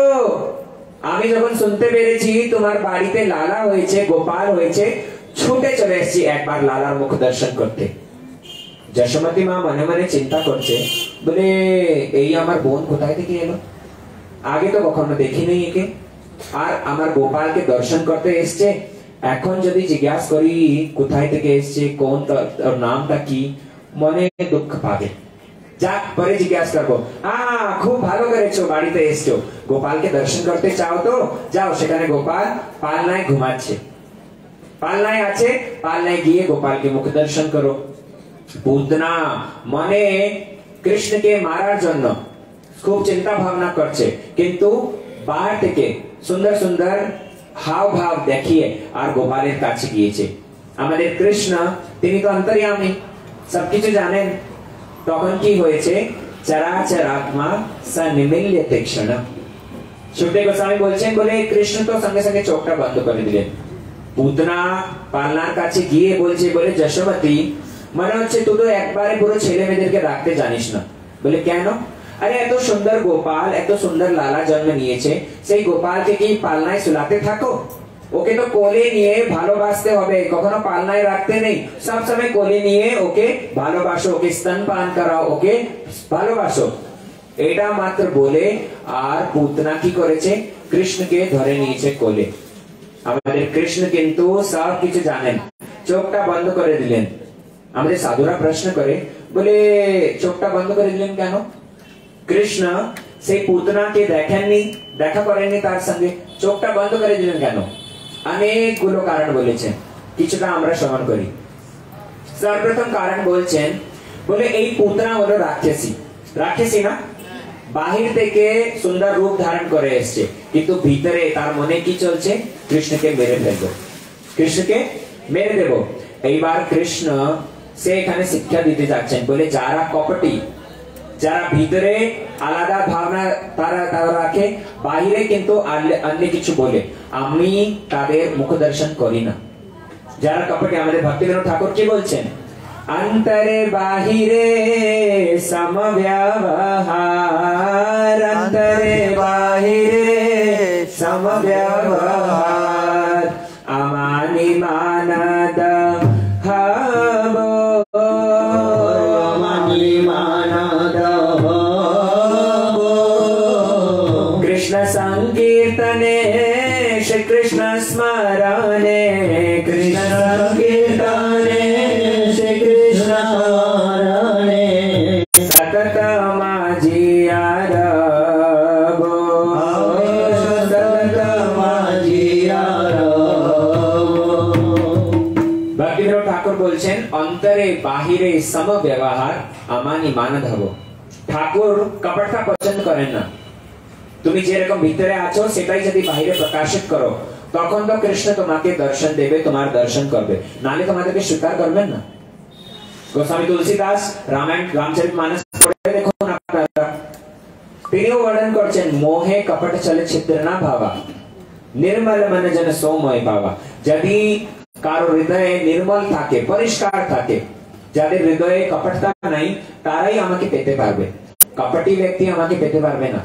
আমি যখন শুনতে পেরেছি তোমার বাড়িতে লালা হয়েছে, গোপাল হয়েছে, ছুটে চলে এসেছি একবার লালার মুখ দর্শন করতে। যশোমতী মা মনে মনে চিন্তা করছে, বলে এই আমার বোন কোথায় থেকে এলো, আগে তো কখনো দেখিনি একে, আর আমার গোপালকে দর্শন করতে এসছে। এখন যদি জিজ্ঞাসা করি কোথায় থেকে এসছে, কোন তার নামটা কি, মনে দুঃখ পাবে। যাক পরে জিজ্ঞাসা করবো। খুব ভালো করেছো, বাড়িতে এসছো, গোপালকে দর্শন করতে চাও তো যাও, সেখানে গোপাল পালনায় ঘুমাচ্ছে, পালনায় আছে, পালনায় গিয়ে গোপালকে মুখ দর্শন করো। পুতনা মনে কৃষ্ণকে মারার জন্য খুব চিন্তা ভাবনা করছে, কিন্তু বাহির থেকে সুন্দর সুন্দর হাব ভাব দেখিয়ে আর গোপালের কাছে গিয়েছে। আমাদের কৃষ্ণ তিনি তো অন্তর্যামী, সবকিছু জানেন। তখন কি হয়েছে, চরাচর আত্মা সনিমিল্যতে ক্ষণম। সুখদেব গোস্বামী বলছেন, বলে কৃষ্ণ তো সঙ্গে সঙ্গে চোখটা বন্ধ করে দিলেন। পুতনা পালনার কাছে গিয়ে বলছে, বলে যশোমতী মনে হচ্ছে তুই তো একবারে পুরো ছেলে মেয়েদেরকে রাখতে জানিস না। বলে কেন? আরে এত সুন্দর গোপাল, এত সুন্দর লালা জন্ম নিয়েছে, সেই গোপালকে কি পালনায় সুলাতে থাকো? ওকে তো কোলে নিয়ে ভালোবাসতে হবে, কখনো পালনায় রাখতে নেই, সব সময় কোলে নিয়ে ওকে ভালোবাসো, ওকে স্তনপান করাও, ওকে ভালোবাসো। এটা মাত্র বলে আর পুতনা কি করেছে, কৃষ্ণকে ধরে নিয়েছে কোলে। আমাদের কৃষ্ণ কিন্তু সব কিছু জানেন, চোখটা বন্ধ করে দিলেন। আমাদের সাধুরা প্রশ্ন করে, বলে চোখটা বন্ধ করে দিলেন কেন? কৃষ্ণ সেই পুতনাকে দেখেননি, দেখা করেননি তার সঙ্গে, চোখটা বন্ধ করে দিলেন কেন? অনেকগুলো কারণ বলেছেন, কিছুটা আমরা শ্রবণ করি। সর্বপ্রথম কারণ বলছেন, বলে এই পুতনা হলো রাক্ষসী। রাক্ষসী না, বাহির থেকে সুন্দর রূপ ধারণ করে এসছে, কিন্তু ভিতরে তার মনে কি চলছে? কৃষ্ণকে মেরে ফেলবো, কৃষ্ণকে মেরে দেব। এইবার কৃষ্ণ সে এখানে শিক্ষা দিতে যাচ্ছেন, বলে যারা কপটি, যারা ভিতরে আলাদা ভাবনা তারা রাখে, বাহিরে কিন্তু অন্য কিছু বলে, আমি তাদের মুখ দর্শন করি না। যারা কপটি, আমাদের ভক্তিবিনোদ ঠাকুর কি বলছেন? अंतरे बाहिरे समव्यवहार, अंतरे बाहिरे समव्यवहार, अमानि मानद हवो, अमानि मानद हवो। कृष्ण संकीर्तने श्री कृष्ण स्मरणे, कृष्ण संकीर्तने सतत माझिया रवो, सतत माझिया रवो। भक्तिविनोद ठाकुर बोलছেন অন্তরে বাহিরে সম ব্যবহার আমানি মানদ হবো। ঠাকুর কপটতা পছন্দ করেন না। তুমি যেরকম ভিতরে আছো সেটাই যদি বাহিরে প্রকাশিত করো, তখন তো কৃষ্ণ তোমাকে দর্শন দেবে, তোমার দর্শন করবে, নালে তোমাদেরকে স্বীকার করবেন না। গোস্বামী তুলসীদাস রামায়ণ রামচরিতমানস পড়ে দেখুন আপনারা, তিনিও বর্ণন করছেন, মোহে কপট চলে ছিদ্র না ভাবা, নির্মল মন জন সোময় পাওয়া। যদি কারো হৃদয়ে নির্মল থাকে, পরিষ্কার থাকে, যাদের হৃদয়ে কপটতা নাই, তারাই আমাকে পেতে পারবে, কপটি ব্যক্তি আমাকে পেতে পারবে না।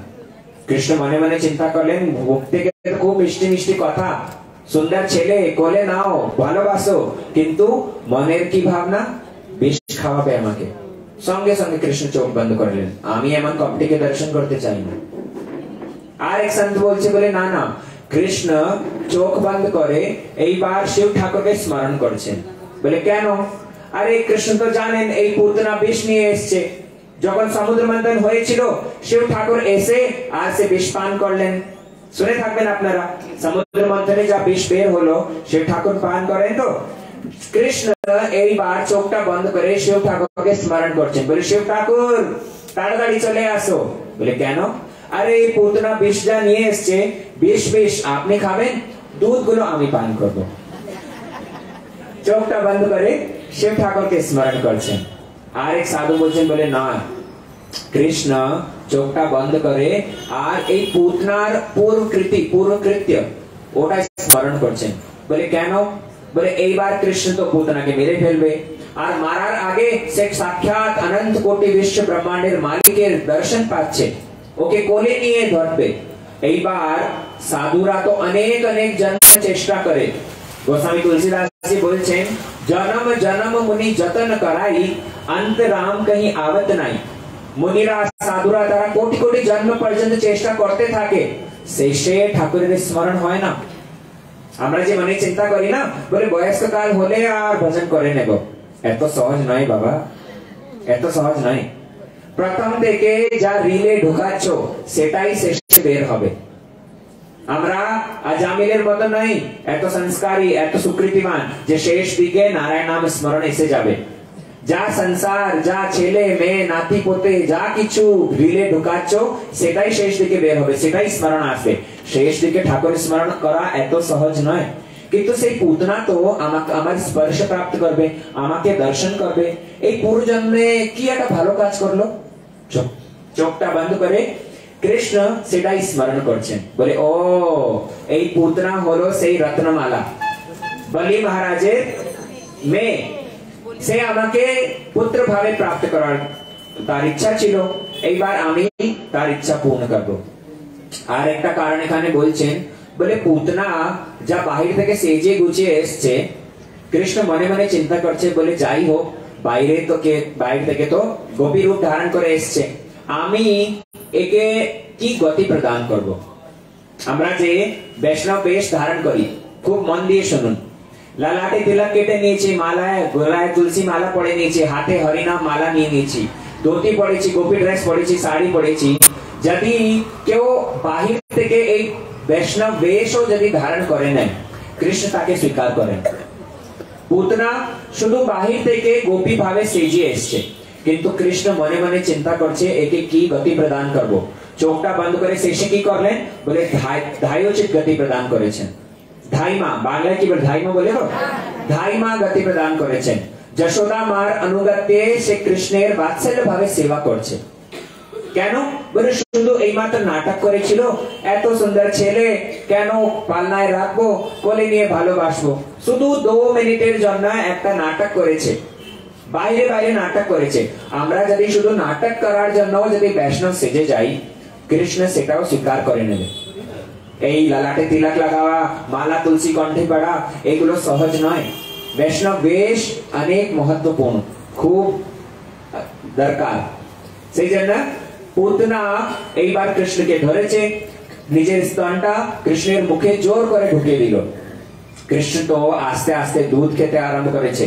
কৃষ্ণ মনে মনে চিন্তা করলেন, মুখ থেকে খুব মিষ্টি মিষ্টি কথা, সুন্দর ছেলে, কোলে নাও, ভালোবাসো, কিন্তু মনের কি ভাবনা? বিষ খাওয়াবে আমাকে। সঙ্গে সঙ্গে কৃষ্ণ চোখ বন্ধ করলেন, আমি এমন কপটিকে দর্শন করতে চাই না। আর এক সন্ত বলছে, বলে না না, কৃষ্ণ চোখ বন্ধ করে এইবার শিব ঠাকুরকে স্মরণ করছেন। বলে কেন? আরে কৃষ্ণ তো জানেন এই পুতনা বিষ নিয়ে এসছে, যখন সমুদ্র মন্থন হয়েছিল শিব ঠাকুর এসে আর সে বিষ পান করলেন। শুনে থাকবেন আপনারা, সমুদ্র মন্থনে যা বিষ বের হলো শিব ঠাকুর পান করেন। তো কৃষ্ণ এইবার চোখটা বন্ধ করে শিব ঠাকুরকে স্মরণ করছেন, বলে শিব ঠাকুর তাড়াতাড়ি চলে আসো। বলে কেন? আরে এই পুতনা বিষ যা নিয়ে এসছে, বিষ বিষ আপনি খাবেন, দুধ গুলো আমি পান করবো। চোখটা বন্ধ করে শিব ঠাকুরকে স্মরণ করছেন। আর এক সাধু বলছেন, বলে না, কৃষ্ণ চোখটা বন্ধ করে আর এই পুতনার পূর্বকৃত্য ওটা স্মরণ করছেন। বলে কেন? বলে এইবার কৃষ্ণ তো পুতনাকে মেরে ফেলবে, আর মারার আগে সে সাক্ষাৎ অনন্ত কোটি বিশ্ব ব্রহ্মাণ্ডের মালিকের দর্শন পাচ্ছে, ওকে কোলে নিয়ে ধরবে। এইবার সাধুরা তো অনেক অনেক জন্ম চেষ্টা করে। গোস্বামী তুলসীদাস जी বলছেন, জনম জনম মুনি যতন করাই, অন্ত রাম কहीं आवत নাই। মুনিরা সাধুরা তারা কোটি কোটি জন্ম পর্যন্ত চেষ্টা করতে থাকে, শেষে ঠাকুরের স্মরণ হয় না। আমরা যে মনে চিন্তা করি না, বলে বয়স্ক কাল হলে আর ভজন করে নেব, এত সহজ নয় বাবা, এত সহজ নয়। প্রথম থেকে যা রিলে ঢুকাচ্ছ সেটাই শেষে বের হবে। আমরা আজামিলের মতো নই, এত সংস্কারী, এত সুকৃতিমান যে শেষ দিকে নারায়ণ নাম স্মরণ এসে যাবে। যা সংসার, যা ছেলে মেয়ে নাতি পোতে যা কিছু রিলে ঢুকাচ্ছ সেটাই শেষ দিকে বের হবে, সেটাই স্মরণ আসবে। শেষ দিকে ঠাকুর স্মরণ করা এত সহজ নয়। কিন্তু সেই পুতনা তো আমাকে আমার স্পর্শ প্রাপ্ত করবে, আমাকে দর্শন করবে। এই পুরো জন্মে কি একটা ভালো কাজ করলো, চোখটা বন্ধ করে কৃষ্ণ সেটাই স্মরণ করছেন। বলে ও এই পুতনা হলো সেই রত্নমালা, বলি মহারাজের মেয়ে, সে আমাকে পুত্র ভাবে প্রাপ্ত করার তার ইচ্ছা ছিল, এইবার আমি তার ইচ্ছা পূর্ণ করব। আর একটা কারণ এখানে বলছেন, বলে পুতনা যা বাহির থেকে সেজে গুছিয়ে এসছে, কৃষ্ণ মনে মনে চিন্তা করছে, বলে যাই হোক বাইরে থেকে তো গোপী রূপ ধারণ করে এসছে, আমি একে কি গতি প্রদান করব। আমরা যে বৈষ্ণব বেশ ধারণ করি, খুব মন দিয়ে শুনুন। লালাটে তিলক কেটে নিয়েছি, মালায় গলায় তুলসী মালা পরে নিয়েছি, হাতে হরিনাম মালা নিয়ে নিয়েছি, ধুতি পরেছি, গোপী ড্রেস পরেছি, শাড়ি পরেছি। যদি কেউ বাহির থেকে এই বৈষ্ণব বেশও যদি ধারণ করে নেয়, কৃষ্ণ তাকে স্বীকার করেন। পুতনা শুধু বাহির থেকে গোপী ভাবে সেজে এসছে, কিন্তু কৃষ্ণ মনে মনে চিন্তা করছে একে কি গতি প্রদান করব। চোখটা বন্ধ করে শেষে কি করলেন, বলে ধায়োচিত গতি প্রদান করেছেন। ধাইমা, বাংলায় কি বলে ধাইমা বলে তো, ধাইমা গতি প্রদান করেছেন। যশোদা মার অনুগত্যে সে কৃষ্ণের বাৎসল্য ভাবে সেবা করছে। কেন বলে শুধু এইমাত্র নাটক করেছিল, এত সুন্দর ছেলে কেন পালনায় রাখবো, কোলে নিয়ে ভালোবাসবো। শুধু 2 মিনিটের জন্য একটা নাটক করেছে, বাইরে বাইরে নাটক করেছে। আমরা যদি শুধু নাটক করার জন্য যদি বৈষ্ণব সেজে যাই, কৃষ্ণ সেটাও স্বীকার করে নেবে। এই লালাটে তিলক লাগাওয়া, মালা তুলসী কণ্ঠে পড়া, এগুলো সহজ নয়। বৈষ্ণব বেশ অনেক মহত্বপূর্ণ, খুব দরকার। সেই জন্য পুতনা এইবার কৃষ্ণকে ধরেছে, নিজের স্তনটা কৃষ্ণের মুখে জোর করে ঢুকিয়ে দিল। কৃষ্ণ তো আস্তে আস্তে দুধ খেতে আরম্ভ করেছে,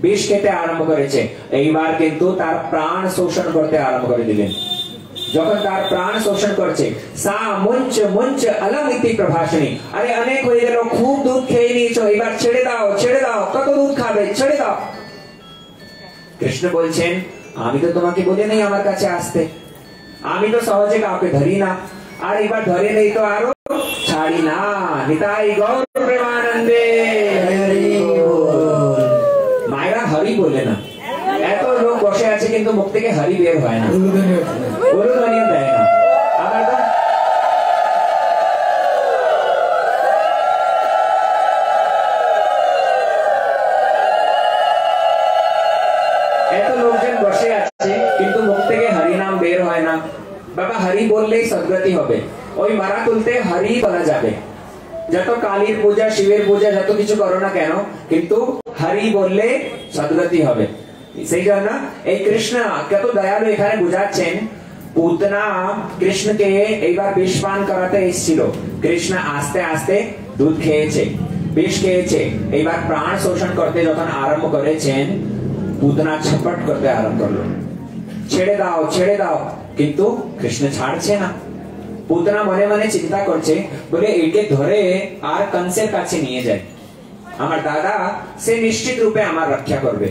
বিষ খেতে আরম্ভ করেছে। এইবার কিন্তু তার প্রাণ শোষণ করতে আরম্ভ করে দিলেন। যখন তার প্রাণ শোষণ করছে, সা মুঞ্চ মুঞ্চ অলম ইতি প্রভাষণী, আরে অনেক হয়ে গেল, খুব দুধ খেয়ে নিয়েছো, এবার ছেড়ে দাও, ছেড়ে দাও, কত দুধ খাবে, ছেড়ে দাও। কৃষ্ণ বলছেন, আমি তো তোমাকে বলি নাই আমার কাছে আসতে, আমি তো সহজে কাউকে ধরি না, আর এবার ধরে নেই তো আরো ছাড়ি না। নিতাই গৌর প্রেমানন্দে। মায়েরা হরি বলে না, এত লোক বসে আছে কিন্তু মুখ থেকে হরি বের হয় না, উলুধ্বনি দেয় না। আবার তো এত লোকজন বসে আছে কিন্তু মুখ থেকে হরি নাম বের হয় না। বাবা হরি বললেই সদ্গতি হবে, ওই মারা তুলতে হরি বলা যাবে। যত কালীর পূজা, শিবের পূজা, যত কিছু করো না কেন, কিন্তু হরি বললে সদ্গতি হবে। সেই জন্য এই কৃষ্ণ কত দয়ালু এখানে বুঝাচ্ছেন। পুতনা কৃষ্ণকে এইবার বিষ পান করাতে এসেছিল, কৃষ্ণ আস্তে আস্তে দুধ খেয়েছে, বিষ খেয়েছে। এইবার প্রাণ শোষণ করতে যখন আরম্ভ করেছেন, পুতনা ছটফট করতে আরম্ভ করলো, ছেড়ে দাও, ছেড়ে দাও, কিন্তু কৃষ্ণ ছাড়ছে না। পুতনা মনে মনে চিন্তা করছে, বলে একে ধরে আর কংসের কাছে নিয়ে যায়, আমার দাদা সে নিশ্চিত রূপে আমার রক্ষা করবে।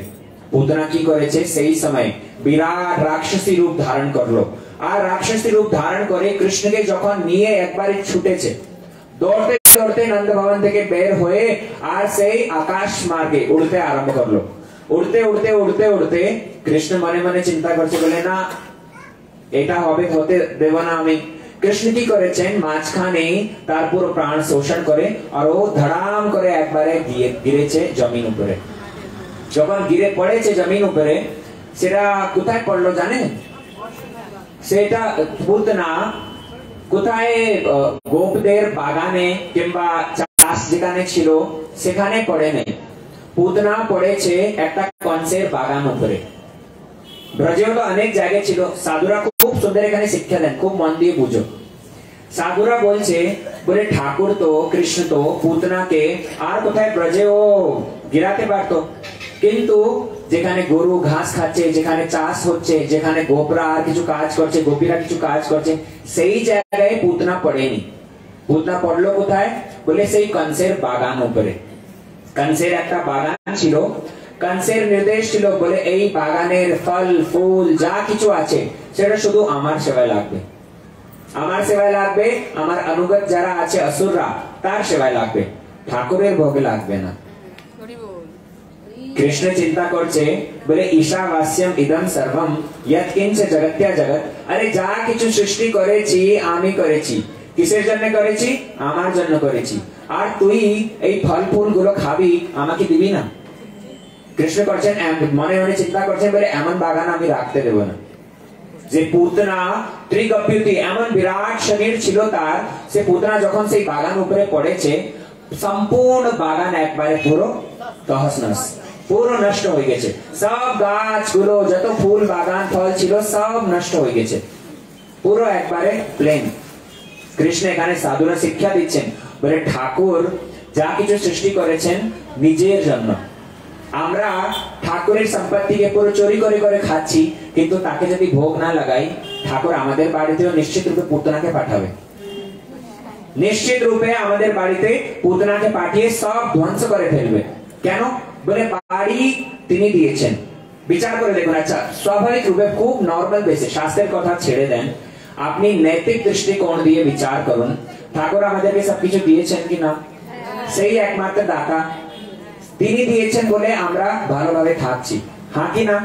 পুতনা কি করেছে, সেই সময় বিরাট রাক্ষসী রূপ ধারণ করলো, আর রাক্ষসী রূপ ধারণ করে কৃষ্ণকে যখন নিয়ে একবারে ছুটেছে, দৌড়তে দৌড়তে নন্দ ভবন থেকে বের হয়ে আর সেই আকাশ মার্গে উড়তে আরম্ভ করলো। উড়তে উড়তে উড়তে উড়তে কৃষ্ণ মনে মনে চিন্তা করছে, বলে না এটা হবে, হতে দেব না আমি। কৃষ্ণ কি করেছেন, মাঝখানে তার পুরো প্রাণ শোষণ করে আর ও ধড়াম করে একবারে গিরেছে জমিন উপরে। যখন গিরে পড়েছে জমিন উপরে, সেটা কোথায় পড়লো জানেন? সেটা পুতনা কোথায়, গোপদের বাগানে কিংবা চাষ যেখানে ছিল সেখানে পড়ে নেই, পুতনা পড়েছে একটা কংসের বাগান উপরে। ব্রজেও তো অনেক জায়গায় ছিল, সাধুরা খুব সুন্দর এখানে শিক্ষা দেন, খুব মন দিয়ে বুঝো। সাধুরা বলছে, বলে ঠাকুর তো কৃষ্ণ তো পুতনাকে আর কোথায় ব্রজেও গিরাতে পারতো, কিন্তু যেখানে গরু ঘাস খাচ্ছে, যেখানে চাষ হচ্ছে, যেখানে গোপরা আর কিছু কাজ করছে, গোপীরা কিছু কাজ করছে, সেই জায়গায় পুতনা পড়েনি। পুতনা পড়লো কোথায়, বলে সেই কংসের বাগান উপরে। কংসের একটা বাগান ছিল, কংসের নির্দেশ ছিল, বলে এই বাগানের ফল ফুল যা কিছু আছে সেটা শুধু আমার সেবায় লাগবে, আমার সেবায় লাগবে, আমার অনুগত যারা আছে অসুররা তার সেবায় লাগবে, ঠাকুরের ভোগে লাগবে না। কৃষ্ণ চিন্তা করছে, বলে ঈশাবাস্যম ইদম সর্বম ইয়ৎকিঞ্চ জগত্যা জগৎ, আরে যা কিছু সৃষ্টি করেছি আমি করেছি, কিসের জন্য করেছি, আমার জন্য করেছি, আর তুই এই ফল ফুল গুলো খাবি, আমাকে দিবি না। কৃষ্ণ করছেন মনে মনে চিন্তা করছেন, বলে এমন বাগান আমি রাখতে দেব না। যে পুতনা ত্রিগপ্যুতি, এমন বিরাট শরীর ছিল তার, সে পুতনা যখন সেই বাগান উপরে পড়েছে, সম্পূর্ণ বাগান একবারে পুরো তহস-নহস, পুরো নষ্ট হয়ে গেছে। সব গাছগুলো, যত ফুল বাগান ফল ছিল সব নষ্ট হয়ে গেছে, পুরো একবারে প্লেন। কৃষ্ণ এখানে সাধুরা শিক্ষা দিচ্ছেন, বলে ঠাকুর যা কিছু সৃষ্টি করেছেন নিজের জন্য। আমরা ঠাকুরের সম্পত্তিকে পুরো চুরি করে করে খাচ্ছি, কিন্তু তাকে যদি ভোগ না লাগাই, ঠাকুর আমাদের বাড়িতেও নিশ্চিত রূপে পুতনাকে পাঠাবে। নিশ্চিত রূপে আমাদের বাড়িতে পুতনাকে পাঠিয়ে সব ধ্বংস করে ফেলবে। কেন? বলে বাড়ি তিনি দিয়েছেন। বিচার করে দেখুন। আচ্ছা, স্বাভাবিক রূপে খুব নর্মাল বেসিস, শাস্ত্রের কথা ছেড়ে দেন, আপনি নৈতিক দৃষ্টিকোণ দিয়ে বিচার করুন, ঠাকুর আমাদেরকে সবকিছু দিয়েছেন কিনা? সেই একমাত্র দাতা, তিনি দিয়েছেন বলে আমরা ভালোভাবে থাকছি, হ্যাঁ কি না?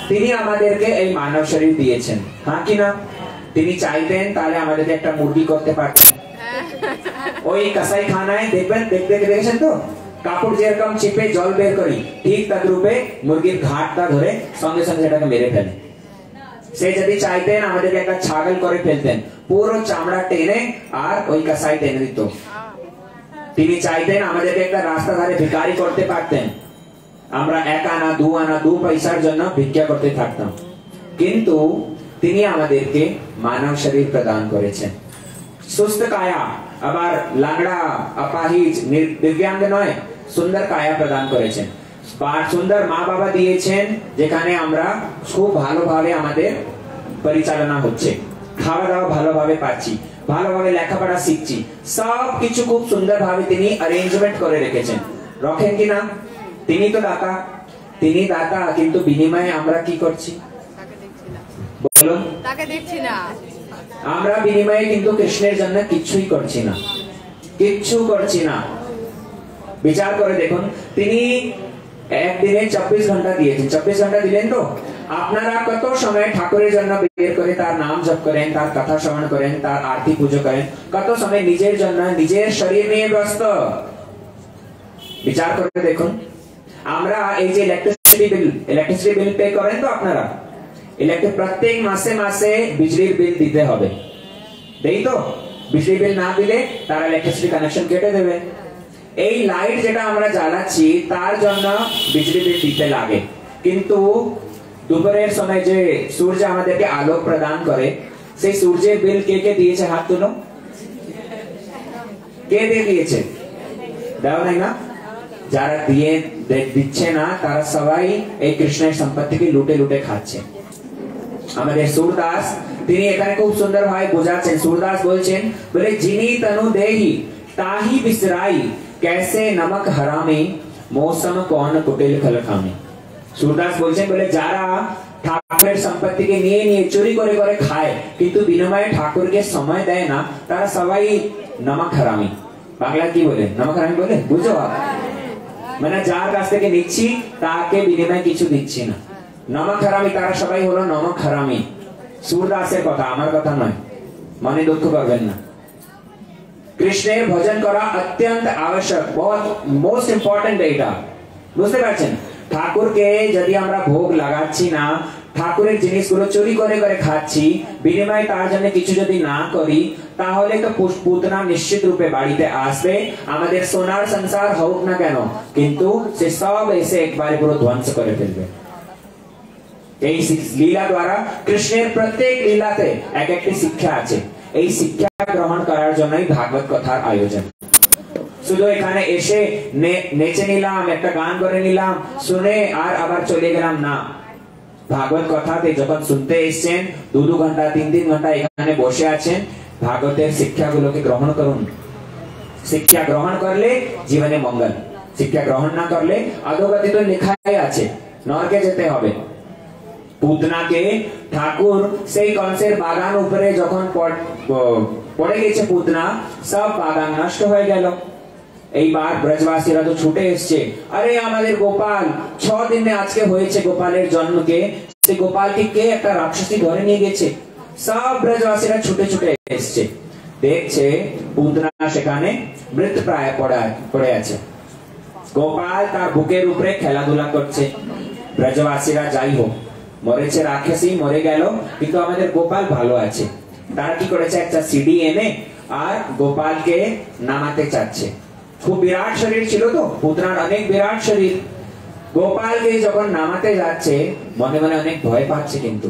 তিনি আমাদেরকে এই মানব শরীর দিয়েছেন, হ্যাঁ কি না? তিনি চাইতেন তাহলে আমাদেরকে একটা মুরগি করতে পারতেন। ওই কাসাই খানায় দেখবেন, দেখেছেন তো, কাপড় যেরকম চিপে জল বের করি, ঠিক তদ্রূপে মুরগির ঘাটটা ধরে সঙ্গে সঙ্গে সেটাকে মেরে ফেলে। সে যদি চাইতেন আমাদেরকে একটা ছাগল করে ফেলতেন, পুরো চামড়া টেনে আর ওই কাসাই টেনে দিত। তিনি চাইতেন আমাদেরকে একটা রাস্তা ধারে ভিখারি করতে পারতেন, আমরা 1 আনা 2 আনা 2 পয়সার জন্য ভিক্ষা করতে থাকতাম। কিন্তু তিনি আমাদেরকে মানব শরীর প্রদান করেছেন, সুস্থ কায়া, আবার লাংড়া, অপাহিজ, দিব্যাঙ্গ নয়, সুন্দর কায়া প্রদান করেছেন। সুন্দর মা বাবা দিয়েছেন, যেখানে আমরা খুব ভালোভাবে আমাদের পরিচালনা হচ্ছে, খাওয়া দাওয়া ভালোভাবে পাচ্ছি, ভালোভাবে লেখাপড়া শিখছি, সব কিছু খুব সুন্দরভাবে তিনি অ্যারেঞ্জমেন্ট করে রেখেছেন। রাখেন কিনা? তিনি তো দাতা, তিনি দাতা, কিন্তু বিনিময়ে আমরা কি করছি বলুন? তাকে দেখছি না। আমরা বিনিময়ে কিন্তু কৃষ্ণের জন্য কিচ্ছুই করছি না, কিচ্ছু করছি না। বিচার করে দেখুন, তিনি একদিনে 24 ঘন্টা দিয়েছেন। 24 ঘন্টা দিলেন তো, আপনারা কত সময় ঠাকুরের জন্য বের করে তার নাম জপ করেন, তার কথা শ্রবণ করেন, তার আরতি পুজো করেন, কত সময় নিজের জন্য, নিজের শরীর নিয়ে ব্যস্ত। বিচার করে দেখুন, আমরা এই যে ইলেকট্রিসিটি বিল পে করেন তো আপনারা, প্রত্যেক মাসে মাসে বিজলির বিল দিতে হবে, দেই তো? বিজলি বিল না দিলে তারা ইলেকট্রিসিটি কানেকশন কেটে দেবে। এই লাইট যেটা আমরা জ্বালাচ্ছি তার জন্য বিজলি বিল দিতে লাগে, কিন্তু দুপুরের সময় যে সূর্য আমাদেরকে আলো প্রদান করে, সেই সূর্যের বিল কে কে দিয়েছে? হাত তুলো। কে দিয়েছে? দাও নাই না? যারা দিয়ে দিচ্ছে না তারা সবাই এই কৃষ্ণের সম্পত্তিকে লুটে লুটে খাচ্ছে। আমাদের সুরদাস তিনি এখানে খুব সুন্দর ভাবে বোঝাচ্ছেন। সুরদাস বলছেন, বলে যিনি তনু দেহি তাহি বিসরাই, कैसे नमक हरामी मौसम कौन कुटिल खल खामी। সুরদাস বলছেন, বলে যারা ঠাকুরের সম্পত্তিকে নিয়ে নিয়ে চুরি করে করে খায়, কিন্তু বিনিময়ে ঠাকুরকে সময় দেয় না, তারা সবাই নমক হারামি। বাংলা কি বলে? নমক হারামি বলে, বুঝো? মানে যার কাছ থেকে নিচ্ছি তাকে বিনিময়ে কিছু দিচ্ছি না, নমক হারামি। তারা সবাই হলো নমক হারামি। সুরদাসের কথা, আমার কথা নয়, মনে দুঃখ করবেন না। কৃষ্ণের ভজন করা অত্যন্ত আবশ্যক, বহুত মোস্ট ইম্পর্টেন্ট এটা, বুঝতে পারছেন? ঠাকুরকে যদি আমরা ভোগ লাগাচ্ছি না, ঠাকুরের জিনিসগুলো চুরি করে করে খাচ্ছি, বিনিময়ে তার জন্য কিছু যদি না করি, তাহলে তো পুতনা নিশ্চিত রূপে বাড়িতে আসবে। আমাদের সোনার সংসার হোক না কেন, কিন্তু সে সব এসে একবারে পুরো ধ্বংস করে ফেলবে। এই লীলা দ্বারা, কৃষ্ণের প্রত্যেক লীলাতে এক একটি শিক্ষা আছে। এই শিক্ষা গ্রহণ করার জন্যই ভাগবত কথার আয়োজন। শুধু এখানে এসে নেচে নিলাম, একটা গান করে নিলাম, শুনে আর আবার চলে গেলাম না। ভাগবত কথাতে যখন শুনতে এসছেন, 2-2 ঘন্টা 3-3 ঘন্টা এখানে বসে আছেন, ভাগবতের শিক্ষাগুলোকে গ্রহণ করুন। শিক্ষা গ্রহণ করলে জীবনে মঙ্গল, শিক্ষা গ্রহণ না করলে অধোগতি তো লেখাই আছে, নরকে যেতে হবে। পুতনাকে ঠাকুর সেই কংসের বাগান উপরে যখন পড়ে গেছে পুতনা, সব বাগান নষ্ট হয়ে গেল। এইবার ব্রজবাসীরা তো ছুটে এসছে, আরে আমাদের গোপাল 6 দিনে আজকে হয়েছে গোপালের জন্মকে, সেই গোপালকে কে একটা রাক্ষসী ধরে নিয়ে গেছে। সব ব্রজবাসীরা ছুটে ছুটে এসছে, দেখছে পুতনা সেখানে মৃতপ্রায় পড়ে আছে। গোপাল তার বুকের উপরে খেলাধুলা করছে। ব্রজবাসীরা যাই হোক, মরেছে রাক্ষসী, মরে গেল, কিন্তু আমাদের গোপাল ভালো আছে। তারা কি করেছে, একটা সিঁড়ি এনে আর গোপালকে নামাতে চাচ্ছে। খুব বিরাট শরীর ছিল তো পুতনার, অনেক বিরাট শরীর। গোপালকে যখন নামাতে যাচ্ছে, মনে মনে অনেক ভয় পাচ্ছে, কিন্তু